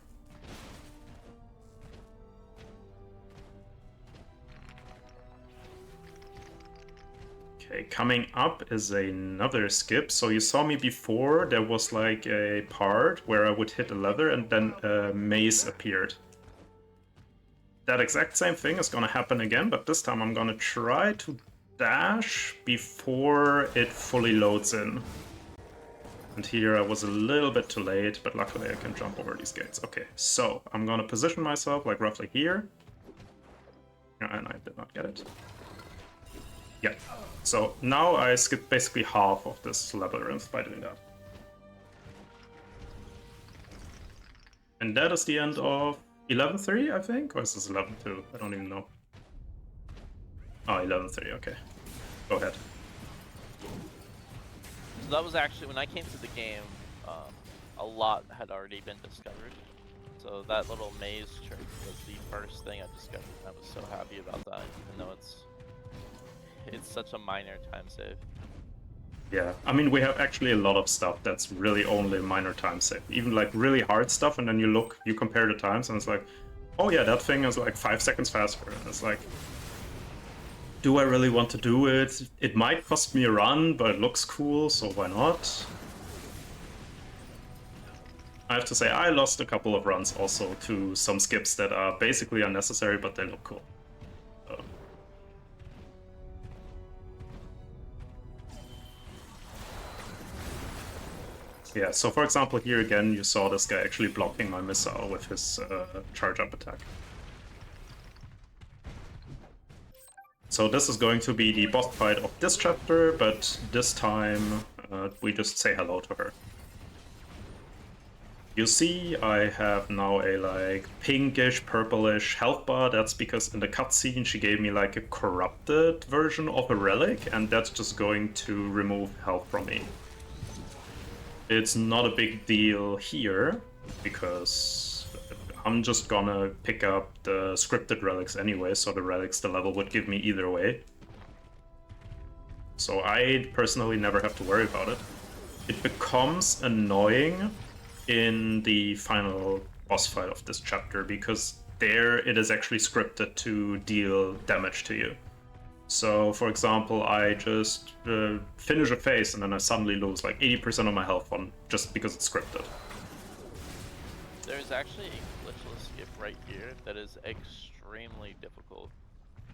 Okay, coming up is another skip. So you saw me before, there was like a part where I would hit a leather and then a maze appeared. That exact same thing is gonna happen again, but this time I'm gonna try to dash before it fully loads in. And here I was a little bit too late, but luckily I can jump over these gates. Okay, so I'm gonna position myself like roughly here. And I did not get it. Yeah, so now I skipped basically half of this labyrinth by doing that. And that is the end of 11.3, I think? Or is this 11.2? I don't even know. Oh, 11.3, okay. Go ahead. So that was actually, when I came to the game, a lot had already been discovered. So that little maze trick was the first thing I discovered. I was so happy about that, even though it's such a minor time save. Yeah, I mean, we have actually a lot of stuff that's really only minor time save. Even like really hard stuff, and then you compare the times, and it's like, oh yeah, that thing is like 5 seconds faster. And it's like, do I really want to do it? It might cost me a run, but it looks cool, so why not? I have to say, I lost a couple of runs also to some skips that are basically unnecessary, but they look cool. So. Yeah, so for example, here again, you saw this guy actually blocking my missile with his charge-up attack. So this is going to be the boss fight of this chapter, but this time we just say hello to her. You see, I have now a like pinkish, purplish health bar. That's because in the cutscene she gave me like a corrupted version of a relic, and that's just going to remove health from me. It's not a big deal here, because I'm just gonna pick up the scripted relics anyway, so the relics the level would give me either way. So I personally never have to worry about it. It becomes annoying in the final boss fight of this chapter, because there it is actually scripted to deal damage to you. So, for example, I just finish a phase and then I suddenly lose like 80% of my health on just because it's scripted. There's actually a glitchless skip right here that is extremely difficult.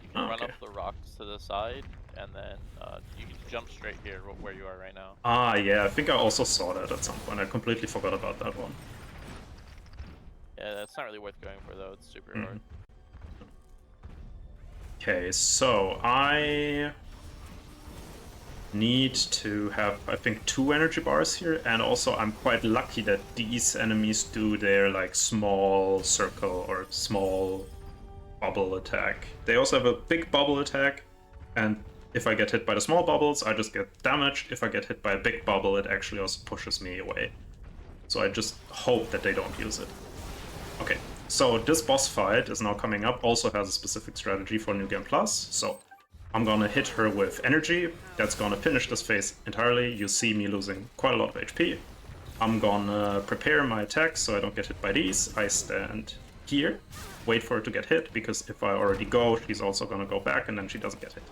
You can run up the rocks to the side, and then you can jump straight here where you are right now. Ah, yeah, I think I also saw that at some point. I completely forgot about that one. Yeah, that's not really worth going for though, it's super hard. Okay, so I need to have, I think, 2 energy bars here, and also I'm quite lucky that these enemies do their like small circle or small bubble attack. They also have a big bubble attack, and if I get hit by the small bubbles, I just get damaged. If I get hit by a big bubble, it actually also pushes me away. So I just hope that they don't use it. Okay, so this boss fight is now coming up, also has a specific strategy for New Game Plus. So I'm gonna hit her with energy. That's gonna finish this phase entirely. You see me losing quite a lot of HP. I'm gonna prepare my attacks so I don't get hit by these. I stand here, wait for her to get hit, because if I already go, she's also gonna go back and then she doesn't get hit.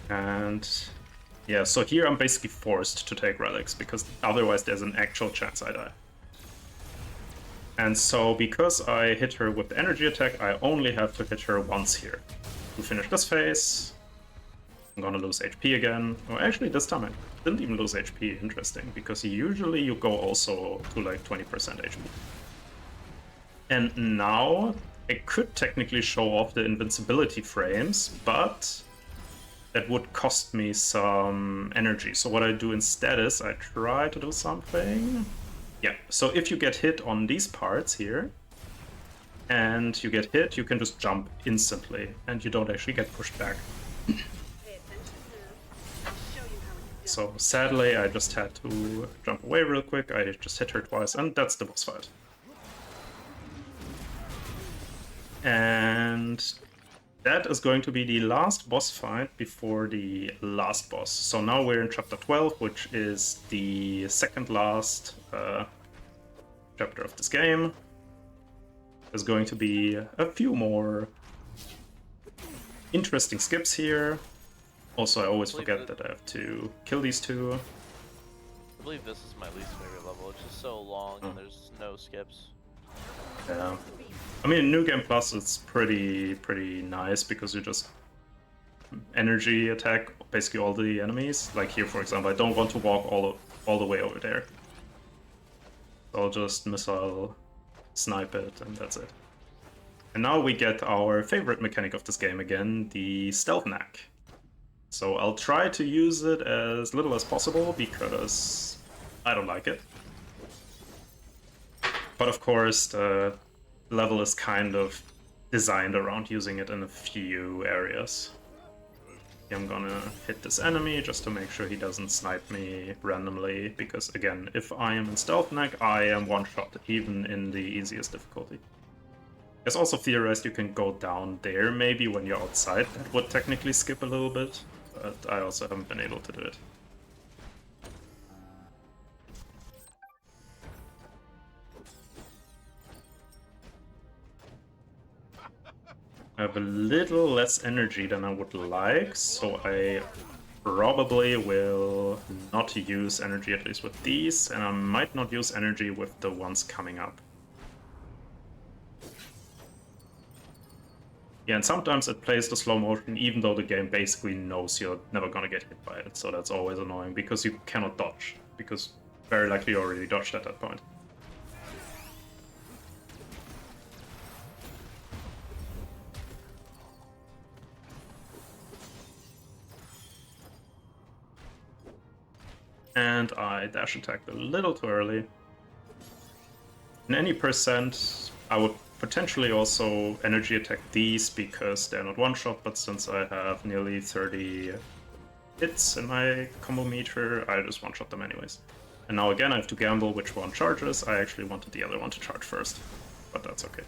And yeah, so here I'm basically forced to take relics, because otherwise there's an actual chance I die. And so because I hit her with the energy attack, I only have to hit her once here. To finish this phase, I'm gonna lose HP again. Oh, actually this time I didn't even lose HP, interesting, because usually you go also to like 20% HP. And now I could technically show off the invincibility frames, but that would cost me some energy. So what I do instead is I try to do something. Yeah, so if you get hit on these parts here, and you get hit, you can just jump instantly, and you don't actually get pushed back. Pay attention now. I'll show you how it's So sadly, I just had to jump away real quick. I just hit her twice, and that's the boss fight. And that is going to be the last boss fight before the last boss. So now we're in chapter 12, which is the second last chapter of this game. There's going to be a few more interesting skips here. Also, I always forget that I have to kill these two. I believe this is my least favorite level. It's just so long and there's no skips. Yeah. I mean, in New Game Plus, it's pretty nice because you just energy attack basically all the enemies. Like here, for example, I don't want to walk all the way over there. So I'll just missile snipe it, and that's it. And now we get our favorite mechanic of this game again, the stealth knack. So I'll try to use it as little as possible because I don't like it. But of course, the level is kind of designed around using it in a few areas. I'm gonna hit this enemy just to make sure he doesn't snipe me randomly, because again, if I am in stealth knack, I am one-shot, even in the easiest difficulty. There's also theorized you can go down there maybe when you're outside. That would technically skip a little bit, but I also haven't been able to do it. I have a little less energy than I would like, so I probably will not use energy, at least with these, and I might not use energy with the ones coming up. Yeah, and sometimes it plays the slow motion even though the game basically knows you're never gonna get hit by it, so that's always annoying because you cannot dodge, because very likely you already dodged at that point. And I dash attacked a little too early. In any percent, I would potentially also energy attack these because they're not one-shot, but since I have nearly 30 hits in my combo meter, I just one-shot them anyways. And now again I have to gamble which one charges. I actually wanted the other one to charge first, but that's okay.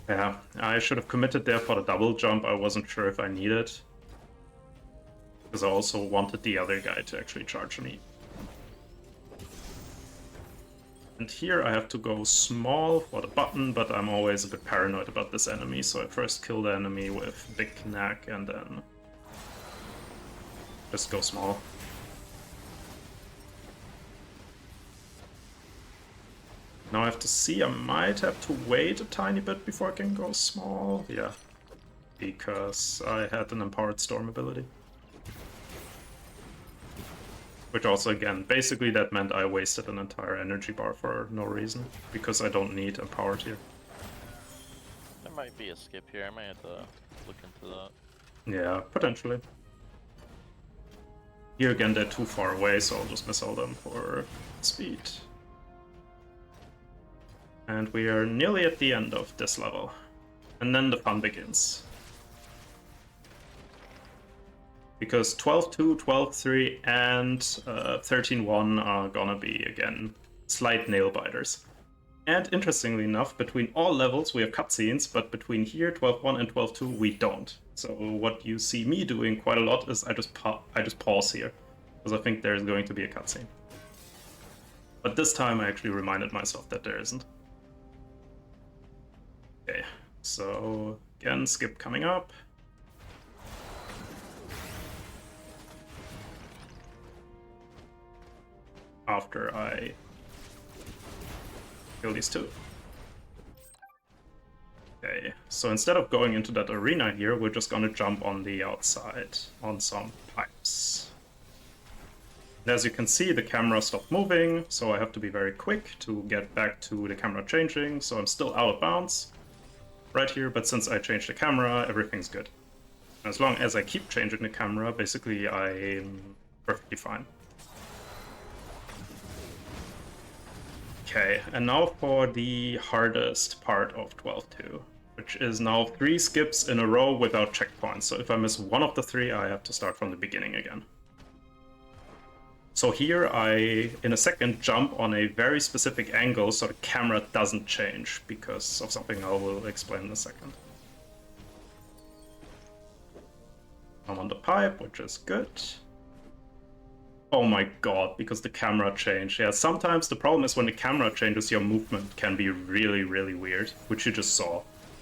Yeah, I should have committed there for the double jump. I wasn't sure if I needed it, because I also wanted the other guy to actually charge me. And here I have to go small for the button, but I'm always a bit paranoid about this enemy, so I first kill the enemy with big knack and then just go small. Now I have to see, I might have to wait a tiny bit before I can go small. Yeah, because I had an empowered storm ability. Which also, again, basically that meant I wasted an entire energy bar for no reason, because I don't need empowered here. There might be a skip here, I might have to look into that. Yeah, potentially. Here again, they're too far away, so I'll just missile them for speed. And we are nearly at the end of this level. And then the fun begins. Because 12-2, 12-3, and 13-1 are gonna be, again, slight nail-biters. And interestingly enough, between all levels we have cutscenes, but between here, 12-1 and 12-2, we don't. So what you see me doing quite a lot is I just pause here, because I think there's going to be a cutscene. But this time I actually reminded myself that there isn't. Okay, so again, skip coming up. After I kill these two. Okay, so instead of going into that arena here, we're just gonna jump on the outside, on some pipes. And as you can see, the camera stopped moving, so I have to be very quick to get back to the camera changing, so I'm still out of bounds right here, but since I changed the camera, everything's good. As long as I keep changing the camera, basically I'm perfectly fine. Okay, and now for the hardest part of 12.2, which is now 3 skips in a row without checkpoints. So if I miss one of the 3, I have to start from the beginning again. So here I, in a second, jump on a very specific angle so the camera doesn't change because of something I will explain in a second. I'm on the pipe, which is good. Oh my god, because the camera changed. Yeah, sometimes the problem is when the camera changes, your movement can be really, really weird, which you just saw.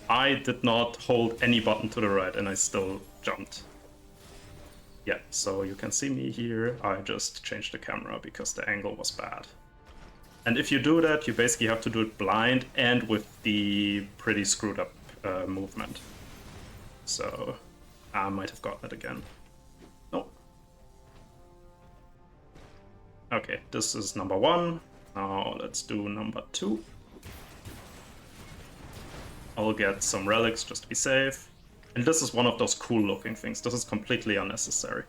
I did not hold any button to the right and I still jumped. Yeah, so you can see me here. I just changed the camera because the angle was bad. And if you do that, you basically have to do it blind and with the pretty screwed up movement. So I might have gotten it again. No. Okay, this is number 1. Now let's do number 2. I'll get some relics just to be safe. And this is one of those cool looking things. This is completely unnecessary.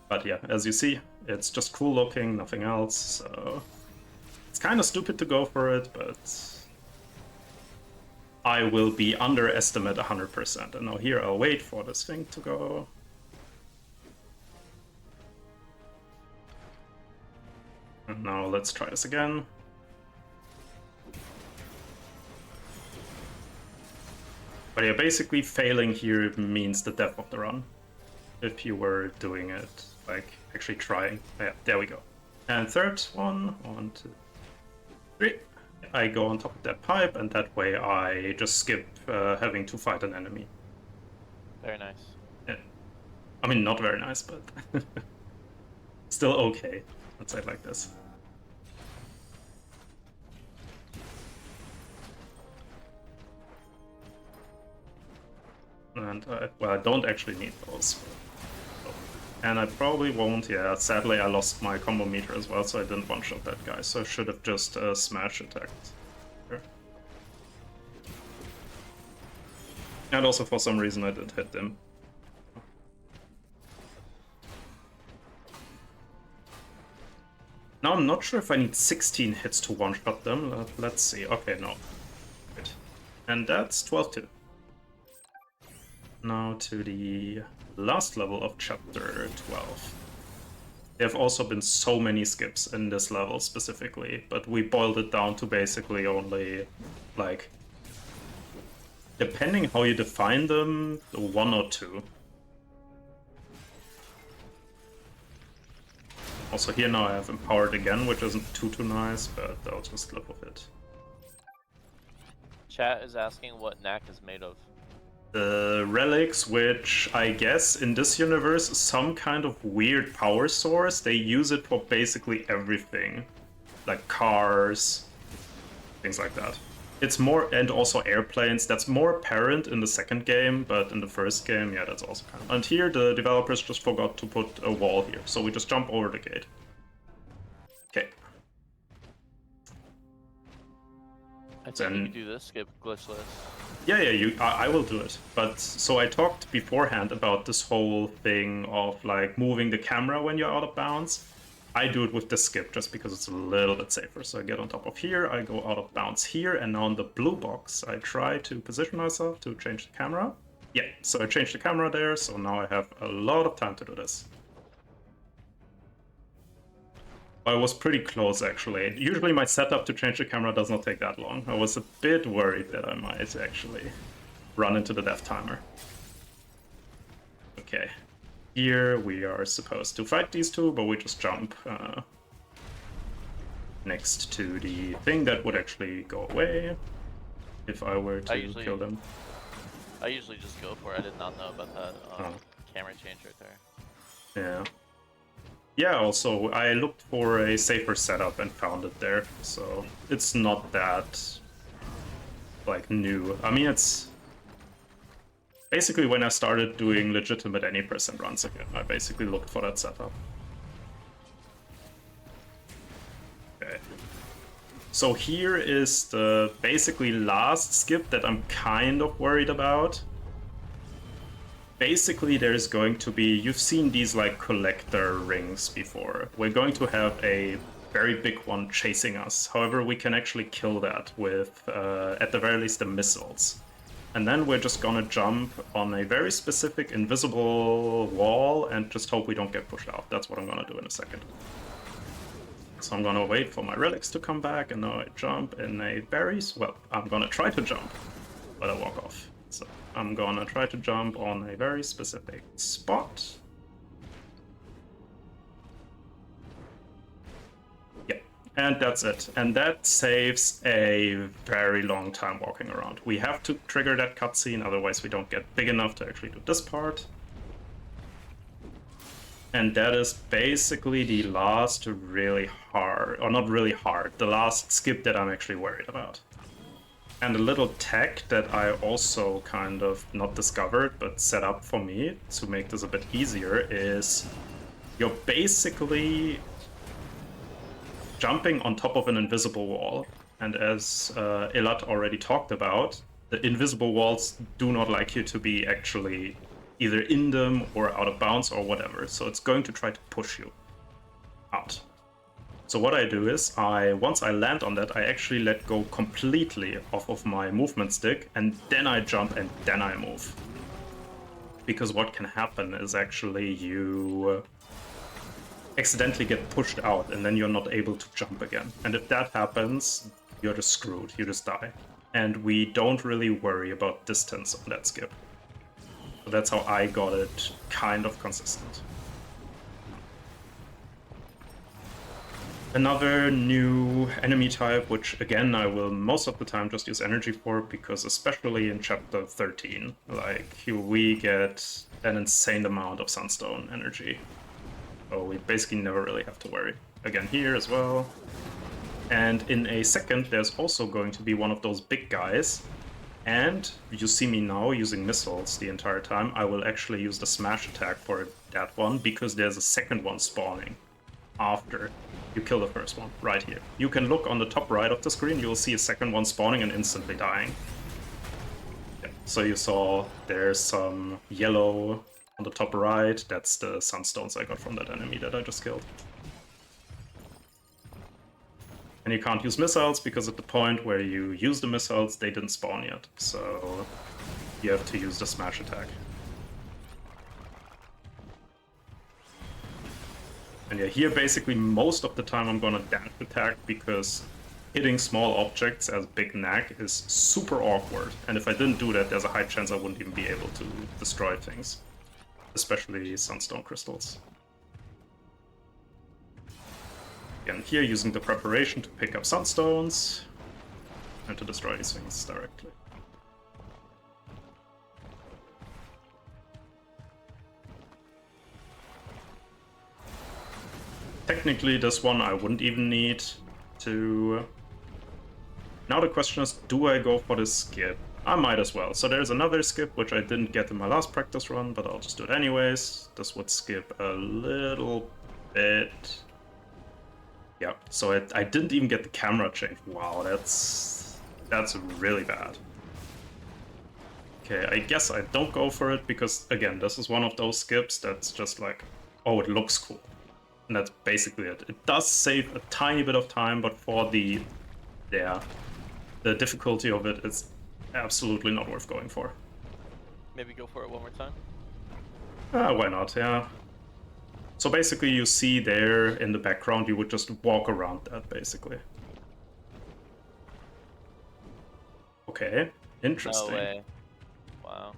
But yeah, as you see, it's just cool looking, nothing else. So it's kind of stupid to go for it, but I will be underestimate 100%. And now here I'll wait for this thing to go. And now let's try this again. But yeah, basically failing here means the death of the run. If you were doing it, like actually trying. Yeah, there we go. And third one, 1, 2, 3. I go on top of that pipe, and that way I just skip having to fight an enemy. Very nice. Yeah. I mean, not very nice, but still okay. Let's say it like this. And well, I don't actually need those. And I probably won't, yeah, sadly I lost my combo meter as well, so I didn't one-shot that guy, so I should have just smash attacked. Here. And also for some reason I did hit him. Now I'm not sure if I need 16 hits to one-shot them, let's see, okay, no. Good. And that's 12-2. Now to the last level of chapter 12. There have also been so many skips in this level specifically, but we boiled it down to basically only, like, depending how you define them, 1 or 2. Also here now I have Empowered again, which isn't too nice, but I'll just live with it. Chat is asking what Knack is made of. The relics, which I guess in this universe is some kind of weird power source. They use it for basically everything. Like cars, things like that. It's more, and also airplanes. That's more apparent in the second game, but in the first game, yeah, that's also kind of... And here the developers just forgot to put a wall here, so we just jump over the gate. Okay. I think you can do this, skip glitchless. Yeah, I will do it. But so I talked beforehand about this whole thing of like moving the camera when you're out of bounds. I do it with the skip just because it's a little bit safer. So I get on top of here, I go out of bounds here, and now on the blue box, I try to position myself to change the camera. Yeah, so I changed the camera there, so now I have a lot of time to do this. I was pretty close, actually. Usually my setup to change the camera does not take that long. I was a bit worried that I might actually run into the death timer. Okay. Here we are supposed to fight these two, but we just jump next to the thing that would actually go away if I were to kill them. I usually just go for it. I did not know about that camera change right there. Yeah. Yeah, also, I looked for a safer setup and found it there, so it's not that, like, new. I mean, it's... Basically, when I started doing legitimate any percent runs again, I basically looked for that setup. Okay. So here is the basically last skip that I'm kind of worried about. Basically, there's going to be, you've seen these like collector rings before. We're going to have a very big one chasing us. However, we can actually kill that with, at the very least, the missiles. And then we're just gonna jump on a very specific invisible wall and just hope we don't get pushed out. That's what I'm gonna do in a second. So I'm gonna wait for my relics to come back, and now I jump in a very... well, I'm gonna try to jump, but I walk off. So I'm gonna try to jump on a very specific spot. And that's it. And that saves a very long time walking around. We have to trigger that cutscene, otherwise we don't get big enough to actually do this part. And that is basically the last really hard, or not really hard, the last skip that I'm actually worried about. And a little tech that I also kind of not discovered, but set up for me to make this a bit easier is you're basically jumping on top of an invisible wall. And as RRLAT already talked about, the invisible walls do not like you to be actually either in them or out of bounds or whatever. So it's going to try to push you out. So what I do is, once I land on that, I actually let go completely off of my movement stick, and then I jump and then I move. Because what can happen is actually you accidentally get pushed out and then you're not able to jump again. And if that happens, you're just screwed, you just die. And we don't really worry about distance on that skip. So that's how I got it kind of consistent. Another new enemy type, which again I will most of the time just use energy for, because especially in chapter 13, like we get an insane amount of sunstone energy. So we basically never really have to worry. Again here as well. And in a second there's also going to be one of those big guys. And you see me now using missiles the entire time. I will actually use the smash attack for that one, because there's a second one spawning after you kill the first one, right here. You can look on the top right of the screen, you'll see a second one spawning and instantly dying. Yeah. So you saw there's some yellow on the top right, that's the sunstones I got from that enemy that I just killed. And you can't use missiles because at the point where you use the missiles, they didn't spawn yet. So you have to use the smash attack. And yeah, here basically most of the time I'm gonna dash attack, because hitting small objects as Big Knack is super awkward. And if I didn't do that, there's a high chance I wouldn't even be able to destroy things. Especially sunstone crystals. Again, here using the preparation to pick up sunstones and to destroy these things directly. Technically, this one I wouldn't even need to... Now the question is, do I go for this skip? I might as well. So there's another skip, which I didn't get in my last practice run, but I'll just do it anyways. This would skip a little bit. Yeah, so I didn't even get the camera change. Wow, that's really bad. Okay, I guess I don't go for it, because, again, this is one of those skips that's just like, oh, it looks cool. And that's basically it. It does save a tiny bit of time, but for the difficulty of it, it's absolutely not worth going for. Maybe go for it one more time? Why not, yeah. So basically you see there in the background, you would just walk around that, basically. Okay, interesting. No way. Wow.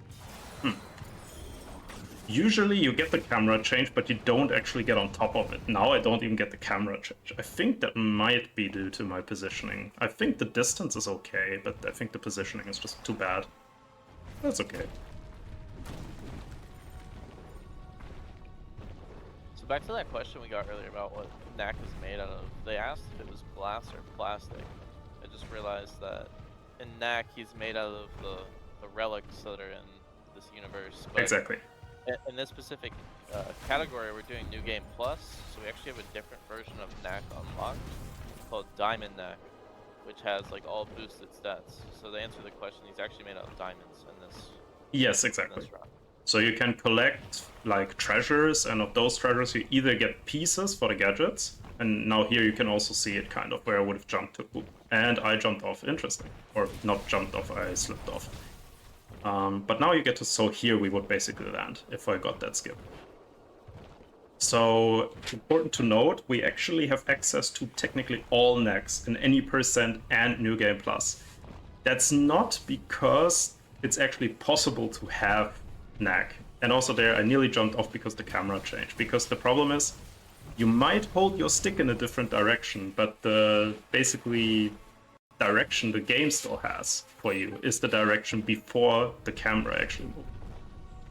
Usually you get the camera change, but you don't actually get on top of it. Now I don't even get the camera change. I think that might be due to my positioning. I think the distance is okay, but I think the positioning is just too bad. That's okay. So back to that question we got earlier about what Knack is made out of. They asked if it was glass or plastic. I just realized that in Knack he's made out of the relics that are in this universe. But Exactly. in this specific category, we're doing New Game Plus, so we actually have a different version of Knack unlocked called Diamond Knack, which has like all boosted stats. So to answer the question, he's actually made out of diamonds in this. Yes, In exactly. this run. So you can collect like treasures, and of those treasures you either get pieces for the gadgets, And now here you can also see it kind of where I would have jumped to. Ooh, and I jumped off, interesting. Or not jumped off, I slipped off. But now you get to, so here we would basically land if I got that skip. So, important to note, we actually have access to technically all Knacks in any percent and New Game Plus. That's not because it's actually possible to have Knack. And also there, I nearly jumped off because the camera changed. Because the problem is, you might hold your stick in a different direction, but the basically direction the game still has for you is the direction before the camera actually moves.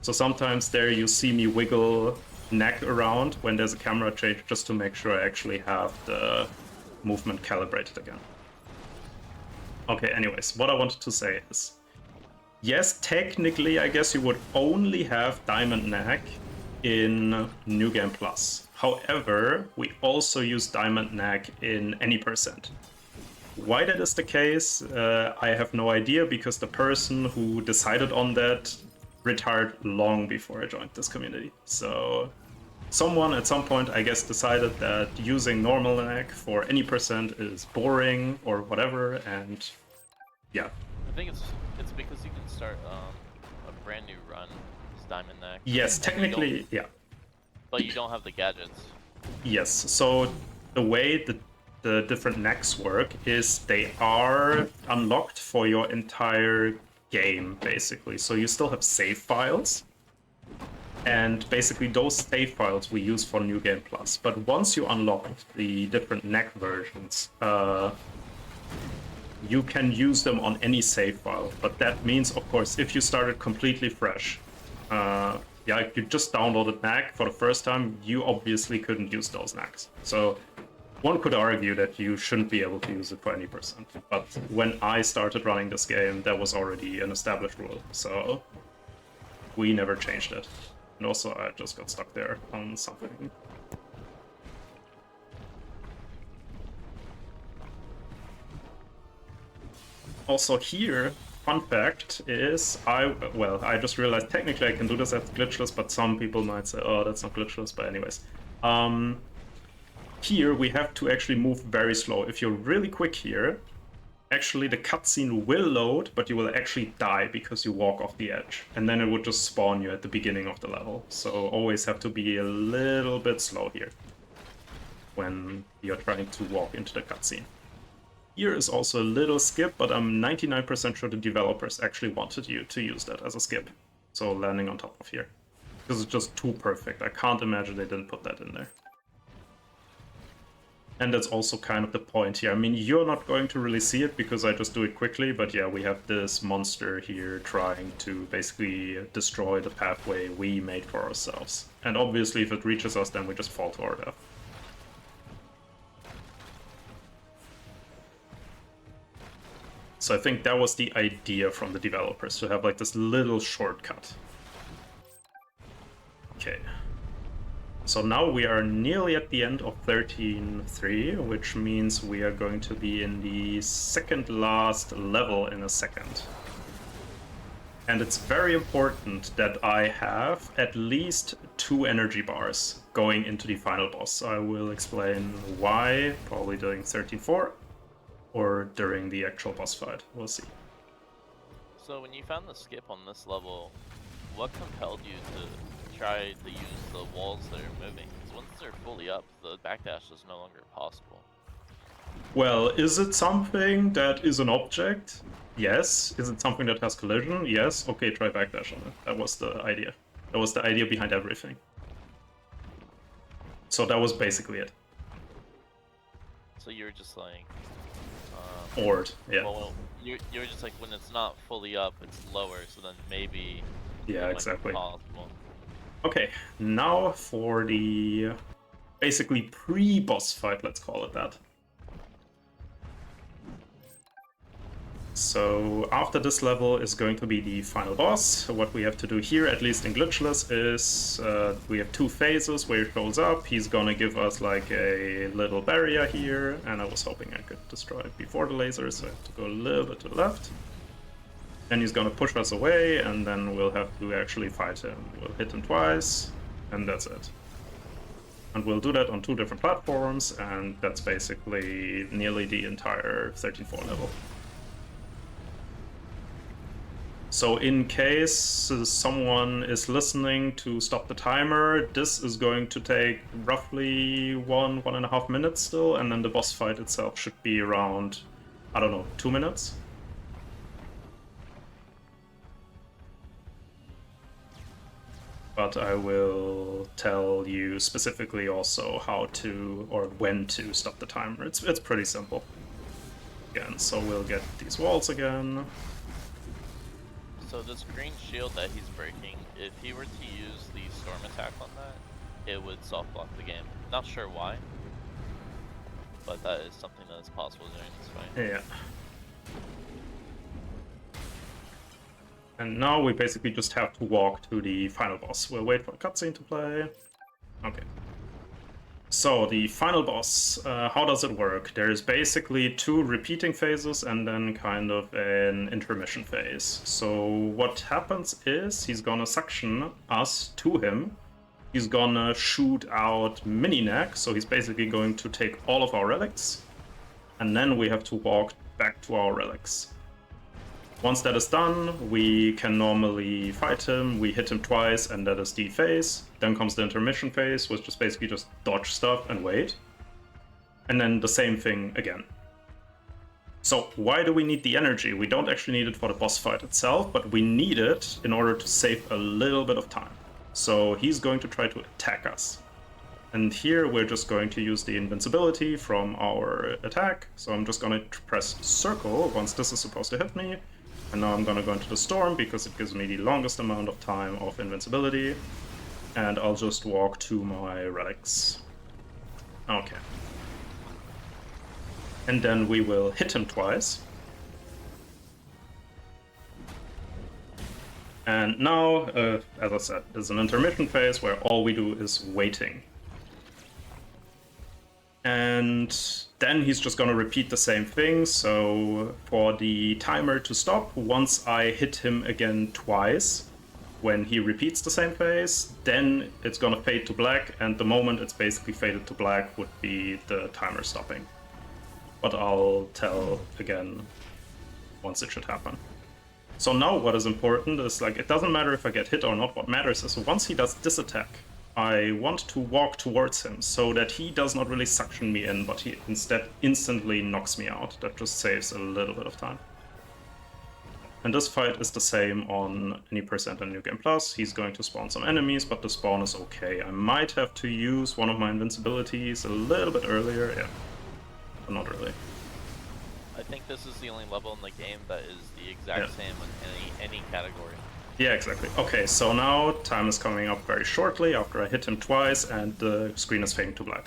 So sometimes there you see me wiggle Knack around when there's a camera change just to make sure I actually have the movement calibrated again. Okay, anyways, what I wanted to say is, yes, technically I guess you would only have Diamond Knack in New Game Plus. However, we also use Diamond Knack in any percent. Why that is the case, I have no idea, because the person who decided on that retired long before I joined this community. So someone at some point, I guess, decided that using normal Knack for any percent is boring or whatever, and yeah. I think it's because you can start a brand new run as Diamond Knack. Yes, technically, yeah. But you don't have the gadgets. Yes, so the way the different Knacks work is they are unlocked for your entire game, basically. So you still have save files, and basically those save files we use for New Game Plus. But once you unlock the different Knack versions, you can use them on any save file. But that means, of course, if you started completely fresh, yeah, if you just downloaded Knack for the first time, you obviously couldn't use those Knacks. So one could argue that you shouldn't be able to use it for any percent. But when I started running this game, that was already an established rule. So we never changed it. And also I just got stuck there on something. Also here, fun fact is, I just realized technically I can do this as glitchless, but some people might say, oh, that's not glitchless, but anyways. Here we have to actually move very slow. If you're really quick here, actually the cutscene will load, but you will actually die because you walk off the edge. And then it would just spawn you at the beginning of the level. So always have to be a little bit slow here when you're trying to walk into the cutscene. Here is also a little skip, but I'm 99% sure the developers actually wanted you to use that as a skip. So landing on top of here. Because it's just too perfect. I can't imagine they didn't put that in there. And that's also kind of the point here. I mean, you're not going to really see it because I just do it quickly, but yeah, we have this monster here trying to basically destroy the pathway we made for ourselves. And obviously if it reaches us, then we just fall to our death. So I think that was the idea from the developers, to have like this little shortcut. Okay. So now we are nearly at the end of 13.3, which means we are going to be in the second last level in a second. And it's very important that I have at least 2 energy bars going into the final boss. I will explain why, probably during 13.4 or during the actual boss fight. We'll see. So when you found the skip on this level, what compelled you to try to use the walls that are moving? Because once they're fully up, the backdash is no longer possible. Well, is it something that is an object? Yes. Is it something that has collision? Yes. Okay, try backdash on it. That was the idea. That was the idea behind everything. So that was basically it. So you were just like... Ord, yeah. Well, you were just like, when it's not fully up, it's lower, so then maybe... Yeah, it exactly. might be possible. Okay, now for the basically pre-boss fight, let's call it that. So after this level is going to be the final boss. What we have to do here, at least in Glitchless, is we have 2 phases where he shows up. He's gonna give us like a little barrier here, and I was hoping I could destroy it before the laser, so I have to go a little bit to the left. Then he's gonna push us away, and then we'll have to actually fight him. We'll hit him twice, and that's it. And we'll do that on 2 different platforms, and that's basically nearly the entire 13-4 level. So in case someone is listening to stop the timer, this is going to take roughly 1.5 minutes still, and then the boss fight itself should be around, I don't know, 2 minutes? But I will tell you specifically also how to, or when to stop the timer. It's pretty simple. Again, so we'll get these walls again. So this green shield that he's breaking, if he were to use the storm attack on that, it would soft block the game. Not sure why, but that is something that is possible during this fight. Yeah. And now we basically just have to walk to the final boss. We'll wait for the cutscene to play. Okay. So the final boss, how does it work? There's basically 2 repeating phases and then kind of an intermission phase. So what happens is he's gonna suction us to him. He's gonna shoot out mini Knack, so he's basically going to take all of our relics. And then we have to walk back to our relics. Once that is done, we can normally fight him, we hit him twice, and that is the phase. Then comes the intermission phase, which is basically just dodge stuff and wait. And then the same thing again. So why do we need the energy? We don't actually need it for the boss fight itself, but we need it in order to save a little bit of time. So he's going to try to attack us. And here we're just going to use the invincibility from our attack. So I'm just going to press circle once this is supposed to hit me. And now I'm gonna go into the storm because it gives me the longest amount of time of invincibility. And I'll just walk to my relics. Okay. And then we will hit him twice. And now, as I said, there's an intermission phase where all we do is waiting. And then he's just gonna repeat the same thing. So for the timer to stop, once I hit him again twice, when he repeats the same phase, then it's gonna fade to black, and the moment it's basically faded to black would be the timer stopping. But I'll tell again once it should happen. So now what is important is, like, it doesn't matter if I get hit or not. What matters is once he does this attack, I want to walk towards him so that he does not really suction me in, but he instead instantly knocks me out. That just saves a little bit of time. And this fight is the same on any percent on New Game Plus. He's going to spawn some enemies, but the spawn is okay. I might have to use one of my invincibilities a little bit earlier, yeah, but not really. I think this is the only level in the game that is the exact same in any category. Yeah, exactly. Okay, so now time is coming up very shortly after I hit him twice and the screen is fading to black.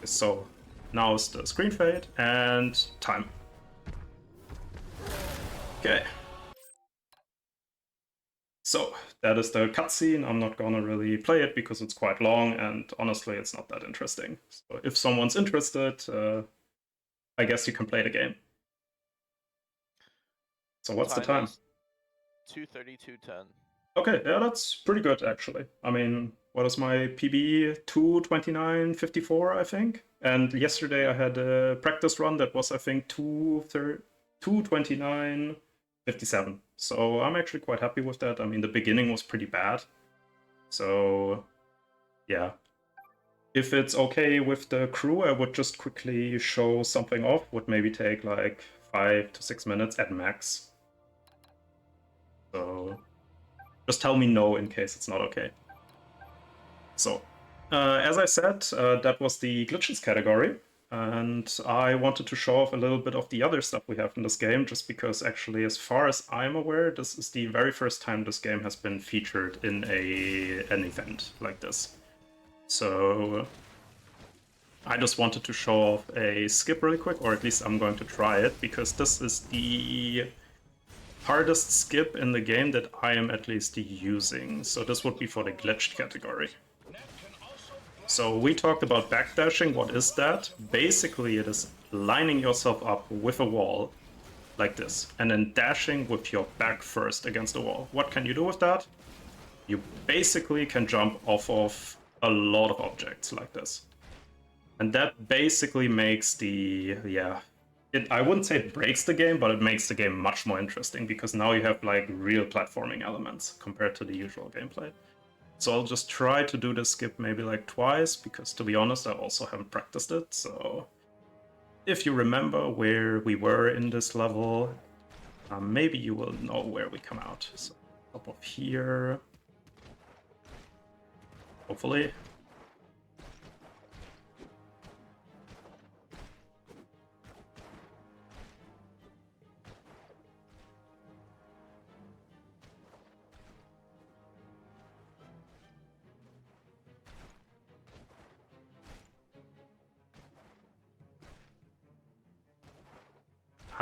So now is the screen fade and time. Okay. So that is the cutscene. I'm not gonna really play it because it's quite long and honestly it's not that interesting. So if someone's interested, I guess you can play the game. So what's the time? 2:32:10. Okay, yeah, that's pretty good actually. I mean, what is my PB? 2:29:54, I think. And yesterday I had a practice run that was, I think, 2:29:57. So I'm actually quite happy with that. I mean, the beginning was pretty bad. So, yeah. If it's okay with the crew, I would just quickly show something off. Would maybe take like 5 to 6 minutes at max. So just tell me no in case it's not okay. So, as I said, that was the Glitchless category. And I wanted to show off a little bit of the other stuff we have in this game, just because actually, as far as I'm aware, this is the very first time this game has been featured in an event like this. So I just wanted to show off a skip really quick, or at least I'm going to try it, because this is the hardest skip in the game that I am at least using. So this would be for the glitched category. So we talked about backdashing. What is that? Basically, it is lining yourself up with a wall like this, and then dashing with your back first against the wall. What can you do with that? You basically can jump off of a lot of objects like this. And that basically makes the, I wouldn't say it breaks the game, but it makes the game much more interesting because now you have like real platforming elements compared to the usual gameplay. So I'll just try to do this skip maybe like twice because, to be honest, I also haven't practiced it. So if you remember where we were in this level, maybe you will know where we come out. So top of here, hopefully.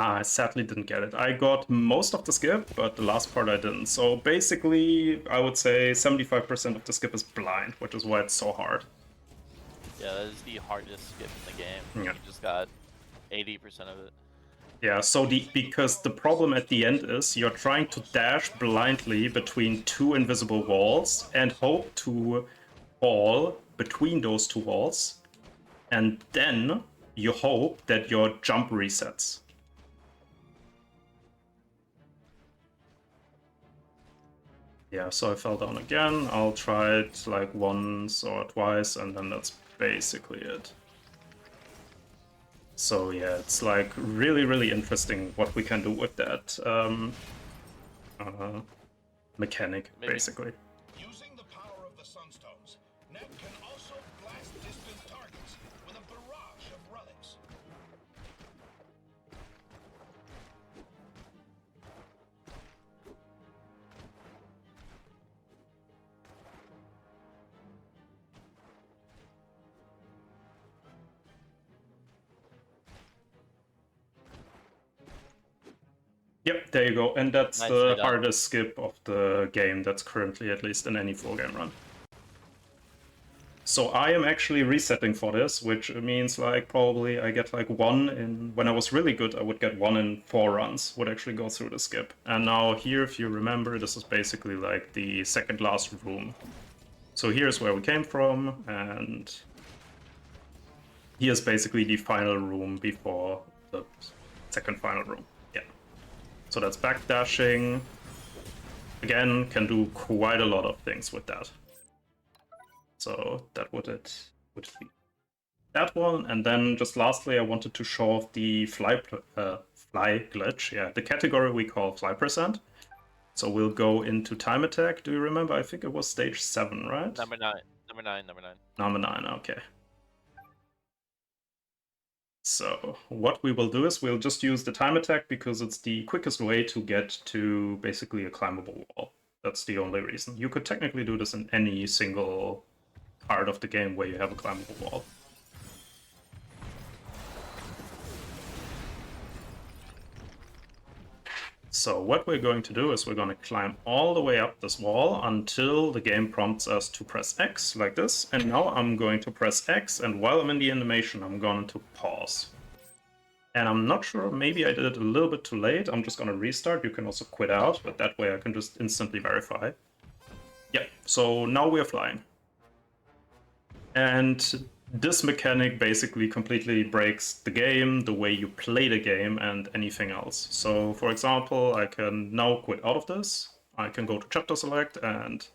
I sadly didn't get it. I got most of the skip, but the last part I didn't. So basically, I would say 75% of the skip is blind, which is why it's so hard. Yeah, that is the hardest skip in the game. Yeah. You just got 80% of it. Yeah, so because the problem at the end is you're trying to dash blindly between two invisible walls and hope to fall between those two walls, and then you hope that your jump resets. Yeah, so I fell down again. I'll try it like once or twice, and then that's basically it. So yeah, it's like really, really interesting what we can do with that mechanic, basically. Using the power of the Sunstones, Knack can also blast distant targets with a barrage of relics. Yep, there you go. And that's Nicely the done. hardest skip of the game that's currently at least in any full game run. So I am actually resetting for this, which means like probably I get like 1 in... When I was really good, I would get 1 in 4 runs, would actually go through the skip. And now here, if you remember, this is basically like the second last room. So here's where we came from, and here's basically the final room before the second final room. Yeah. So that's backdashing. Again, can do quite a lot of things with that. So that would be that one. And then just lastly, I wanted to show off the fly glitch. Yeah, the category we call fly percent. So we'll go into time attack. Do you remember? I think it was stage 7, right? Number 9. Number 9, okay. So what we will do is we'll just use the time attack because it's the quickest way to get to basically a climbable wall. That's the only reason. You could technically do this in any single part of the game where you have a climbable wall. So what we're going to do is we're going to climb all the way up this wall until the game prompts us to press X, like this. And now I'm going to press X, and while I'm in the animation, I'm going to pause. And I'm not sure, maybe I did it a little bit too late. I'm just going to restart. You can also quit out, but that way I can just instantly verify. Yeah, so now we're flying. And this mechanic basically completely breaks the game, the way you play the game, and anything else. So, for example, I can now quit out of this. I can go to chapter select, and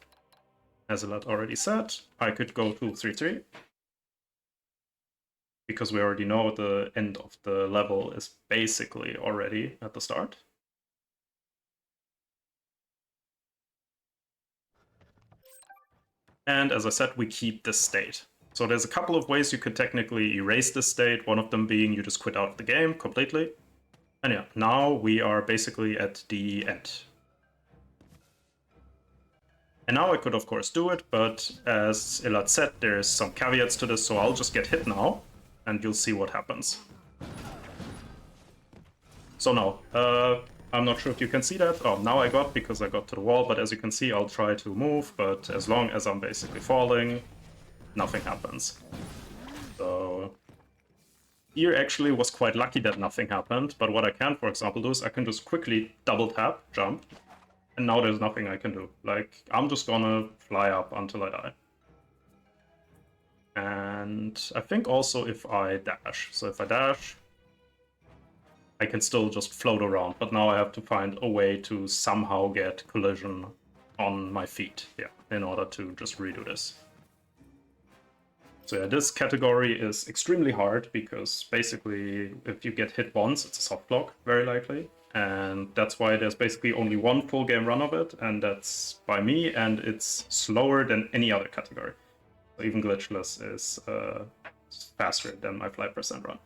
as Alat already said, I could go to 3-3. Because we already know the end of the level is basically already at the start. And as I said, we keep this state. So there's a couple of ways you could technically erase this state, one of them being you just quit out of the game completely. And yeah, now we are basically at the end. And now I could of course do it, but as Ilat said, there's some caveats to this, so I'll just get hit now, and you'll see what happens. So now, I'm not sure if you can see that. Oh, now I got, because I got to the wall, but as you can see, I'll try to move, but as long as I'm basically falling, nothing happens. So here actually was quite lucky that nothing happened, but what I can, for example, do is I can just quickly double tap, jump, and now there's nothing I can do. Like, I'm just gonna fly up until I die. And I think also if I dash. So if I dash, I can still just float around, but now I have to find a way to somehow get collision on my feet, yeah, in order to just redo this. So yeah, this category is extremely hard because basically if you get hit once, it's a soft block, very likely. And that's why there's basically only one full game run of it, and that's by me, and it's slower than any other category. So even Glitchless is faster than my 5% run.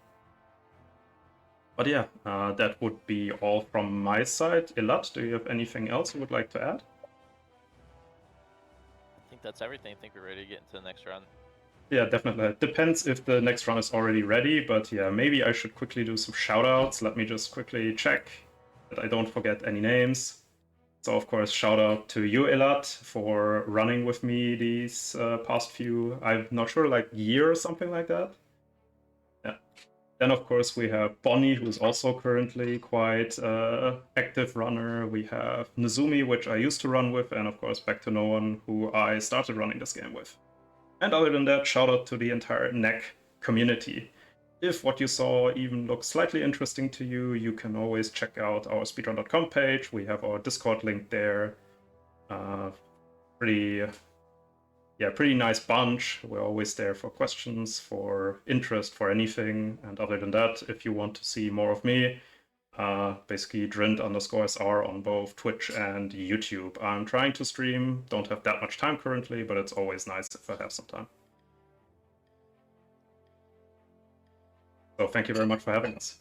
But yeah, that would be all from my side. RRLAT, do you have anything else you would like to add? I think that's everything. I think we're ready to get into the next round. Yeah, definitely. It depends if the next run is already ready, but yeah, maybe I should quickly do some shoutouts. Let me just quickly check that I don't forget any names. So of course, shout out to you, RRLAT, for running with me these past few, I'm not sure, like year or something like that. Yeah. Then of course we have Bonnie, who's also currently quite active runner. We have Nozumi, which I used to run with, and of course Back to No One, who I started running this game with. And other than that, shout out to the entire Knack community. If what you saw even looks slightly interesting to you, you can always check out our speedrun.com page. We have our Discord link there. Pretty nice bunch. We're always there for questions, for interest, for anything. And other than that, if you want to see more of me, basically Drint_SR on both Twitch and YouTube. I'm trying to stream, don't have that much time currently, but it's always nice if I have some time. So thank you very much for having us.